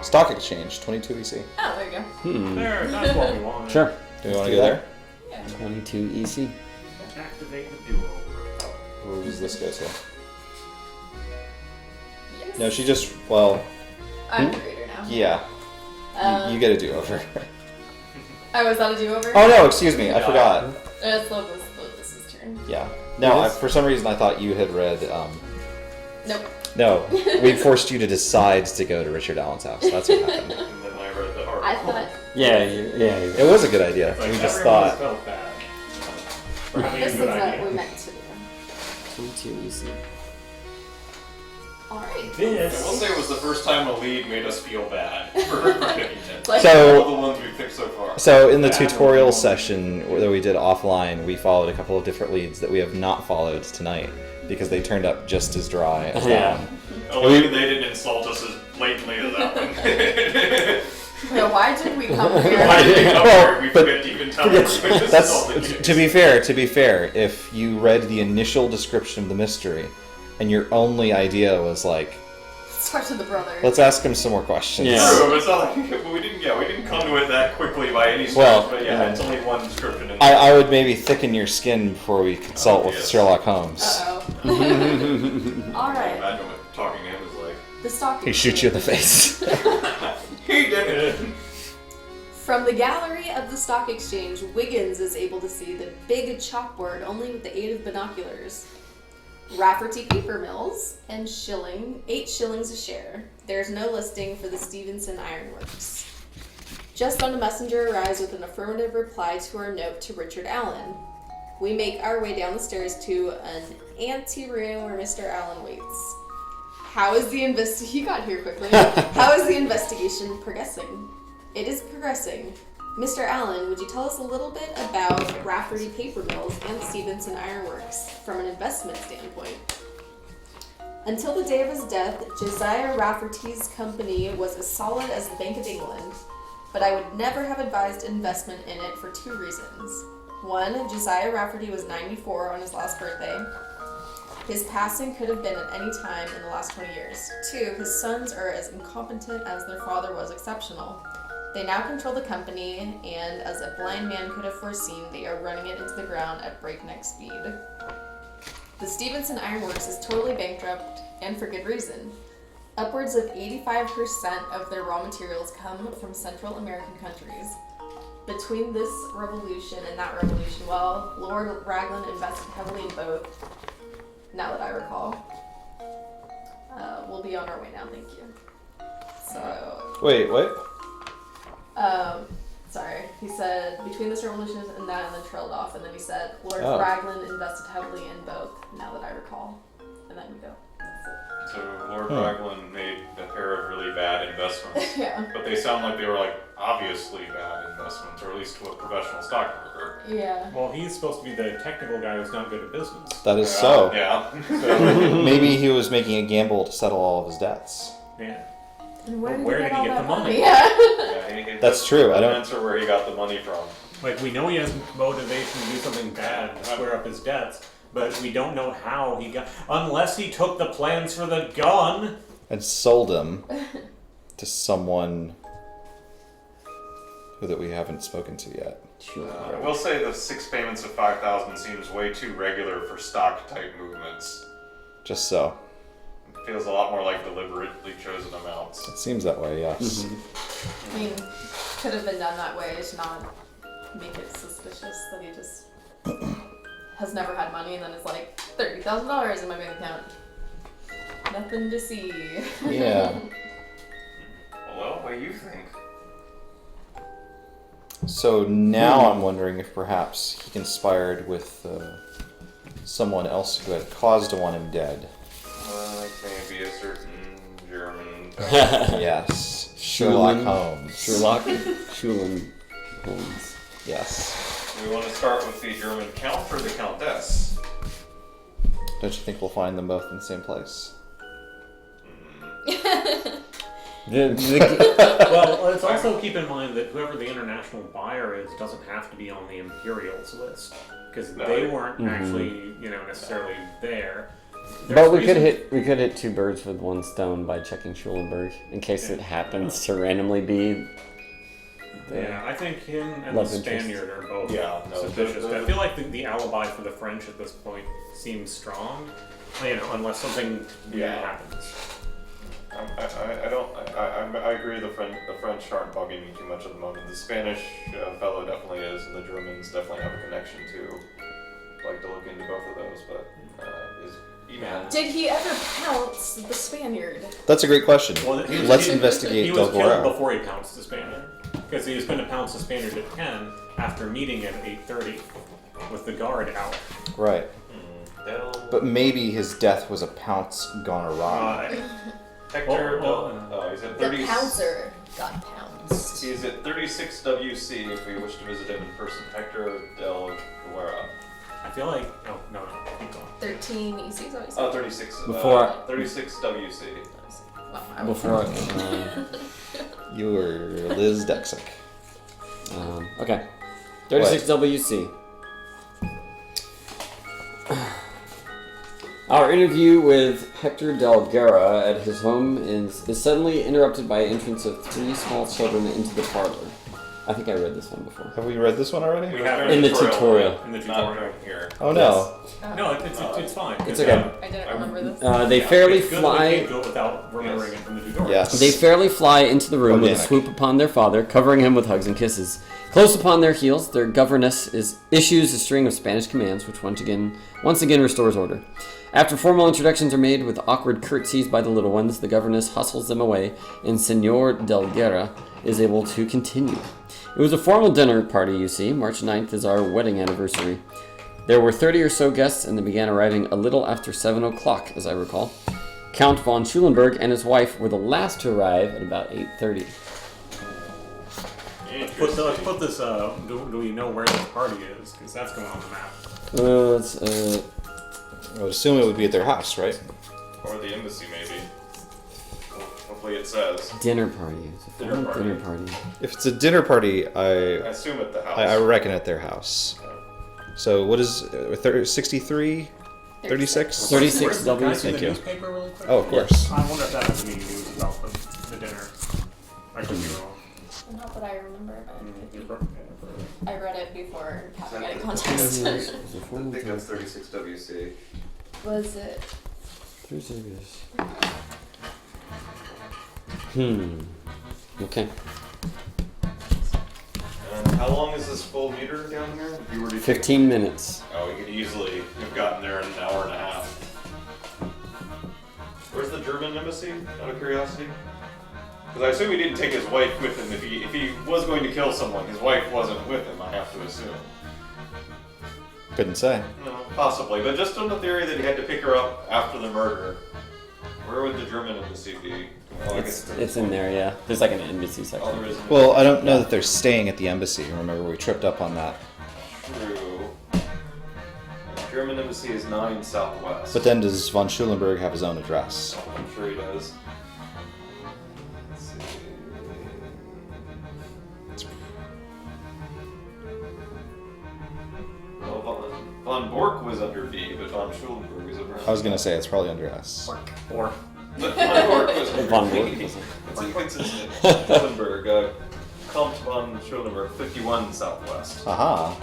Stock exchange, 22 EC. Oh, there you go. There, that's what we wanted. Sure. Do we want to go there? 22 EC. Activate the duo. Where does this go to? Yes. No, she just, well, I'm the reader now. yeah. You get a do-over. Oh, was that a do-over? Oh no, excuse me, I forgot. It's Lotus's turn. Yeah. No, for some reason I thought you had read, Nope. no, we forced you to decide to go to Richard Allen's house. That's what happened. And then I read the article. I thought Yeah. It was a good idea. Like, We just everyone thought, felt bad for having this a is good what idea. we meant to do. 22 EC. Alright. I will This. say it was the first time a lead made us feel bad for picking it. Like, So- All the ones we've picked so far. so in the tutorial session that we did offline, we followed a couple of different leads that we have not followed tonight because they turned up just as dry as that Yeah. one. Oh, they didn't insult us as blatantly as that one. Wait, why did we come here? Why did they come Well, here? We but- forget to even tell them. That's to be fair. If you read the initial description of the mystery, and your only idea was like, Let's talk to the brother. let's ask him some more questions. Yeah. True, but it's not like we didn't come to it that quickly by any stretch. Well, but yeah, it's only one description. And I would maybe thicken your skin before we consult with yes. Sherlock Holmes. Uh-oh. Alright. imagine what talking to him is like. The stock He shoots you in the face. He did it. From the gallery of the stock exchange, Wiggins is able to see the big chalkboard only with the aid of binoculars. Rafferty paper mills and 8 shillings a share. There's no listing for the Stevenson Ironworks. Just on a messenger arrives with an affirmative reply to our note to Richard Allen. We make our way down the stairs to an anteroom where Mr. Allen waits. How is the He got here quickly. How is the investigation progressing? It is progressing. Mr. Allen, would you tell us a little bit about Rafferty Paper Mills and Stevenson Ironworks from an investment standpoint? Until the day of his death, Josiah Rafferty's company was as solid as the Bank of England, but I would never have advised investment in it for 2 reasons. 1, Josiah Rafferty was 94 on his last birthday. His passing could have been at any time in the last 20 years. 2, his sons are as incompetent as their father was exceptional. They now control the company, and as a blind man could have foreseen, they are running it into the ground at breakneck speed. The Stevenson Ironworks is totally bankrupt, and for good reason. Upwards of 85% of their raw materials come from Central American countries. Between this revolution and that revolution, well, Lord Raglan invested heavily in both, now that I recall. We'll be on our way now, thank you. So... Wait, what? Sorry. He said, between this revolution and that, and then trailed off, and then he said, Lord Oh. Raglan invested heavily in both, now that I recall. And then we go. So Lord Raglan made a pair of really bad investments, Yeah. but they sound like they were like obviously bad investments, or at least to a professional stockbroker. Yeah. Well, he's supposed to be the technical guy who's not good at business. That is so. Yeah. Maybe he was making a gamble to settle all of his debts. Yeah. And But where where did did he he get get all the that money? Yeah. Yeah, That's true, I don't- answer where he got the money from. Like, we know he has motivation to do something bad to square up his debts, but we don't know how he got... Unless he took the plans for the gun! And sold him to someone who that we haven't spoken to yet. I will say the 6 payments of 5,000 seems way too regular for stock type movements. Just so. It feels a lot more like deliberately chosen amounts. It seems that way, yes. I mean, could have been done that way to not make it suspicious that he just has never had money and then is like, $30,000 in my bank account. Nothing to see. Yeah. Well, what do you think? So now I'm wondering if perhaps he conspired with someone else who had cause to want him dead. Maybe a certain German. Yes. Sherlock Holmes. Sherlock Holmes. Yes. We want to start with the German count or the countess? Don't you think we'll find them both in the same place? Well, let's also keep in mind that whoever the international buyer is doesn't have to be on the Imperials list because they weren't actually, necessarily there. But we could hit two birds with one stone by checking Schulenburg in case it happens to randomly be. Yeah, I think him and Love the interest. Spaniard are both suspicious. I feel like the alibi for the French at this point seems strong, unless something weird happens. I agree. The French aren't bugging me too much at the moment. The Spanish fellow definitely is, and the Germans definitely have a connection too. I'd like to look into both of those, but is E-Man? Did he ever pounce the Spaniard? That's a great question. Well, Let's investigate He Del was killed Guerrero. before he pounced the Spaniard, because he was going to pounce the Spaniard at 10 after meeting at 8:30 with the guard out. Right. But maybe his death was a pounce gone awry. Hector, he's at 30. The pouncer got pounced. He's at 36 WC if we wish to visit him in person. Hector Del Guerra. I feel like no, keep going. 13 EC, is that what you said? Oh, 36. Before 36 WC. Wow, I would- before. You were Liz Dexick. Okay. 36 WC. Our interview with Hector Del Guerra at his home is suddenly interrupted by the entrance of three small children into the parlor. I think I read this one before. Have we read this one already? We have In the tutorial. In the Not tutorial. here. Oh no. No, it's fine. It's okay. I didn't remember this. They fairly it's good that we fly. can't do it without remembering it from the tutorial. Yes. They fairly fly into the room with a Organic. swoop upon their father, covering him with hugs and kisses. Close upon their heels, their governess issues a string of Spanish commands, which once again restores order. After formal introductions are made with awkward curtsies by the little ones, the governess hustles them away, and Senor Del Guerra is able to continue. It was a formal dinner party, you see. March 9th is our wedding anniversary. There were 30 or so guests, and they began arriving a little after 7 o'clock, as I recall. Count von Schulenburg and his wife were the last to arrive at about 8:30. Let's put this. Do we know where this party is? Because that's going on the map. I would assume it would be at their house, right? Or the embassy, maybe. Hopefully it says. Dinner party. It's a formal dinner party. If it's a dinner party, I assume at the house. I reckon at their house. So what is 63? 36? 36 Can I W. see Thank the you. newspaper really quick? Oh, of course. I wonder if that has any news about the dinner. I could be wrong. Not that I remember, but Mm-hmm. I read it before having any context. I think that's 36 WC. Was it? Okay. How long is this full meter down here? If you were to 15 minutes. Oh, we could easily have gotten there in an hour and a half. Where's the German embassy, out of curiosity? Because I assume he didn't take his wife with him. If he was going to kill someone, his wife wasn't with him, I have to assume. Couldn't say. No, possibly, but just on the theory that he had to pick her up after the murder, where would the German embassy be? Well, I guess It's in there, yeah. There's like an embassy Oh, section. there is an Well, I don't know that they're staying at the embassy. Remember, we tripped up on that. True. German embassy is 9 Southwest. But then does von Schulenburg have his own address? I'm sure he does. Let's see. Well, von Bork was under B, but von Schulenburg was under I was going to say it's probably under S. Or But von Bork was under Von B. Bork was It's inconsistent. Schulenburg, Comte von Schulenburg, 51 Southwest. Aha.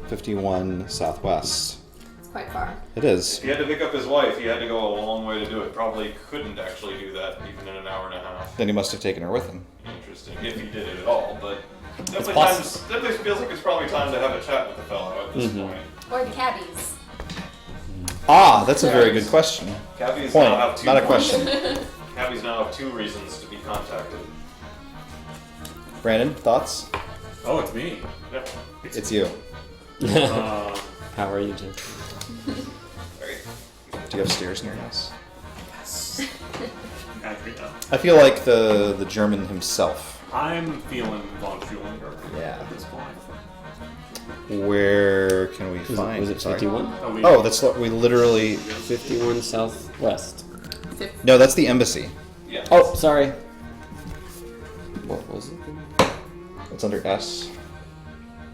51 Southwest. It's quite far. It is. If he had to pick up his wife, he had to go a long way to do it. Probably couldn't actually do that even in an hour and a half. Then he must have taken her with him. Interesting, if he did it at all, but definitely feels like it's probably time to have a chat with the fellow at this point. Or the cabbies. Ah, that's a very good question. Cabbies Point, now have two. not a question. Cabbies now have 2 reasons to be contacted. Brandon, thoughts? Oh, it's me. Yep. It's you. How are you, Jim? Great. Do you have stairs in your house? Actually, no. I feel like the German himself. I'm feeling von Schulenberg Yeah. at this point. Where can we find? Was it Sorry. 51? Oh, that's what we literally. 51 Southwest. No, that's the embassy. Yeah. Oh, sorry. What was it? It's under S.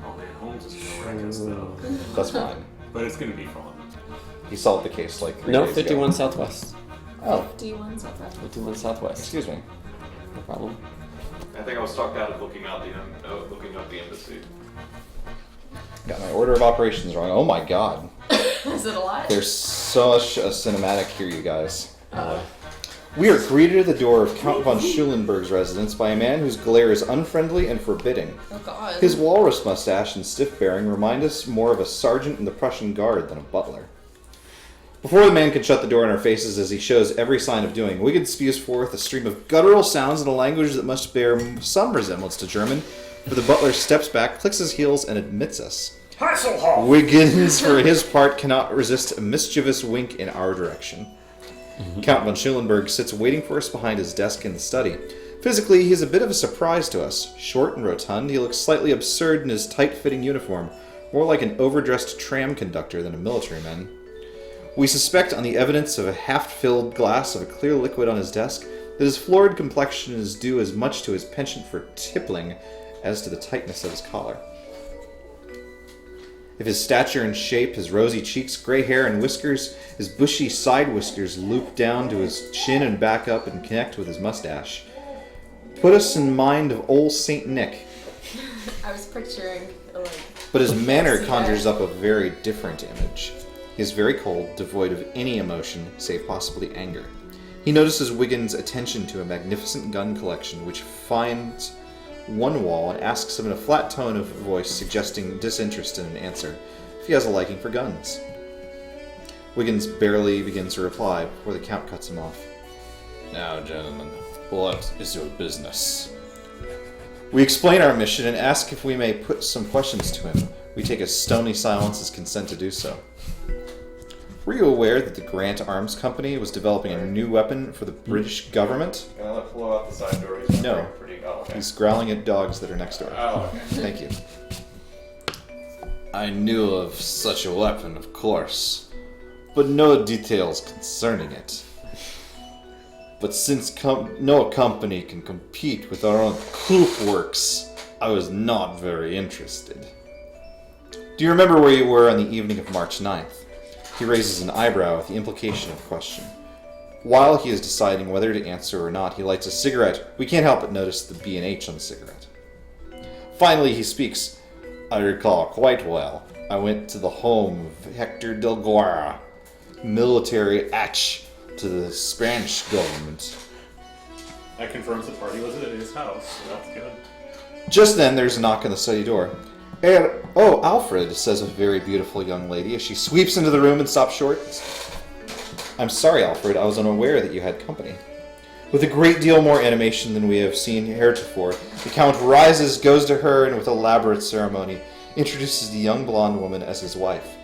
Oh man, Holmes is gonna wreck us though. That's fine. But it's gonna be fun. He solved the case like 3 No, days 51 ago. Southwest. Oh, D1 Southwest. 51 Southwest. excuse me. No problem. I think I was talked out of looking up the embassy. Got my order of operations wrong. Oh my god. Is it a lot? There's such a cinematic here, you guys. We are greeted at the door of Count von Schulenberg's residence by a man whose glare is unfriendly and forbidding. Oh god. His walrus mustache and stiff bearing remind us more of a sergeant in the Prussian Guard than a butler. Before the man can shut the door in our faces as he shows every sign of doing, Wiggins spews forth a stream of guttural sounds in a language that must bear some resemblance to German, but the butler steps back, clicks his heels, and admits us. Hasselhoff! Wiggins, for his part, cannot resist a mischievous wink in our direction. Count von Schulenberg sits waiting for us behind his desk in the study. Physically, he is a bit of a surprise to us. Short and rotund, he looks slightly absurd in his tight-fitting uniform, more like an overdressed tram conductor than a military man. We suspect, on the evidence of a half-filled glass of a clear liquid on his desk, that his florid complexion is due as much to his penchant for tippling as to the tightness of his collar. If his stature and shape, his rosy cheeks, gray hair, and whiskers, his bushy side whiskers loop down to his chin and back up and connect with his mustache, put us in mind of old Saint Nick. I was picturing like. But his manner see conjures that. up a very different image. He is very cold, devoid of any emotion, save possibly anger. He notices Wiggins' attention to a magnificent gun collection, which finds one wall and asks him in a flat tone of voice, suggesting disinterest in an answer, if he has a liking for guns. Wiggins barely begins to reply before the Count cuts him off. Now, gentlemen, what is your business? We explain our mission and ask if we may put some questions to him. We take a stony silence as consent to do so. Were you aware that the Grant Arms Company was developing a new weapon for the British government? Gonna let flow out the side door. He's No. pretty. Oh, okay. He's growling at dogs that are next door. Oh, okay. Thank you. I knew of such a weapon, of course, but no details concerning it. But since no company can compete with our own Krupp works, I was not very interested. Do you remember where you were on the evening of March 9th? He raises an eyebrow at the implication of question. While he is deciding whether to answer or not, he lights a cigarette. We can't help but notice the B&H on the cigarette. Finally, he speaks. I recall quite well. I went to the home of Hector del Guerra, military atch to the Spanish government. That confirms the party was at his house, so that's good. Just then, there's a knock on the study door. Oh, Alfred, says a very beautiful young lady as she sweeps into the room and stops short. I'm sorry, Alfred, I was unaware that you had company. With a great deal more animation than we have seen heretofore, the Count rises, goes to her, and with elaborate ceremony, introduces the young blonde woman as his wife.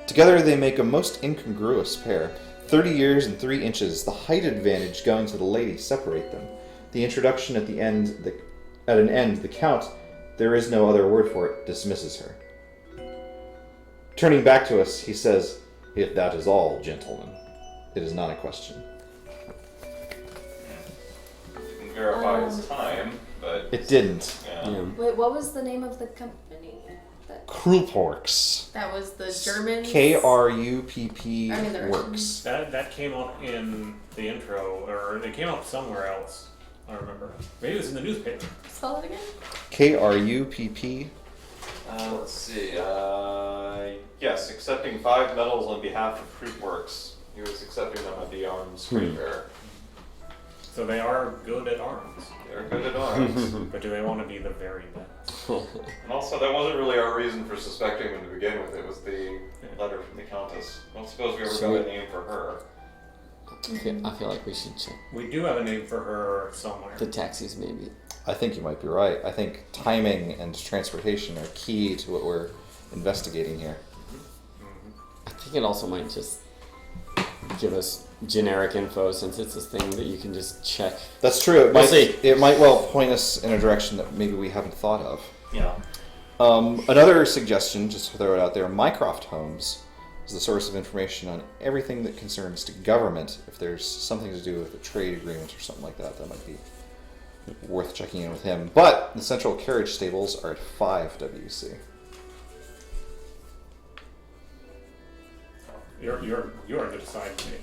Together they make a most incongruous pair. 30 years and 3 inches, the height advantage going to the lady, separate them. The introduction at an end, the Count, there is no other word for it, dismisses her. Turning back to us, he says, "If that is all, gentlemen, it is not a question." You can verify his time, but It didn't. yeah. Wait, what was the name of the company? Krupp That was the German. K-R-U-P-P I mean, the works. That came up in the intro, or it came up somewhere else. I don't remember. Maybe it was in the newspaper. Spell it again. K-R-U-P-P. Let's see. Yes, accepting 5 medals on behalf of Krupp Works. He was accepting them at the arms trade fair. So they are good at arms. They're good at arms. But do they want to be the very best? And also, that wasn't really our reason for suspecting him to begin with. It was the letter from the Countess. I don't suppose we ever got a name for her. I feel like we should check We do have a name for her somewhere. the taxis, maybe. I think you might be right. I think timing and transportation are key to what we're investigating here. I think it also might just give us generic info since it's this thing that you can just check. That's true. It We'll might, see. It might well point us in a direction that maybe we haven't thought of. Yeah. Another suggestion, just to throw it out there, Mycroft Homes is the source of information on everything that concerns the government. If there's something to do with a trade agreement or something like that, that might be worth checking in with him. But the central carriage stables are at 5 WC. You're the decide to me.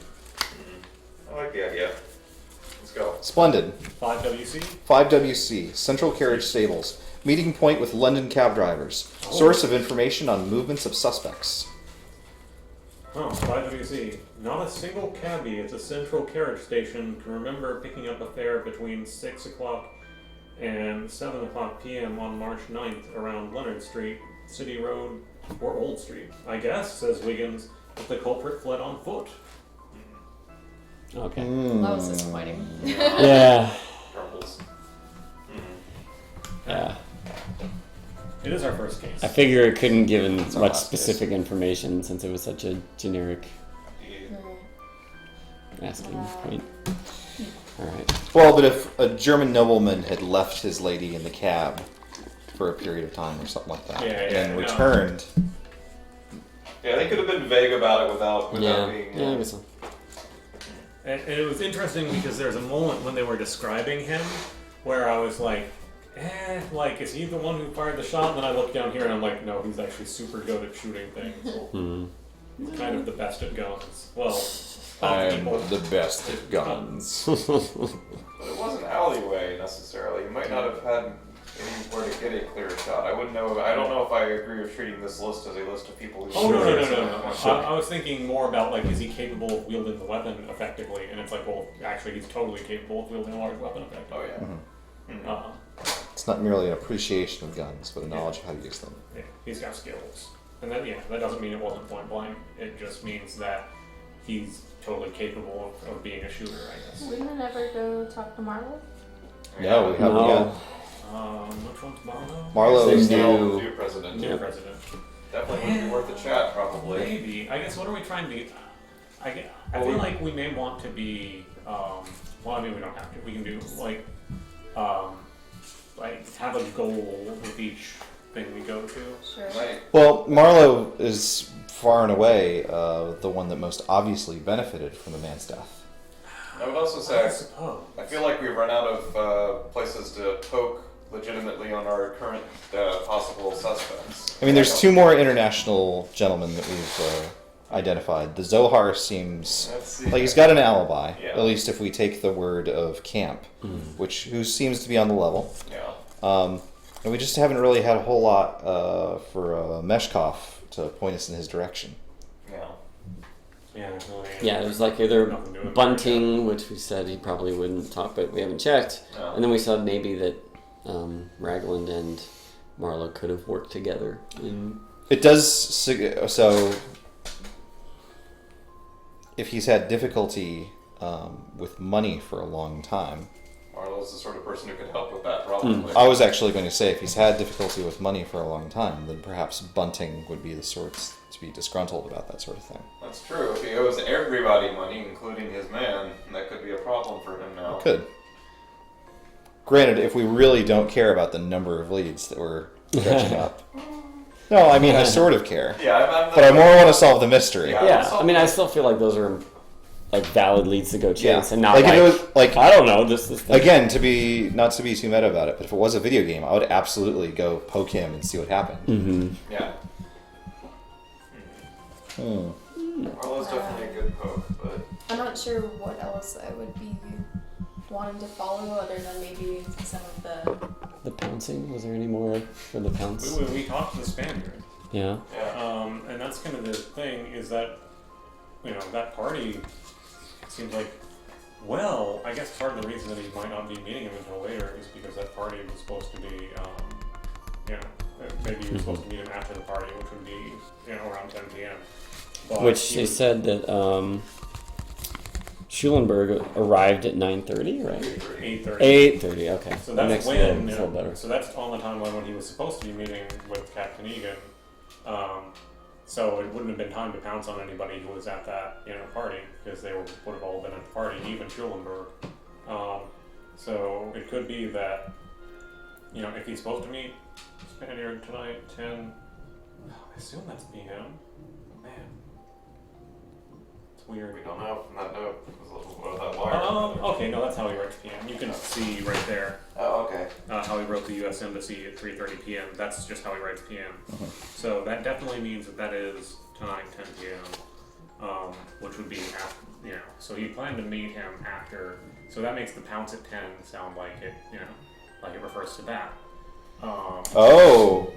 I like the idea. Let's go. Splendid. 5 WC? 5 WC, central carriage stables. Meeting point with London cab drivers. Source of information on movements of suspects. Oh, 5 WC. Not a single cabbie. It's a central carriage station. Can remember picking up a fare between 6 o'clock and 7 o'clock p.m. on March 9th around Leonard Street, City Road, or Old Street. I guess, says Wiggins, that the culprit fled on foot. Okay. That was disappointing. Yeah. Grumbles. Yeah. It is our first case. I figure it couldn't give our much last specific information since it was such a generic asking point. Alright. Well, but if a German nobleman had left his lady in the cab for a period of time or something like that, and no. returned, Yeah, they could have been vague about it without being. Yeah, I guess so. And it was interesting because there's a moment when they were describing him where I was like, like, is he the one who fired the shot? And then I looked down here and I'm like, no, he's actually super good at shooting things. He's kind of the best at guns. Well, I'm people. the best at guns. But it wasn't alleyway necessarily. You might not have had anywhere to get a clear shot. I wouldn't know. I don't know if I agree with treating this list as a list of people who. Oh, no. I was thinking more about, like, is he capable of wielding the weapon effectively? And it's like, well, actually, he's totally capable of wielding a large weapon effectively. Oh yeah. It's not merely an appreciation of guns, but a knowledge of how to use them. Yeah, he's got skills. And that, that doesn't mean it wasn't point blank. It just means that he's totally capable of being a shooter, I guess. We didn't ever go talk to Marlo? No, we haven't No. yet. Which one's Marlo? Marlo is New new. president. New president. Definitely would be worth a chat, probably. Maybe. I guess, what are we trying to be? I feel like we may want to be, well, I mean, we don't have to. We can do, like have a goal with each thing we go to. Sure. Right. Well, Marlo is far and away the one that most obviously benefited from the man's death. I would also I say suppose. I feel like we've run out of places to poke legitimately on our current possible suspects. I mean, there's two more international gentlemen that we've identified. The Zohar seems Let's see. like he's got an alibi, Yeah. at least if we take the word of Camp, who seems to be on the level. Yeah. And we just haven't really had a whole lot for Meshkov to point us in his direction. Yeah. Yeah, there's really Yeah, it was like either nothing doing Bunting, which we said he probably wouldn't talk, but we haven't checked. No. And then we said maybe that Ragland and Marlowe could have worked together. It does, so if he's had difficulty with money for a long time, Marlo's the sort of person who could help with that, probably. I was actually going to say if he's had difficulty with money for a long time, then perhaps Bunting would be the sort to be disgruntled about that sort of thing. That's true. If he owes everybody money, including his man, that could be a problem for him now. It could. Granted, if we really don't care about the number of leads that we're dredging up. No, I mean, I sort of care. Yeah, But I more want to solve the mystery. Yeah. Yeah, I mean, I still feel like those are like valid leads to go chase, and not Like, like, if it was, like, I don't know this thing. again, not to be too meta about it, but if it was a video game, I would absolutely go poke him and see what happened. Mm-hmm. Yeah. Marlo's definitely a good poke, but I'm not sure what else I would be wanting to follow other than maybe some of The pouncing, was there any more for the pounce? We talked to the Spaniard. Yeah. yeah. And that's kind of the thing, is that, that party seems like, well, I guess part of the reason that he might not be meeting him until later is because that party was supposed to be you know, maybe you were supposed to meet him after the party, which would be, you know, around 10 p.m. But Which he they was- said that Schulenberg arrived at 9:30, right? 8:30. 8:30. Okay. So That that's makes it when, a little better. so that's on the timeline when he was supposed to be meeting with Captain Egan. So it wouldn't have been time to pounce on anybody who was at that, you know, party, because they would have all been at the party, even Schulenberg. So it could be that, you know, if he's supposed to meet Spaniard tonight, 10, I assume that's PM. Man. It's weird. We don't know from that note. It was a little that wire. Okay, no, that's how he writes PM. You can see right there Oh, okay. how he wrote the U.S. Embassy at 3:30 p.m. That's just how he writes PM. So that definitely means that is tonight, 10 p.m., which would be after, you know. So he planned to meet him after. So that makes the pounce at 10 sound like it, you know, like it refers to that. Oh,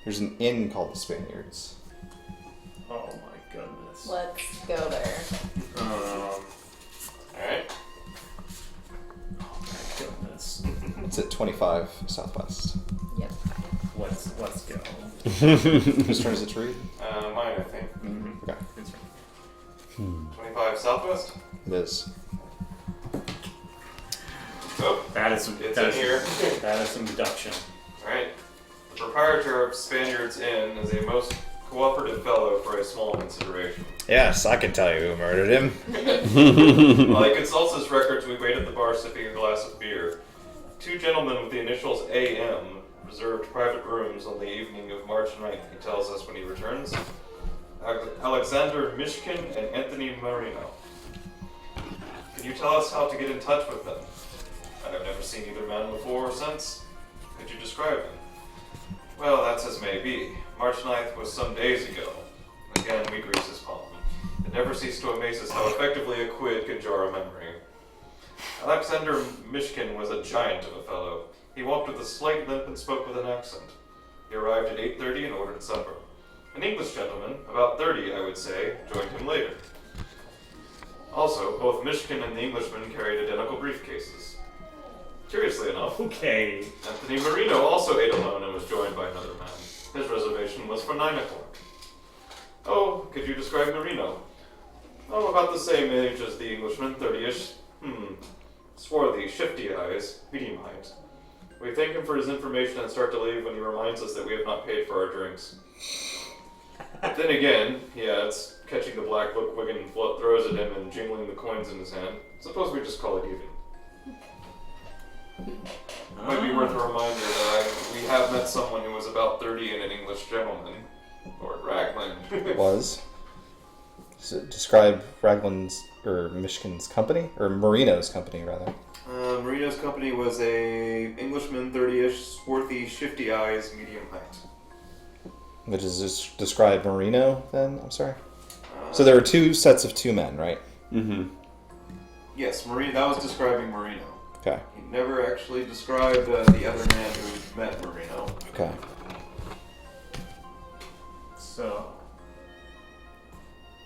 there's an inn called the Spaniards. Oh my goodness. Let's go there. Alright. Oh my goodness. It's at 25 Southwest. Yep. Let's go. Whose turn is it to read? Mine, I think. Okay, It's 25 Southwest? it is. Oh, That is some. it's that in is- here. That is some deduction. Alright. The proprietor of Spaniard's Inn is a most cooperative fellow for a small consideration. Yes, I can tell you who murdered him. While he consults his records, we wait at the bar sipping a glass of beer. Two gentlemen with the initials AM reserved private rooms on the evening of March 9th, he tells us when he returns. Alexander Mishkin and Anthony Marino. Can you tell us how to get in touch with them? I have never seen either man before or since. Could you describe them? Well, that's as may be. March 9th was some days ago. Again, we grease his palm. It never ceased to amaze us how effectively a quid can jar a memory. Alexander Mishkin was a giant of a fellow. He walked with a slight limp and spoke with an accent. He arrived at 8:30 and ordered supper. An English gentleman, about 30 I would say, joined him later. Also, both Mishkin and the Englishman carried identical briefcases. Curiously enough, Okay. Anthony Marino also ate alone and was joined by another man. His reservation was for 9 o'clock. Oh, could you describe Marino? Oh, about the same age as the Englishman, 30-ish. Swarthy, shifty eyes, medium height. We thank him for his information and start to leave when he reminds us that we have not paid for our drinks. But then again, he adds, catching the black look Wigan throws at him and jingling the coins in his hand, suppose we just call it even. It might be worth a reminder that we have met someone who was about 30 and an English gentleman, Lord Ragland. Was. Does it describe Ragland's or Mishkin's company? Or Marino's company, rather? Marino's company was a Englishman, 30-ish, swarthy, shifty eyes, medium height. Which is just describe Marino, then? I'm sorry. So there were two sets of two men, right? Mm-hmm. Yes, that was describing Marino. Okay. He never actually described the other man who met Marino. Okay. So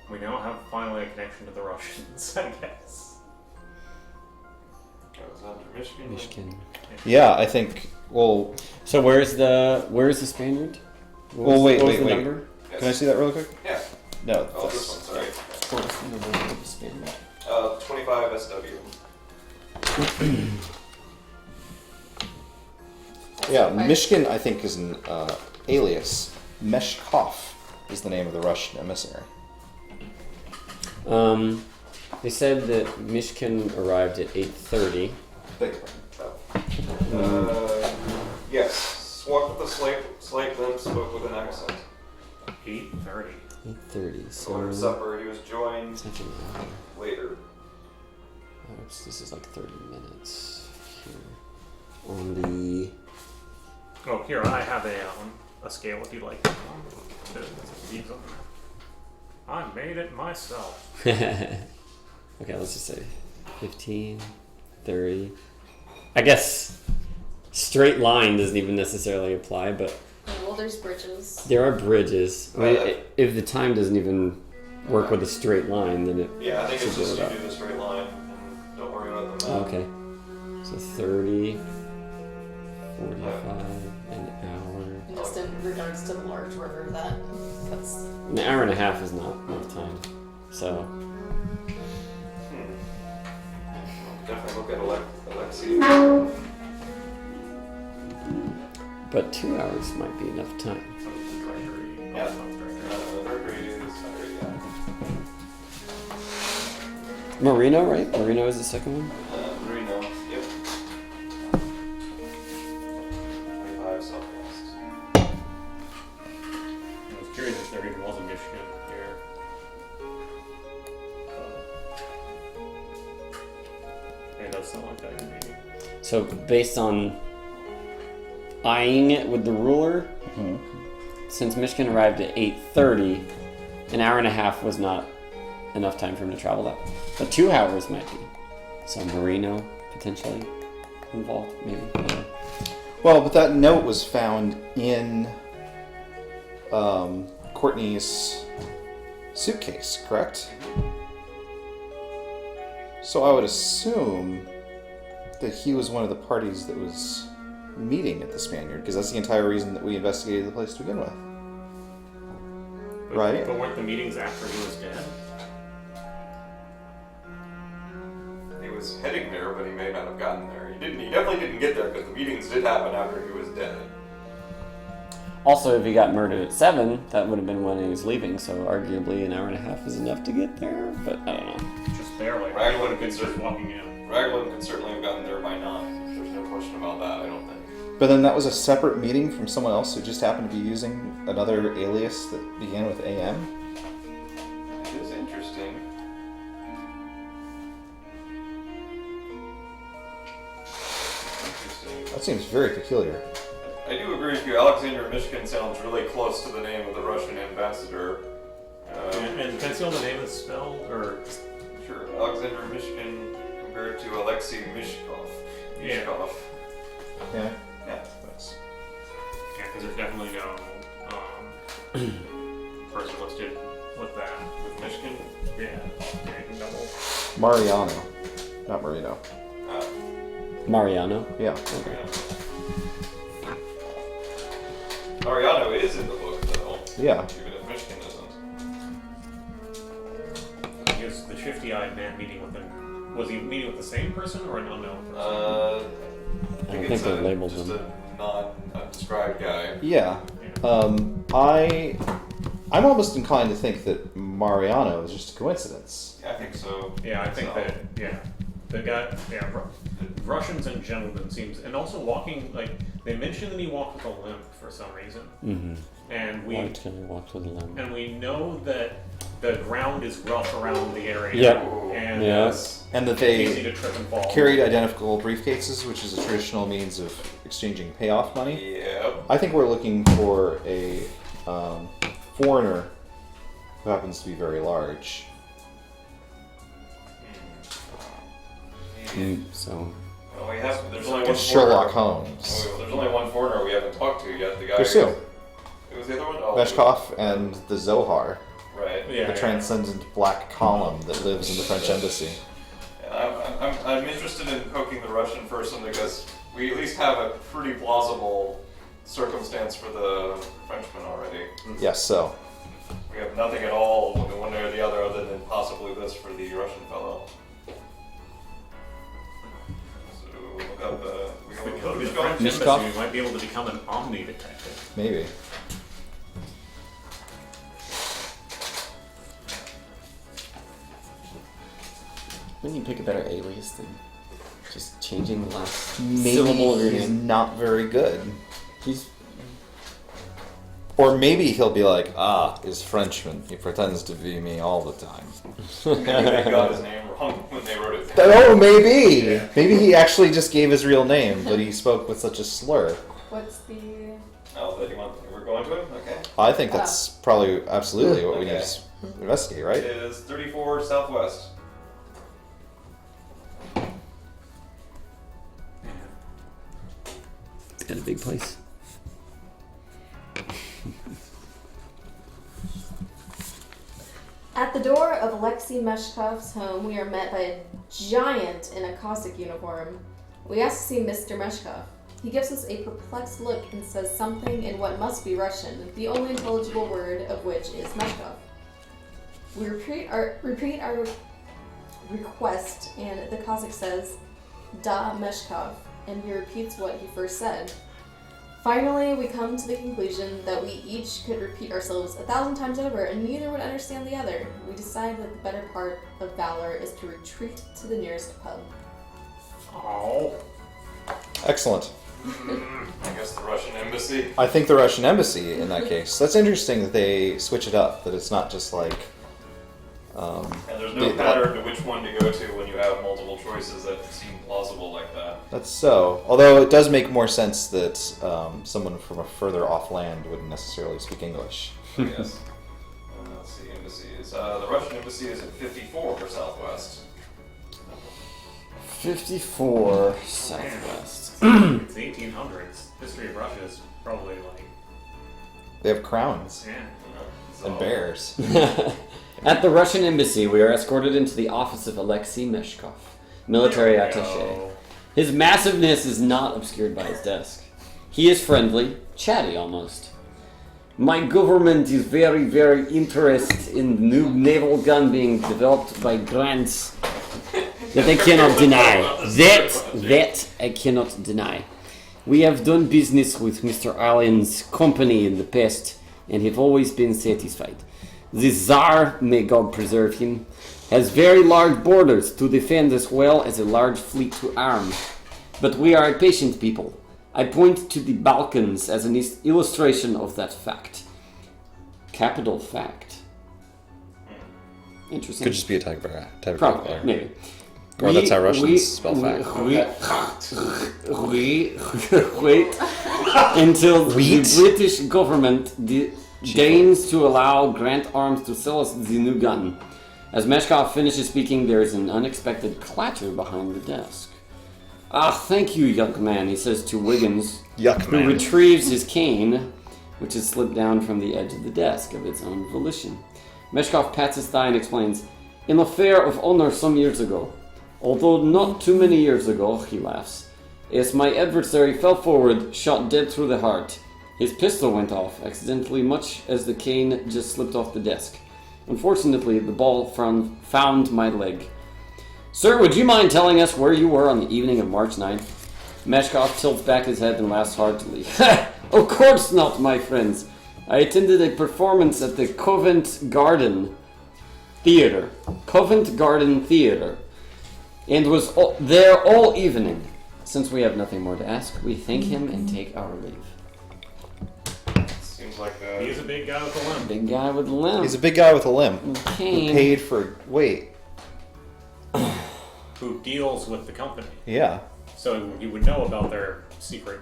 we now have finally a connection to the Russians, I guess. Alexander Mishkin. Mishkin. Yeah, I think. Well, So where's the Spaniard? What was the wait. number? Yes. Can I see that really quick? Yeah. No. Oh, this one, sorry. What was the number of the Spaniard? 25 SW. Yeah, Mishkin, I think, is an alias. Meshkov is the name of the Russian emissary. They said that Mishkin arrived at 8:30. Beg your pardon. Yes. Walked with a slight limp, spoke with an accent. 8:30. 8:30. So Ordered supper. He was joined Such an hour. later. This is like 30 minutes here. On the Oh, here I have a scale if you'd like. These on there. I made it myself. okay, let's just say 15, 30. I guess straight line doesn't even necessarily apply, but Well, there's bridges. there are bridges. I mean, if the time doesn't even work with a straight line, then it Yeah, I think it's should just go you about. do the straight line and don't worry about the map. Okay, so 30, 45, an hour. just in regards to the large order that's An hour and a half is not enough time. So, Definitely look at Alexei. but 2 hours might be enough time. Yeah. Mercury is Marino, right? Marino is the second one? Marino. Yep. 25 Southwest. I was curious if there even was a Michigan here. It does sound like that could be. So, based on eyeing it with the ruler, since Michigan arrived at 8:30, an hour and a half was not enough time for him to travel that. But 2 hours might be. So Marino potentially involved, maybe. I don't know. Well, but that note was found in Courtney's suitcase, correct? So I would assume that he was one of the parties that was meeting at the Spaniard, because that's the entire reason that we investigated the place to begin with. Right? But weren't the meetings after he was dead? He was heading there, but he may not have gotten there. He definitely didn't get there because the meetings did happen after he was dead. Also, if he got murdered at 7, that would have been when he was leaving, so arguably an hour and a half is enough to get there, but I don't know. Just barely. Raglan Could could just certainly walking in. Raglan could certainly have gotten there by 9. There's no question about that, I don't think. But then that was a separate meeting from someone else who just happened to be using another alias that began with AM? It is interesting. That seems very peculiar. I do agree with you. Alexander, Michigan sounds really close to the name of the Russian ambassador. And can I see all the name is spelled? Or Sure, Alexander, Michigan compared to Alexei Mishkov. Yeah. Mishkov. Yeah. Yeah. That's... yeah, because there's definitely no person listed with that. With Michigan? Yeah, anything double. Mariano. Not Marino. Mariano? Yeah. Mariano is in the book, though. Yeah. Even if Michigan isn't. He was the shifty-eyed man meeting with him. Was he meeting with the same person or an unknown person? I don't think they labeled just him. a non-described guy. Yeah. I'm almost inclined to think that Mariano is just a coincidence. Yeah, I think so. Yeah, I think So- that, yeah. The guy, yeah, Russians in general, it seems, and also walking, like, they mentioned that he walked with a limp for some reason. Mm-hmm. And Walked with a limb. and we know that the ground is rough around the area. Yep. And Yes. And that easy they to trip and fall. carried identical briefcases, which is a traditional means of exchanging payoff money. Yep. I think we're looking for a foreigner who happens to be very large. So, Well, there's only one It's Sherlock foreigner. Holmes. Oh, there's only one foreigner we haven't talked to yet. The guy. There's two. Who was the other one? Oh, Meshkov and the Zohar, Right. Yeah, the transcendent black column that lives in the French embassy. And I'm interested in poking the Russian person because we at least have a pretty plausible circumstance for the Frenchman already. Yes, so. We have nothing at all one way or the other than possibly this for the Russian fellow. So look up If we go to the Mishkov. French Mishkov? embassy, we might be able to become an omni detective. Maybe. wouldn't you pick a better alias than just changing the last Maybe syllable of your he's name? not very good. He's Or maybe he'll be like, is Frenchman. He pretends to be me all the time. Maybe they got his name wrong when they wrote it down. Oh, maybe! Yeah. Maybe he actually just gave his real name, but he spoke with such a slur. What's the... Oh, that we're going to him? Okay. I think that's probably absolutely what we need Okay. to investigate, It right? is 34 Southwest. it's got a big place. At the door of Alexei Meshkov's home, we are met by a giant in a Cossack uniform. We ask to see Mr. Meshkov. He gives us a perplexed look and says something in what must be Russian, the only intelligible word of which is Meshkov. We repeat our request, and the Cossack says, Da Meshkov, and he repeats what he first said. Finally, we come to the conclusion that we each could repeat ourselves 1,000 times over, and neither would understand the other. We decide that the better part of valor is to retreat to the nearest pub. Oh. Excellent. I guess the Russian embassy. I think the Russian embassy in that case. That's interesting that they switch it up, that it's not just like... And there's no pattern to which one to go to when you have multiple choices that seem plausible like that. That's so. Although it does make more sense that someone from a further off land wouldn't necessarily speak English. Yes. Let's see, embassies. The Russian embassy is at 54 for Southwest. 54 Southwest. It's 1800s. History of Russia is probably like... They have crowns Yeah. and bears. At the Russian embassy, we are escorted into the office of Alexei Meshkov, military There we attaché. go. His massiveness is not obscured by his desk. He is friendly, chatty almost. My government is very, very interested in the new naval gun being developed by grants that I cannot deny. That I cannot deny. We have done business with Mr. Allen's company in the past and have always been satisfied. The Tsar, may God preserve him, has very large borders to defend as well as a large fleet to arm. But we are a patient people. I point to the Balkans as an illustration of that fact. Capital fact. Interesting. Could just be a type of Probably, error. maybe. Or that's how Russians spell fact. Wait until Wheat? the British government deigns to allow Grant Arms to sell us the new gun. As Meshkov finishes speaking, there is an unexpected clatter behind the desk. Ah, thank you, young man, he says to Wiggins, Yuck, who man. retrieves his cane, which has slipped down from the edge of the desk of its own volition. Meshkov pats his thigh and explains, "An affair of honor some years ago. Although not too many years ago," he laughs, "as my adversary fell forward, shot dead through the heart. His pistol went off, accidentally, much as the cane just slipped off the desk. Unfortunately, the ball found my leg. Sir, would you mind telling us where you were on the evening of March 9th? Meshkov tilts back his head and laughs heartily. Of course not, my friends. I attended a performance at the Covent Garden Theatre. And was there all evening. Since we have nothing more to ask, we thank him and take our leave." Seems like He's a big guy with a limp. Big guy with a limp. He's a big guy with a limp. Who Cane. paid for... Wait. Who deals with the company. Yeah. So he would know about their secret,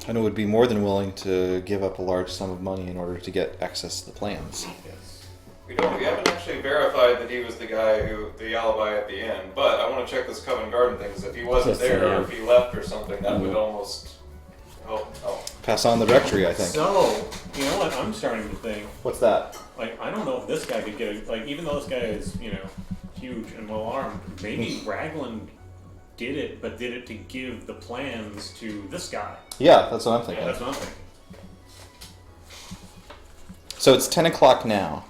And would be more than willing to give up a large sum of money in order to get access to the plans. Yes. we haven't actually verified that he was the guy who the alibi at the end. But I want to check this Covent Garden thing because if he wasn't Yes, there yeah. or if he left or something, that would almost. Oh. Pass on the directory, I think. So, you know what? I'm starting to think, What's that? like, I don't know if this guy could get it. Like, even though this guy is, huge and well armed, maybe Raglan did it, but did it to give the plans to this guy. Yeah, that's what I'm thinking. Yeah, that's what I'm thinking. So it's 10 o'clock now.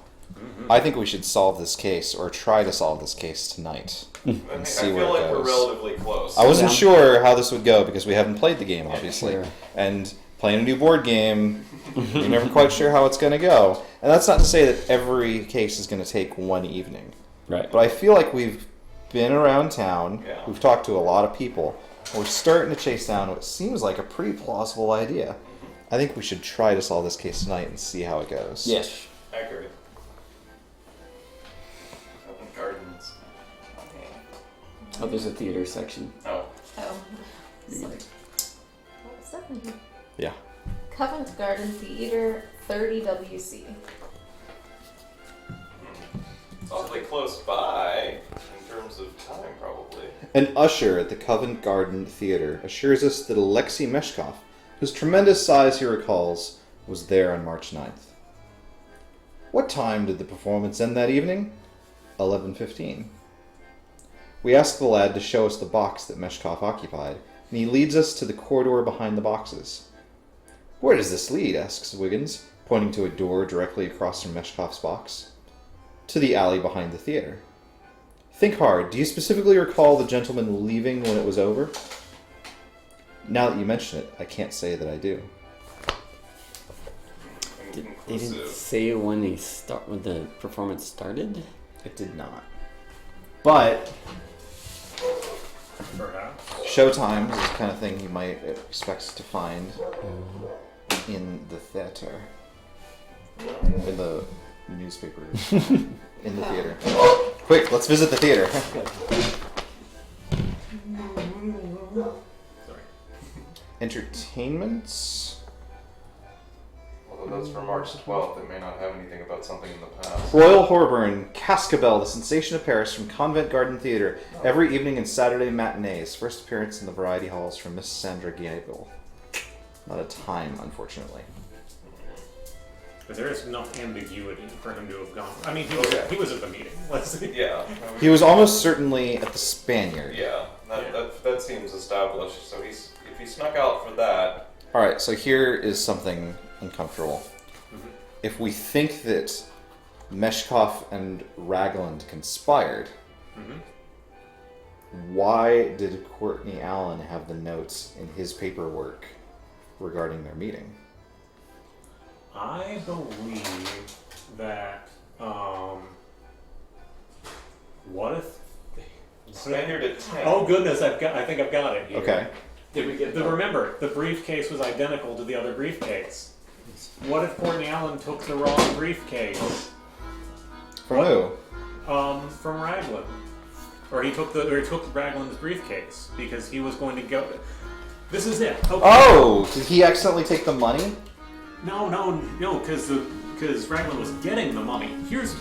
I think we should solve this case, or try to solve this case tonight. I see feel where it like we're goes. relatively close. I wasn't Yeah. sure how this would go because we haven't played the game, obviously. Sure. And playing a new board game, you're never quite sure how it's going to go. And that's not to say that every case is going to take one evening. Right. But I feel like we've been around town, Yeah. we've talked to a lot of people, we're starting to chase down what seems like a pretty plausible idea. I think we should try to solve this case tonight and see how it goes. Yes. Accurate. Covent Gardens. Oh, there's a theater section. Oh. Oh. Sorry. What's that in here? Yeah. Covent Garden Theater, 30 WC. It's awfully close by in terms of time, probably. An usher at the Covent Garden Theatre assures us that Alexei Meshkov, whose tremendous size he recalls, was there on March 9th. What time did the performance end that evening? 11:15. We ask the lad to show us the box that Meshkov occupied, and he leads us to the corridor behind the boxes. Where does this lead? Asks Wiggins, pointing to a door directly across from Meshkov's box. To the alley behind the theater. Think hard. Do you specifically recall the gentleman leaving when it was over? Now that you mention it, I can't say that I do. They didn't say when the performance started. It did not. But Perhaps. showtime is the kind of thing you might expect to find in the theater. In the newspapers. In the theater. Quick, let's visit the theater. Sorry. Entertainments? Although that's for March 12th, it may not have anything about something in the past. Royal Horburn, Cascabel, the sensation of Paris from Convent Garden Theatre. Every evening and Saturday matinees. First appearance in the variety halls from Miss Sandra Gable. Not a time, unfortunately. But there is enough ambiguity for him to have gone. I mean, he was at the meeting. Let's see. Yeah. He was almost certainly at the Spaniard. Yeah, that seems established. So if he snuck out for that. Alright, so here is something uncomfortable. Mm-hmm. If we think that Meshkov and Ragland conspired, Mm-hmm. why did Courtney Allen have the notes in his paperwork regarding their meeting? I believe that. What if? Spaniard at 10. Oh goodness, I think I've got it here. Okay. Did we get Remember, the briefcase was identical to the other briefcase. What if Courtney Allen took the wrong briefcase? From who? From Raglan, or he took Raglan's briefcase because he was going to go. This is it. Okay. Oh! Did he accidentally take the money? No, because Raglan was getting the money. Here's.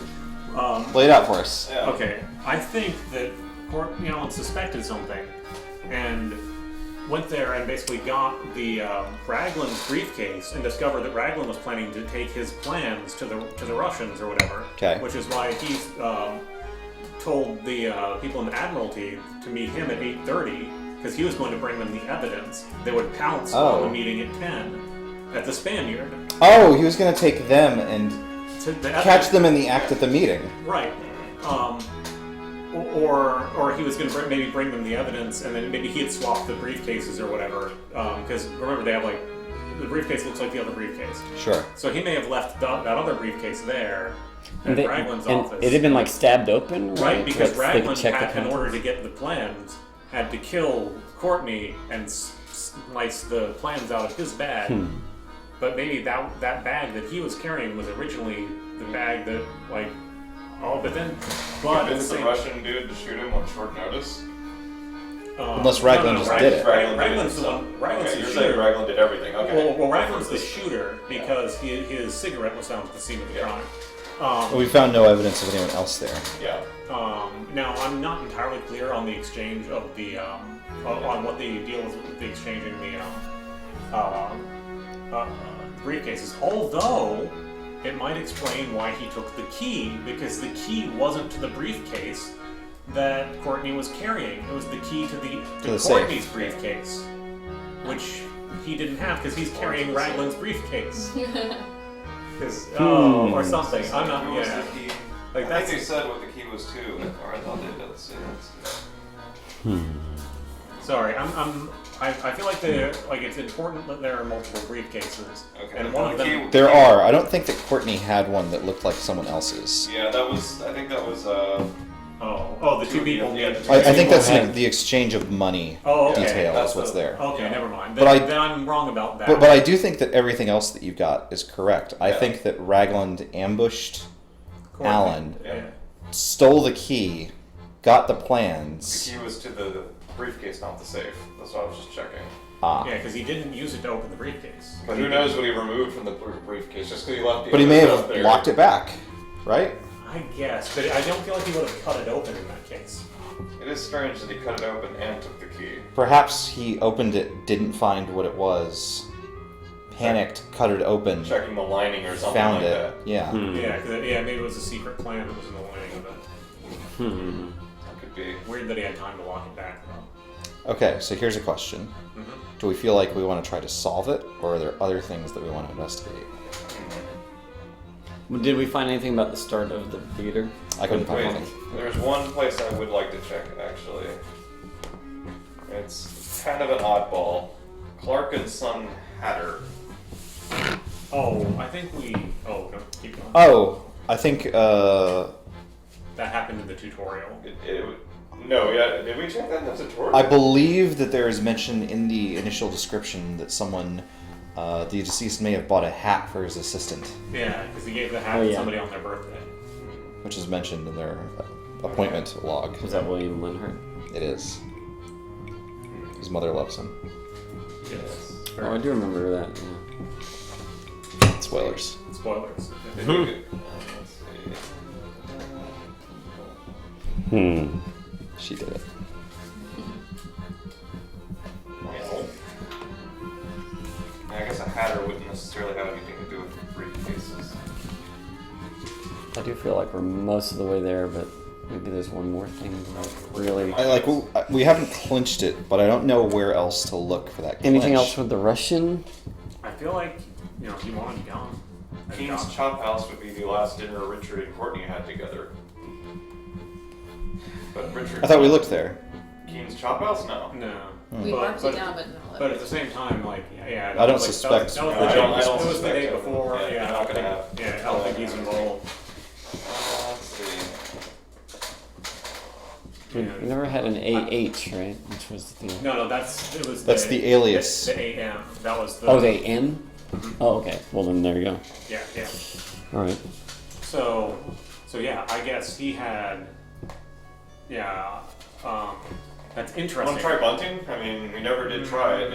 Lay it out for us. Yeah. Okay, I think that Courtney Allen suspected something, and went there and basically got the Raglan's briefcase and discovered that Raglan was planning to take his plans to the Russians or whatever. Okay. Which is why he told the people in the Admiralty to meet him at 8:30 because he was going to bring them the evidence. They would pounce on the meeting at 10 at the Spaniard. Oh, he was going to take them and catch them in the act at the meeting. Right. Or he was going to maybe bring them the evidence, and then maybe he had swapped the briefcases or whatever. Because remember, they have the briefcase looks like the other briefcase. Sure. So he may have left that other briefcase there at Raglan's office. It had been stabbed open, right? Because So they could Raglan check the had, in contents. order to get the plans, had to kill Courtney and slice the plans out of his bag. But maybe that bag that he was carrying was originally the bag that but then Convince the Russian dude to shoot him on short notice. Unless Raglan just did it. Raglan's the one. Raglan's the You're shooter. saying Raglan did everything. Okay. Well, Raglan's the shooter because his cigarette was found at the scene of the crime. We found no evidence of anyone else there. Yeah. Now, I'm not entirely clear on the exchange of the on what the deal was with the exchanging the briefcases. Although it might explain why he took the key, because the key wasn't to the briefcase that Courtney was carrying. It was the key to the Courtney's safe. briefcase, which he didn't have because he's carrying Raglan's briefcase. Or something. I'm not. Who was Yeah. the key? Like I that's. think they said what the key was to. Or I thought they did. Sorry, I feel like it's important that there are multiple briefcases, Okay. and one of them. There are. I don't think that Courtney had one that looked like someone else's. Yeah, I think that was. Oh, the two people. Yeah, I think that's had- the exchange of money Oh, okay. detail That's is what's the- there. Okay, Yeah. never mind. But Then I'm wrong about that. But I do think that everything else that you've got is correct. I Yeah. think that Ragland ambushed Courtney. Allen, Yeah. stole the key, got the The plans. key was to the briefcase, not the safe. That's what I was just checking. Yeah, because he didn't use it to open the briefcase. But who knows what he removed from the briefcase? Just because he left the. But he other may stuff have there. locked it back, right? I guess, but I don't feel like he would have cut it open in that case. It is strange that he cut it open and took the key. Perhaps he opened it, didn't find what it was, panicked, cut it open, Checking the lining or something found like it. Yeah. Yeah, maybe it was a secret plan that was in the lining of it. that. That could be. Weird that he had time to lock it back, though. Okay, so here's a question. Do we feel like we want to try to solve it, or are there other things that we want to investigate? Did we find anything about the start of the theater? I couldn't find Wait, anything. there's one place I would like to check, actually. It's kind of an oddball. Clark and Son Hatter. Oh, I think we. Oh, no, keep going. Oh, I think, That happened in the tutorial. No, yeah, did we check that in the tutorial? I believe that there is mention in the initial description that someone, the deceased may have bought a hat for his assistant, Yeah, because he gave the hat Oh, to yeah. somebody on their birthday. which is mentioned in their appointment log. Was that William Linhart? It is. His mother loves him. Yes. Oh, I do remember that. Yeah. Spoilers. Spoilers. Let's see. She did it. Well, I guess a hatter wouldn't necessarily have anything to do with briefcases. I do feel like we're most of the way there, but maybe there's one more thing that really. We haven't clinched it, but I don't know where else to look for that. Anything clinch. else with the Russian? I feel like, he wanted gone. Keen's Chop House would be the last dinner Richard and Courtney had together. But Richard. I thought we looked there. Keen's Chop House? No. No. We But- marked but- it down, but no. But at the same time, I don't was suspect- That was, No, the I day- don't that was the suspect day him. before. Yeah, Yeah, not I don't gonna think. have- Yeah, I don't think he's involved. Let's see. We never had an AH, right? Which was the. No, That's the the alias. The AM. That was the. Oh, the M? Oh, okay. Well, then there you go. Yeah. Alright. So yeah, I guess he had. Yeah. That's Want interesting. to try bunting? I mean, we never did try it.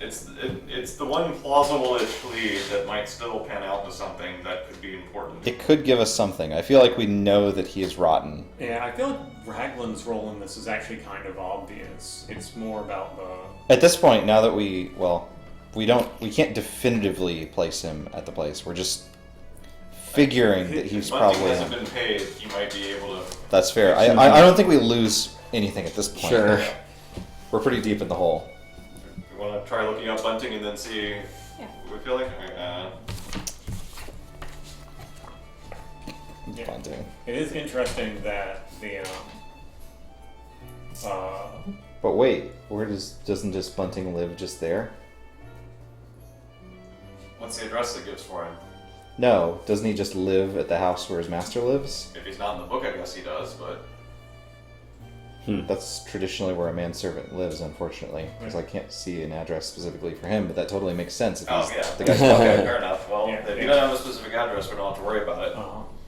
It's the one plausible-ish lead that might still pan out to something that could be important. It could give us something. I feel like we know that he is rotten. Yeah, I feel like Raglan's role in this is actually kind of obvious. It's more about the. At this point, now that we can't definitively place him at the place. We're just figuring that he's If bunting probably. hasn't been paid, he might be able to. That's fair. I don't think we lose anything at this point. Sure. We're pretty deep in the hole. We want to try looking up bunting and then see. Yeah. What we feel like. Yeah. Bunting. It is interesting that the. But wait, doesn't just Bunting live just there? What's the address it gives for him? No, doesn't he just live at the house where his master lives? If he's not in the book, I guess he does. But That's traditionally where a manservant lives, unfortunately. Because I can't see an address specifically for him, but that totally makes sense if he's the guy's okay, fair enough. Well, Yeah, if yeah. you don't have a specific address, we don't have to worry about it.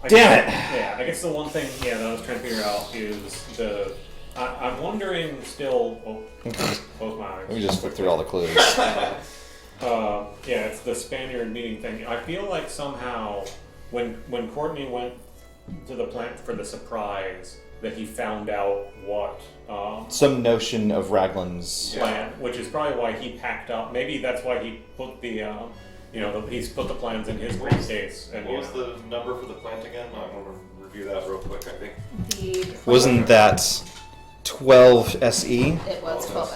Damn it! Yeah, I guess the one thing that I was trying to figure out is the. I'm wondering still. Oh, close my eyes. Let me just flip through all the clues. Yeah, it's the Spaniard meeting thing. I feel like somehow when Courtney went to the plant for the surprise, that he found out what Some notion of Raglan's. plan, which is probably why he packed up. Maybe that's why he put the he's put the plans in his briefcase. And What was the number for the plant again? I want to review that real quick. I think. Wasn't that 12 SE? It was 12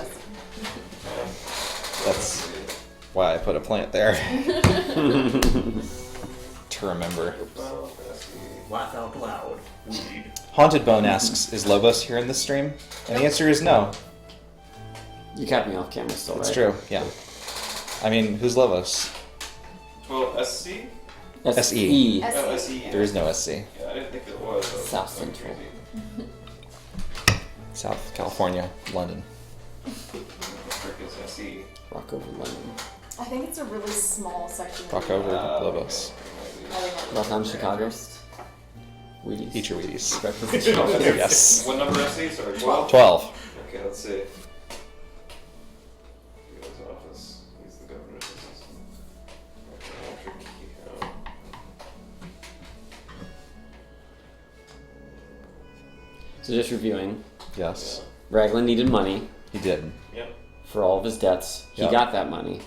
That's why I put a plant there. To remember. laugh out loud. Weed. Haunted Bone asks, is Lobos here in this stream? And the answer is no. You kept me off camera still, right? It's true, yeah. I mean, who's Lobos? 12 SC? SE. Oh, SE. There is no SC. Yeah, I didn't think there was. South Central. South California, London. Frick is SE. Rock over London. I think it's a really small section. of Rock the- over Lobos. I think Rock on Chicago. Wheaties. Eat your Wheaties. Breakfast. Yes. What number SE? Sorry, 12? 12. Okay, let's see. His office. He's the governor's assistant. So just reviewing. Yes. Raglan needed money He did. Yep. for all of his debts. He Yep. got that money,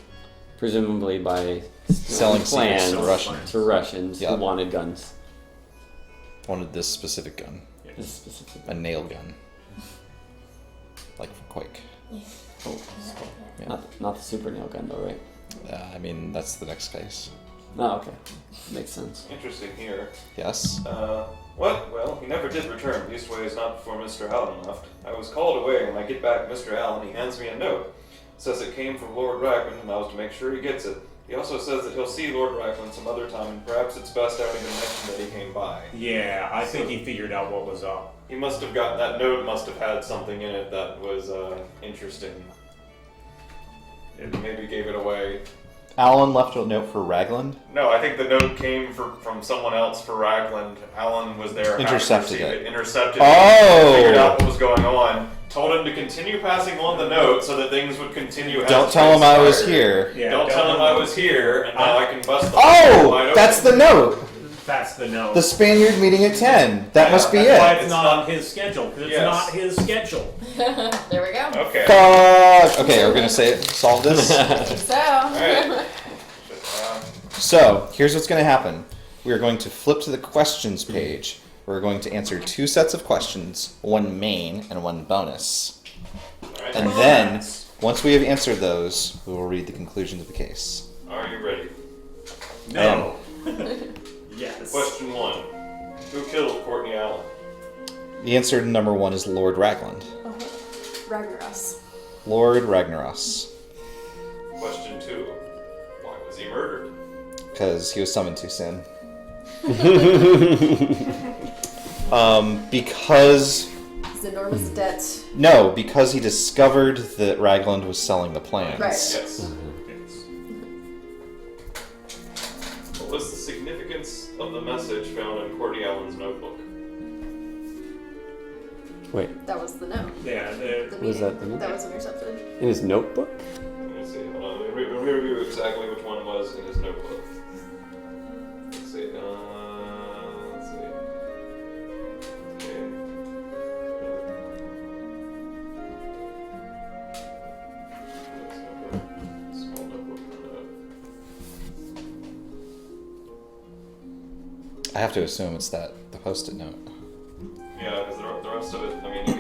presumably by Selling plans secrets to Russians. to Russians Yep. who wanted guns. Wanted this specific gun. This specific. A nail gun. Like from Quake. Oh, Yeah. not the super nail gun though, right? I mean, that's the next case. Oh, okay. Makes sense. Interesting here. Yes? What? Well, he never did return. Leastways, not before Mr. Allen left. I was called away. When I get back, Mr. Allen, he hands me a note. Says it came from Lord Raglan, and I was to make sure he gets it. He also says that he'll see Lord Raglan some other time, and perhaps it's best I don't even mention that he came by. Yeah, I think he figured out what was up. He must have got that note. Must have had something in it that was interesting. It maybe gave it away. Alan left a note for Raglan. No, I think the note came from someone else for Ragland. Alan was there. Intercepted had to it. Intercepted Oh! it. Figured out what was going on. Told him to continue passing on the note so that things would continue. As Don't tell him I was transpired. here. Yeah, Don't tell him I was here, and now I can bust the Oh! wide That's open. the note! That's the note. The Spaniard meeting at 10. That must be That's why it. it's not on his schedule, because it's Yes. not his schedule. There we go. Okay. Fuck! Okay, we're gonna solve this. I think so. Alright. So, here's what's gonna happen. We are going to flip to the questions page. We're going to answer 2 sets of questions, one main and one bonus. Alright. And then, once we have answered those, we will read the conclusions of the case. Are you ready? No. Yes. Question 1. Who killed Courtney Allen? The answer to number 1 is Lord Ragland. Ragnaros. Lord Ragnaros. Question 2. Why was he murdered? Because he was summoned too soon. Because... His enormous debt. No, because he discovered that Ragland was selling the plans. Right. Yes. Yes. What was the significance of the message found in Courtney Allen's notebook? Wait, That was the note. Yeah, The Was meeting. that the note? That was intercepted. in his notebook? Let me see. Hold on. Let me review exactly which one was in his notebook. Let's see. Let's see. Okay. Small notebook. I have to assume it's the post-it note. Yeah, because the rest of it, I mean, it could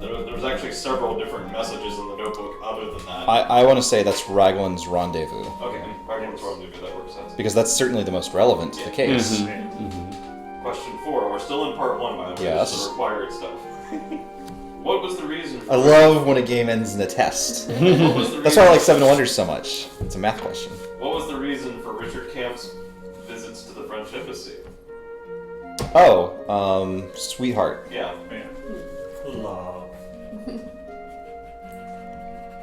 be, there's actually several different messages in the notebook other than that. I want to say that's Ragland's rendezvous, Okay, Raglan's rendezvous, that works sense. because that's certainly the most relevant to the case. Question 4, we're still in part 1, by the way. Yes. This is the required stuff. What was the reason for I love when a game ends in a test. what was the That's why I like reason- Seven Wonders so much. It's a math question. What was the reason for Richard Camp's visits to the French embassy? Oh, sweetheart. Yeah. Yeah. Love.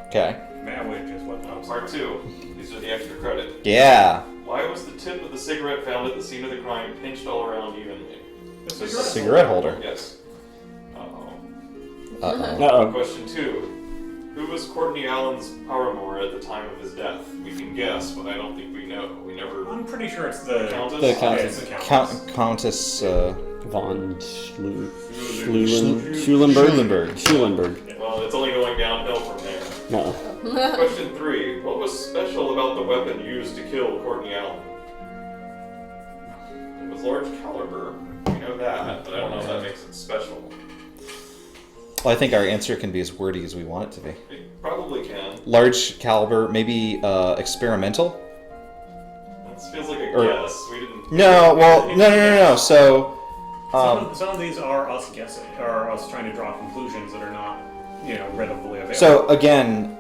Okay. Marriage is what comes. Part 2, these are the extra credit. Yeah. Why was the tip of the cigarette found at the scene of the crime pinched all around evenly? Cigarette holder. Yes. Uh-oh. Uh-oh. Uh-oh. Question 2. Who was Courtney Allen's paramour at the time of his death? We can guess, but I don't think we know. We never... I'm pretty sure it's the Countess? The Yeah, Countess. it's the Countess. Countess, Von Schulenberg. Schulenberg? Schulenberg. Well, it's only going downhill from there. No. Question 3. What was special about the weapon used to kill Courtney Allen? It was large caliber. We know that, but I don't know if that makes it special. Well, I think our answer can be as wordy as we want it to be. It probably can. Large caliber, maybe experimental? That feels like a Or- guess. We didn't... No, well, no. So, Some of these are us guessing, or us trying to draw conclusions that are not, readily available. so again,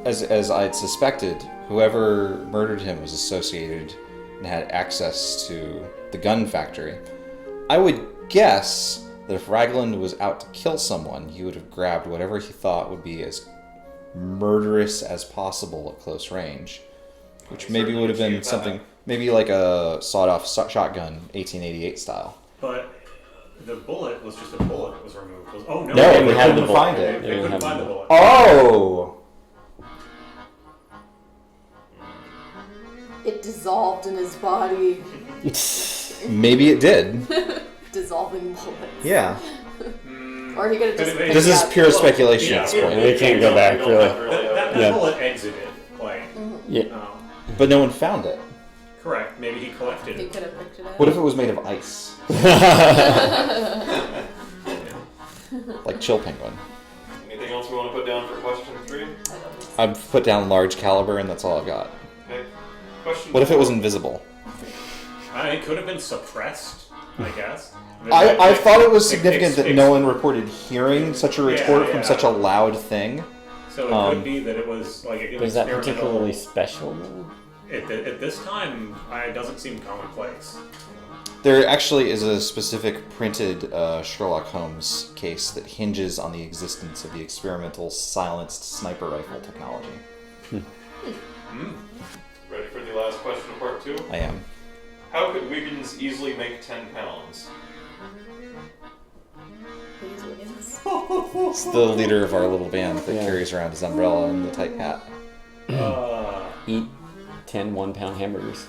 as I'd suspected, whoever murdered him was associated and had access to the gun factory. I would guess that if Ragland was out to kill someone, he would have grabbed whatever he thought would be as murderous as possible at close range, which He maybe certainly would have been achieved that. something, maybe like a sawed-off shotgun, 1888 style. But the bullet was just a bullet that was removed. Oh no! No, they they had the couldn't bullet. find it. They couldn't find the bullet. Oh! It dissolved in his body. Maybe it did. Dissolving bullets. Yeah. Or he could have just. But it- This is pure speculation Yeah, at this point. We can't go back, We don't really. have That Yeah. bullet exited. Like, Yeah. But no one found it. correct. Maybe he collected He it. could have picked it up. What if it was made of ice? Like Chill Penguin. Anything else we want to put down for question 3? I've put down large caliber, and that's all I've got. Okay. Question. What if it was invisible? It could have been suppressed, I guess. I thought it was significant that no one reported hearing such a retort from yeah. such a loud thing. So it could be that it was like an Was that experimental- particularly special, though? At this time, it doesn't seem commonplace. There actually is a specific printed Sherlock Holmes case that hinges on the existence of the experimental silenced sniper rifle technology. Ready for the last question of part 2? I am. How could Wiggins easily make 10 pounds? Who's Wiggins? It's the leader of our little band that carries around his umbrella and the tight hat. Eat 10 1-pound hamburgers.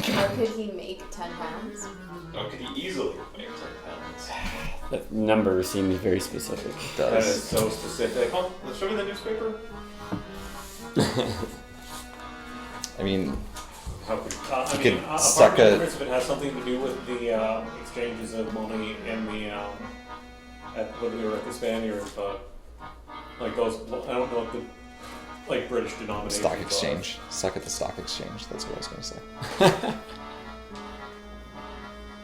How could he make 10 pounds? How could he easily make 10 pounds? That number seems very specific. That is so specific. Oh, let's show me the newspaper. I mean, How could, could apart suck from a- the if it has something to do with the exchanges of money in the when we were at the Spaniard, like those. I don't know what the British denominations stock are. exchange. Suck at the stock exchange. That's what I was going to say.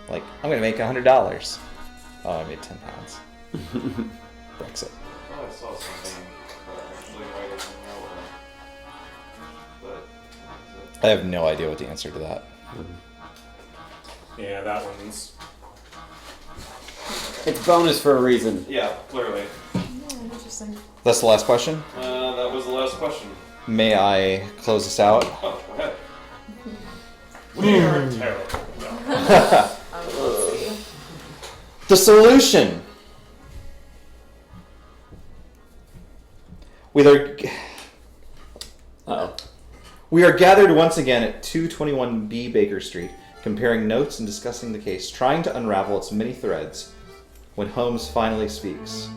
Like, I'm going to make $100. Oh, I made 10 pounds. Brexit. Oh, I saw something actually right in the but I have no idea what the answer to that. Yeah, that one's. It's bonus for a reason. yeah, clearly. Interesting. That's the last question. That was the last question. May I close this out? Oh, go ahead. We are terrible. No. Let's see. The solution. We are gathered once again at 221B Baker Street, comparing notes and discussing the case, trying to unravel its many threads, when Holmes finally speaks.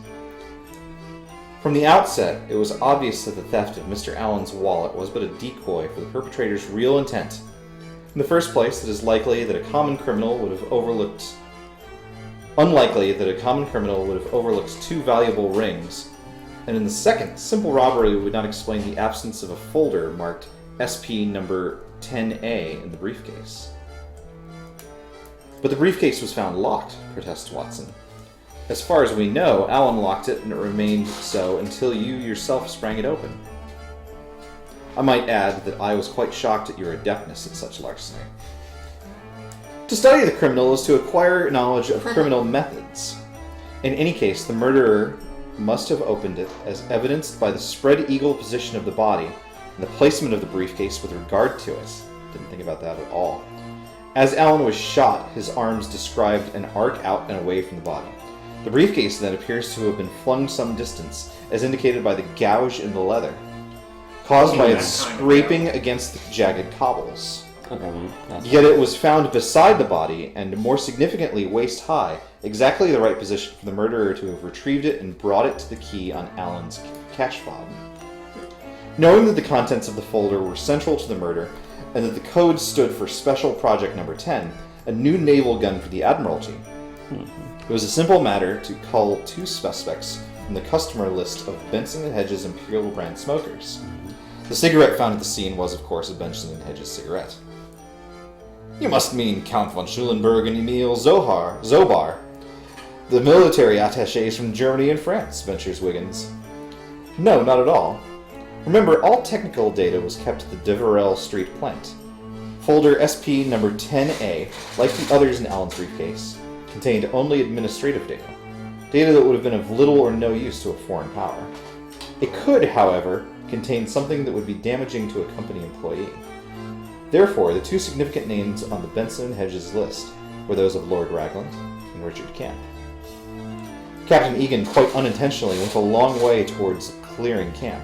From the outset, it was obvious that the theft of Mr. Allen's wallet was but a decoy for the perpetrator's real intent. In the first place, it is unlikely that a common criminal would have overlooked two valuable rings, and in the second, simple robbery would not explain the absence of a folder marked SP number 10A in the briefcase. But the briefcase was found locked, protests Watson. As far as we know, Allen locked it and it remained so until you yourself sprang it open. I might add that I was quite shocked at your adeptness at such larceny. To study the criminal is to acquire knowledge of criminal methods. In any case, the murderer must have opened it, as evidenced by the spread eagle position of the body and the placement of the briefcase with regard to it. Didn't think about that at all. As Allen was shot, his arms described an arc out and away from the body. The briefcase then appears to have been flung some distance, as indicated by the gouge in the leather, caused by its scraping against the jagged cobbles. Yet it was found beside the body, and more significantly waist high, exactly the right position for the murderer to have retrieved it and brought it to the key on Allen's cash fob. Knowing that the contents of the folder were central to the murder, and that the code stood for Special Project Number 10, a new naval gun for the Admiralty, it was a simple matter to cull two suspects from the customer list of Benson & Hedges Imperial brand smokers. The cigarette found at the scene was, of course, a Benson & Hedges cigarette. You must mean Count von Schulenburg and Emil Zobar, the military attachés from Germany and France, ventures Wiggins. No, not at all. Remember, all technical data was kept at the Deverell Street plant. Folder SP number 10A, like the others in Allen's briefcase, contained only administrative data. Data that would have been of little or no use to a foreign power. It could, however, contain something that would be damaging to a company employee. Therefore, the two significant names on the Benson & Hedges list were those of Lord Ragland and Richard Camp. Captain Egan quite unintentionally went a long way towards clearing camp.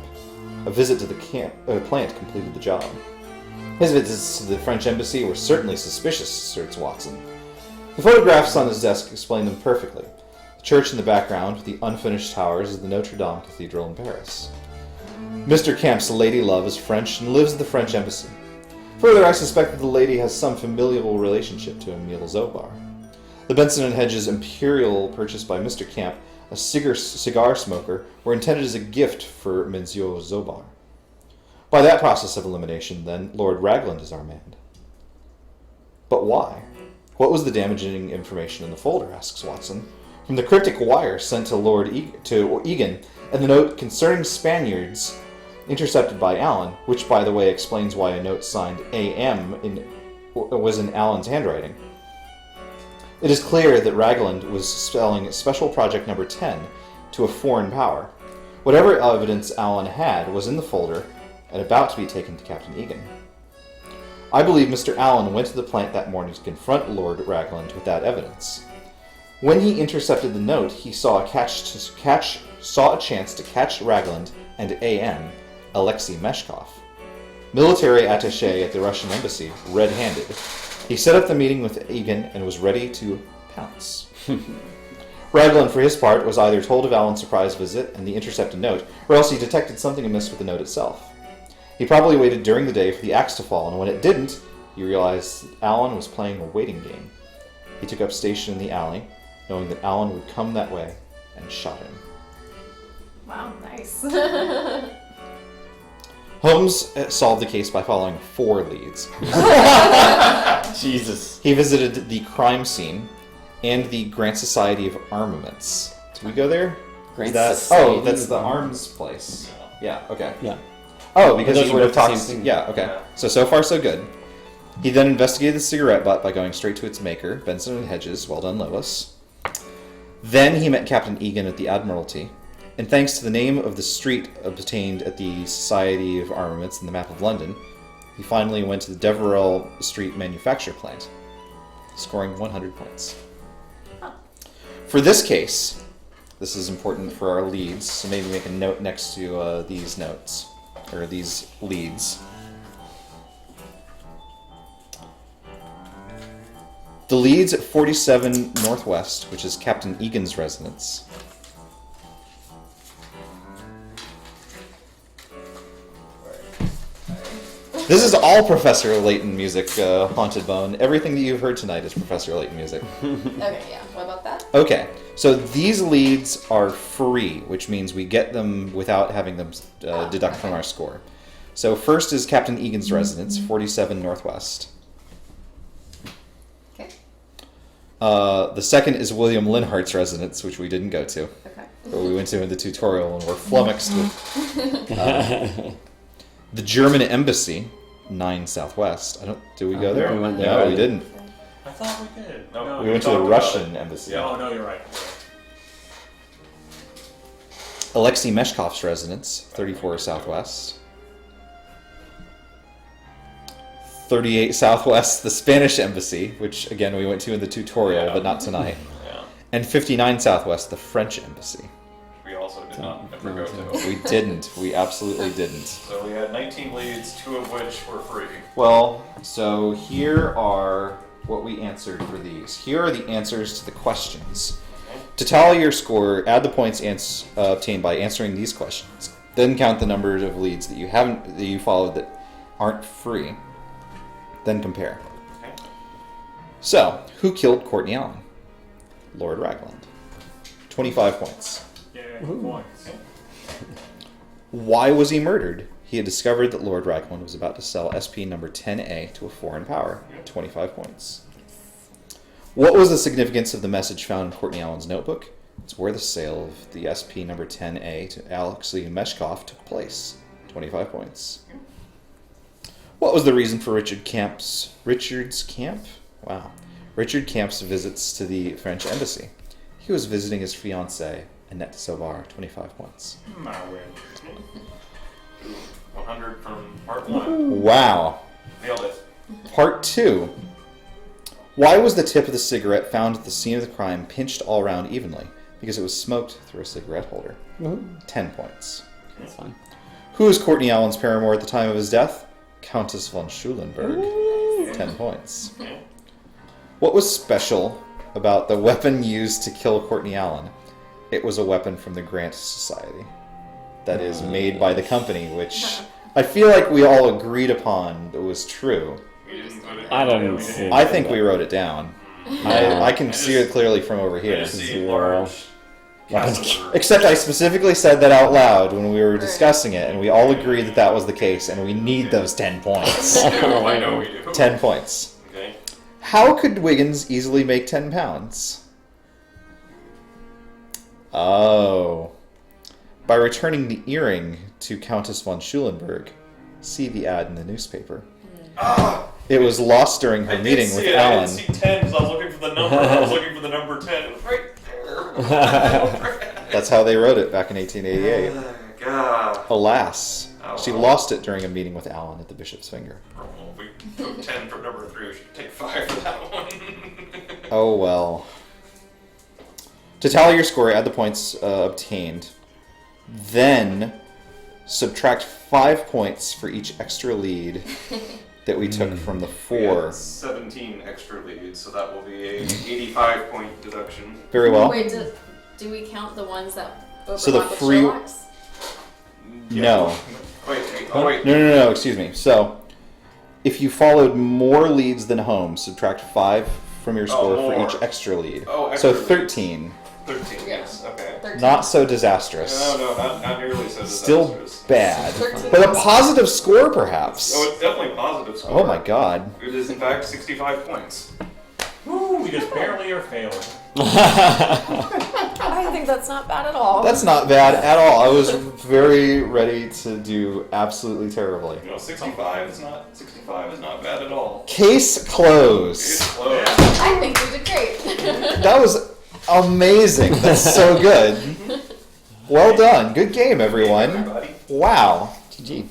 A visit to the plant completed the job. His visits to the French embassy were certainly suspicious, asserts Watson. The photographs on his desk explain them perfectly. The church in the background, with the unfinished towers of the Notre Dame Cathedral in Paris. Mr. Camp's lady love is French and lives at the French embassy. Further, I suspect that the lady has some familial relationship to Emile Zobar. The Benson & Hedges Imperial purchased by Mr. Camp, a cigar smoker, were intended as a gift for Monsieur Zobar. By that process of elimination, then, Lord Ragland is our man. But why? What was the damaging information in the folder, asks Watson. From the cryptic wire sent to Egan, and the note concerning Spaniards intercepted by Allen, which, by the way, explains why a note signed AM was in Allen's handwriting. It is clear that Ragland was selling Special Project Number 10 to a foreign power. Whatever evidence Allen had was in the folder and about to be taken to Captain Egan. I believe Mr. Allen went to the plant that morning to confront Lord Ragland with that evidence. When he intercepted the note, he saw a chance to catch Ragland and AM, Alexei Meshkov, military attaché at the Russian embassy, red-handed. He set up the meeting with Egan and was ready to pounce. Ragland, for his part, was either told of Allen's surprise visit and the intercepted note, or else he detected something amiss with the note itself. He probably waited during the day for the axe to fall, and when it didn't, he realized that Allen was playing a waiting game. He took up station in the alley, knowing that Allen would come that way, and shot him. Wow, nice. Holmes solved the case by following 4 leads. Jesus. He visited the crime scene and the Grant Society of Armaments. Did we go there? Grant That's Society the of arms place. Yeah, okay. Yeah. Oh, because Those he are would have both the talked... same thing. Yeah, okay. So far, so good. He then investigated the cigarette butt by going straight to its maker, Benson and Hedges. Well done, Lois. Then he met Captain Egan at the Admiralty, and thanks to the name of the street obtained at the Society of Armaments in the map of London, he finally went to the Deverell Street manufacture plant, scoring 100 points. For this case, this is important for our leads, so maybe make a note next to these notes, or these leads. The leads at 47 Northwest, which is Captain Egan's residence. This is all Professor Layton music, Haunted Bone. Everything that you've heard tonight is Professor Layton music. Okay, yeah. What about that? Okay, so these leads are free, which means we get them without having them deduct from our score. So first is Captain Egan's residence, 47 Northwest. Okay. The second is William Linhart's residence, which we didn't go to. Okay. But we went to in the tutorial and were flummoxed with. The German Embassy, 9 Southwest. Did we go there? We went there No, we already. didn't. I thought we did. No, We went to the Russian embassy. Yeah, oh, no, you're right. Alexei Meshkov's residence, 34 Southwest. 38 Southwest, the Spanish embassy, which again we went to in the tutorial, but not tonight. Yeah. And 59 Southwest, the French embassy. We also did not ever go to. We didn't. We absolutely didn't. So we had 19 leads, 2 of which were free. Well, so here are what we answered for these. Here are the answers to the questions. To tally your score, add the points obtained by answering these questions. Then count the number of leads that you followed that aren't free. Then compare. Okay. So, who killed Courtney Allen? Lord Ragland. 25 points. Yeah, points. Why was he murdered? He had discovered that Lord Ragland was about to sell SP number 10A to a foreign power. 25 points. What was the significance of the message found in Courtney Allen's notebook? It's where the sale of the SP number 10A to Alexei Meshkov took place. 25 points. What was the reason for Richard Camp's visits to the French embassy? He was visiting his fiancée, Annette Sauvard. 25 points. My word. 100 from part 1. Wow. Nailed it. Part 2. Why was the tip of the cigarette found at the scene of the crime pinched all around evenly? Because it was smoked through a cigarette holder. 10 points. That's fine. Who was Courtney Allen's paramour at the time of his death? Countess von Schulenburg. 10 points. What was special about the weapon used to kill Courtney Allen? It was a weapon from the Grant Society. That is made by the company, which I feel like we all agreed upon was true. We didn't put it. I don't Yeah, we see didn't. I think we wrote it down. I can see it clearly from over I here. just see Zero. large Except I specifically said that out loud when we were discussing it, and we all agreed that that was the case, and we need those 10 points. I know we do. 10 points. Okay. How could Wiggins easily make 10 pounds? Oh. By returning the earring to Countess von Schulenburg. See the ad in the newspaper. It was lost during her meeting with Alan. I didn't see 10 because I was looking for the number. I was looking for the number 10. It was right there. That's how they wrote it back in 1888. God. Alas, Oh, she well. lost it during a meeting with Alan at the Bishop's Finger. Well, if we took 10 from number 3, we should take 5 for that one. Oh well. To tally your score, add the points obtained. Then subtract 5 points for each extra lead that we took from the We had 4. 17 extra leads, so that will be an 85-point deduction. Very well. Wait, do we count the ones that overlap So the with free- Sherlock's? No. Wait, oh wait. No, excuse me. So, if you followed more leads than home, subtract 5 from your score for more. each extra lead. Oh, extra so 13. 13, yes, okay. 13. Not so disastrous. No, not nearly so Still disastrous. bad. 13 But a was- positive score, perhaps. Oh, it's definitely a positive score. Oh my god. It is, in fact, 65 points. Woo, we just barely are failing. I think that's not bad at all. That's not bad at all. I was very ready to do absolutely terribly. 65 is not bad at all. Case It's closed. close. I think we did great. That was amazing. That's so good. Well done. Good game, everyone. Everybody. Wow. GG.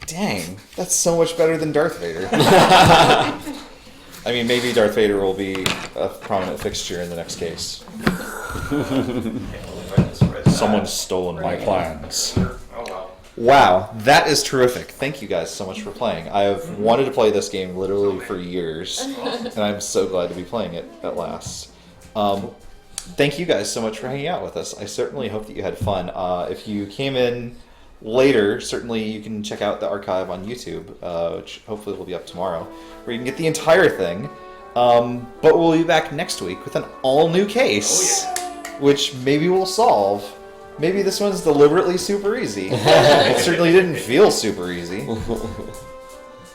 Dang, that's so much better than Darth Vader. I mean, maybe Darth Vader will be a prominent fixture in the next case. Someone's stolen my plans. Oh, wow. Wow, that is terrific. Thank you guys so much for playing. I have wanted to play this game literally for years, and I'm so glad to be playing it at last. Thank you guys so much for hanging out with us. I certainly hope that you had fun. If you came in later, certainly you can check out the archive on YouTube, which hopefully will be up tomorrow, where you can get the entire thing. But we'll be back next week with an all-new case, which maybe we'll solve. Maybe this one's deliberately super easy. It certainly didn't feel super easy.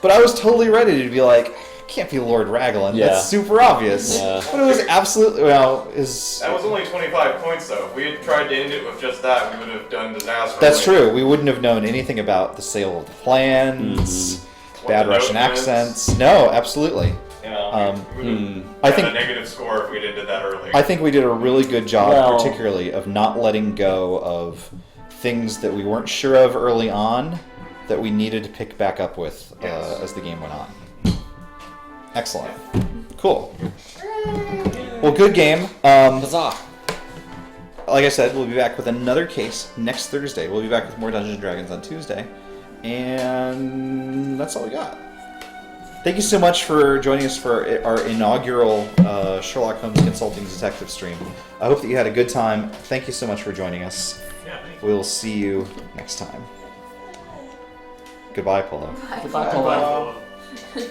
But I was totally ready to be like, can't be Lord Raglan. Yeah. That's super obvious. Yeah. But it was absolutely, well, That was only 25 points, though. If we had tried to end it with just that, we would have done disaster. that's true. We wouldn't have known anything about the sale of the plans, bad the Russian note meant. accents. No, absolutely. You know, we would have I had think a negative score if we did that early. I think we did a really good job, Well- particularly of not letting go of things that we weren't sure of early on that we needed to pick back up with Yes. as the game went on. Excellent. Cool. Well, good game. Huzzah. Like I said, we'll be back with another case next Thursday. We'll be back with more Dungeons and Dragons on Tuesday. And that's all we got. Thank you so much for joining us for our inaugural Sherlock Holmes Consulting Detective stream. I hope that you had a good time. Thank you so much for joining us. Yeah, thank you. We'll see you next time. Goodbye, Polo. Goodbye, Bye, Paula. Paula.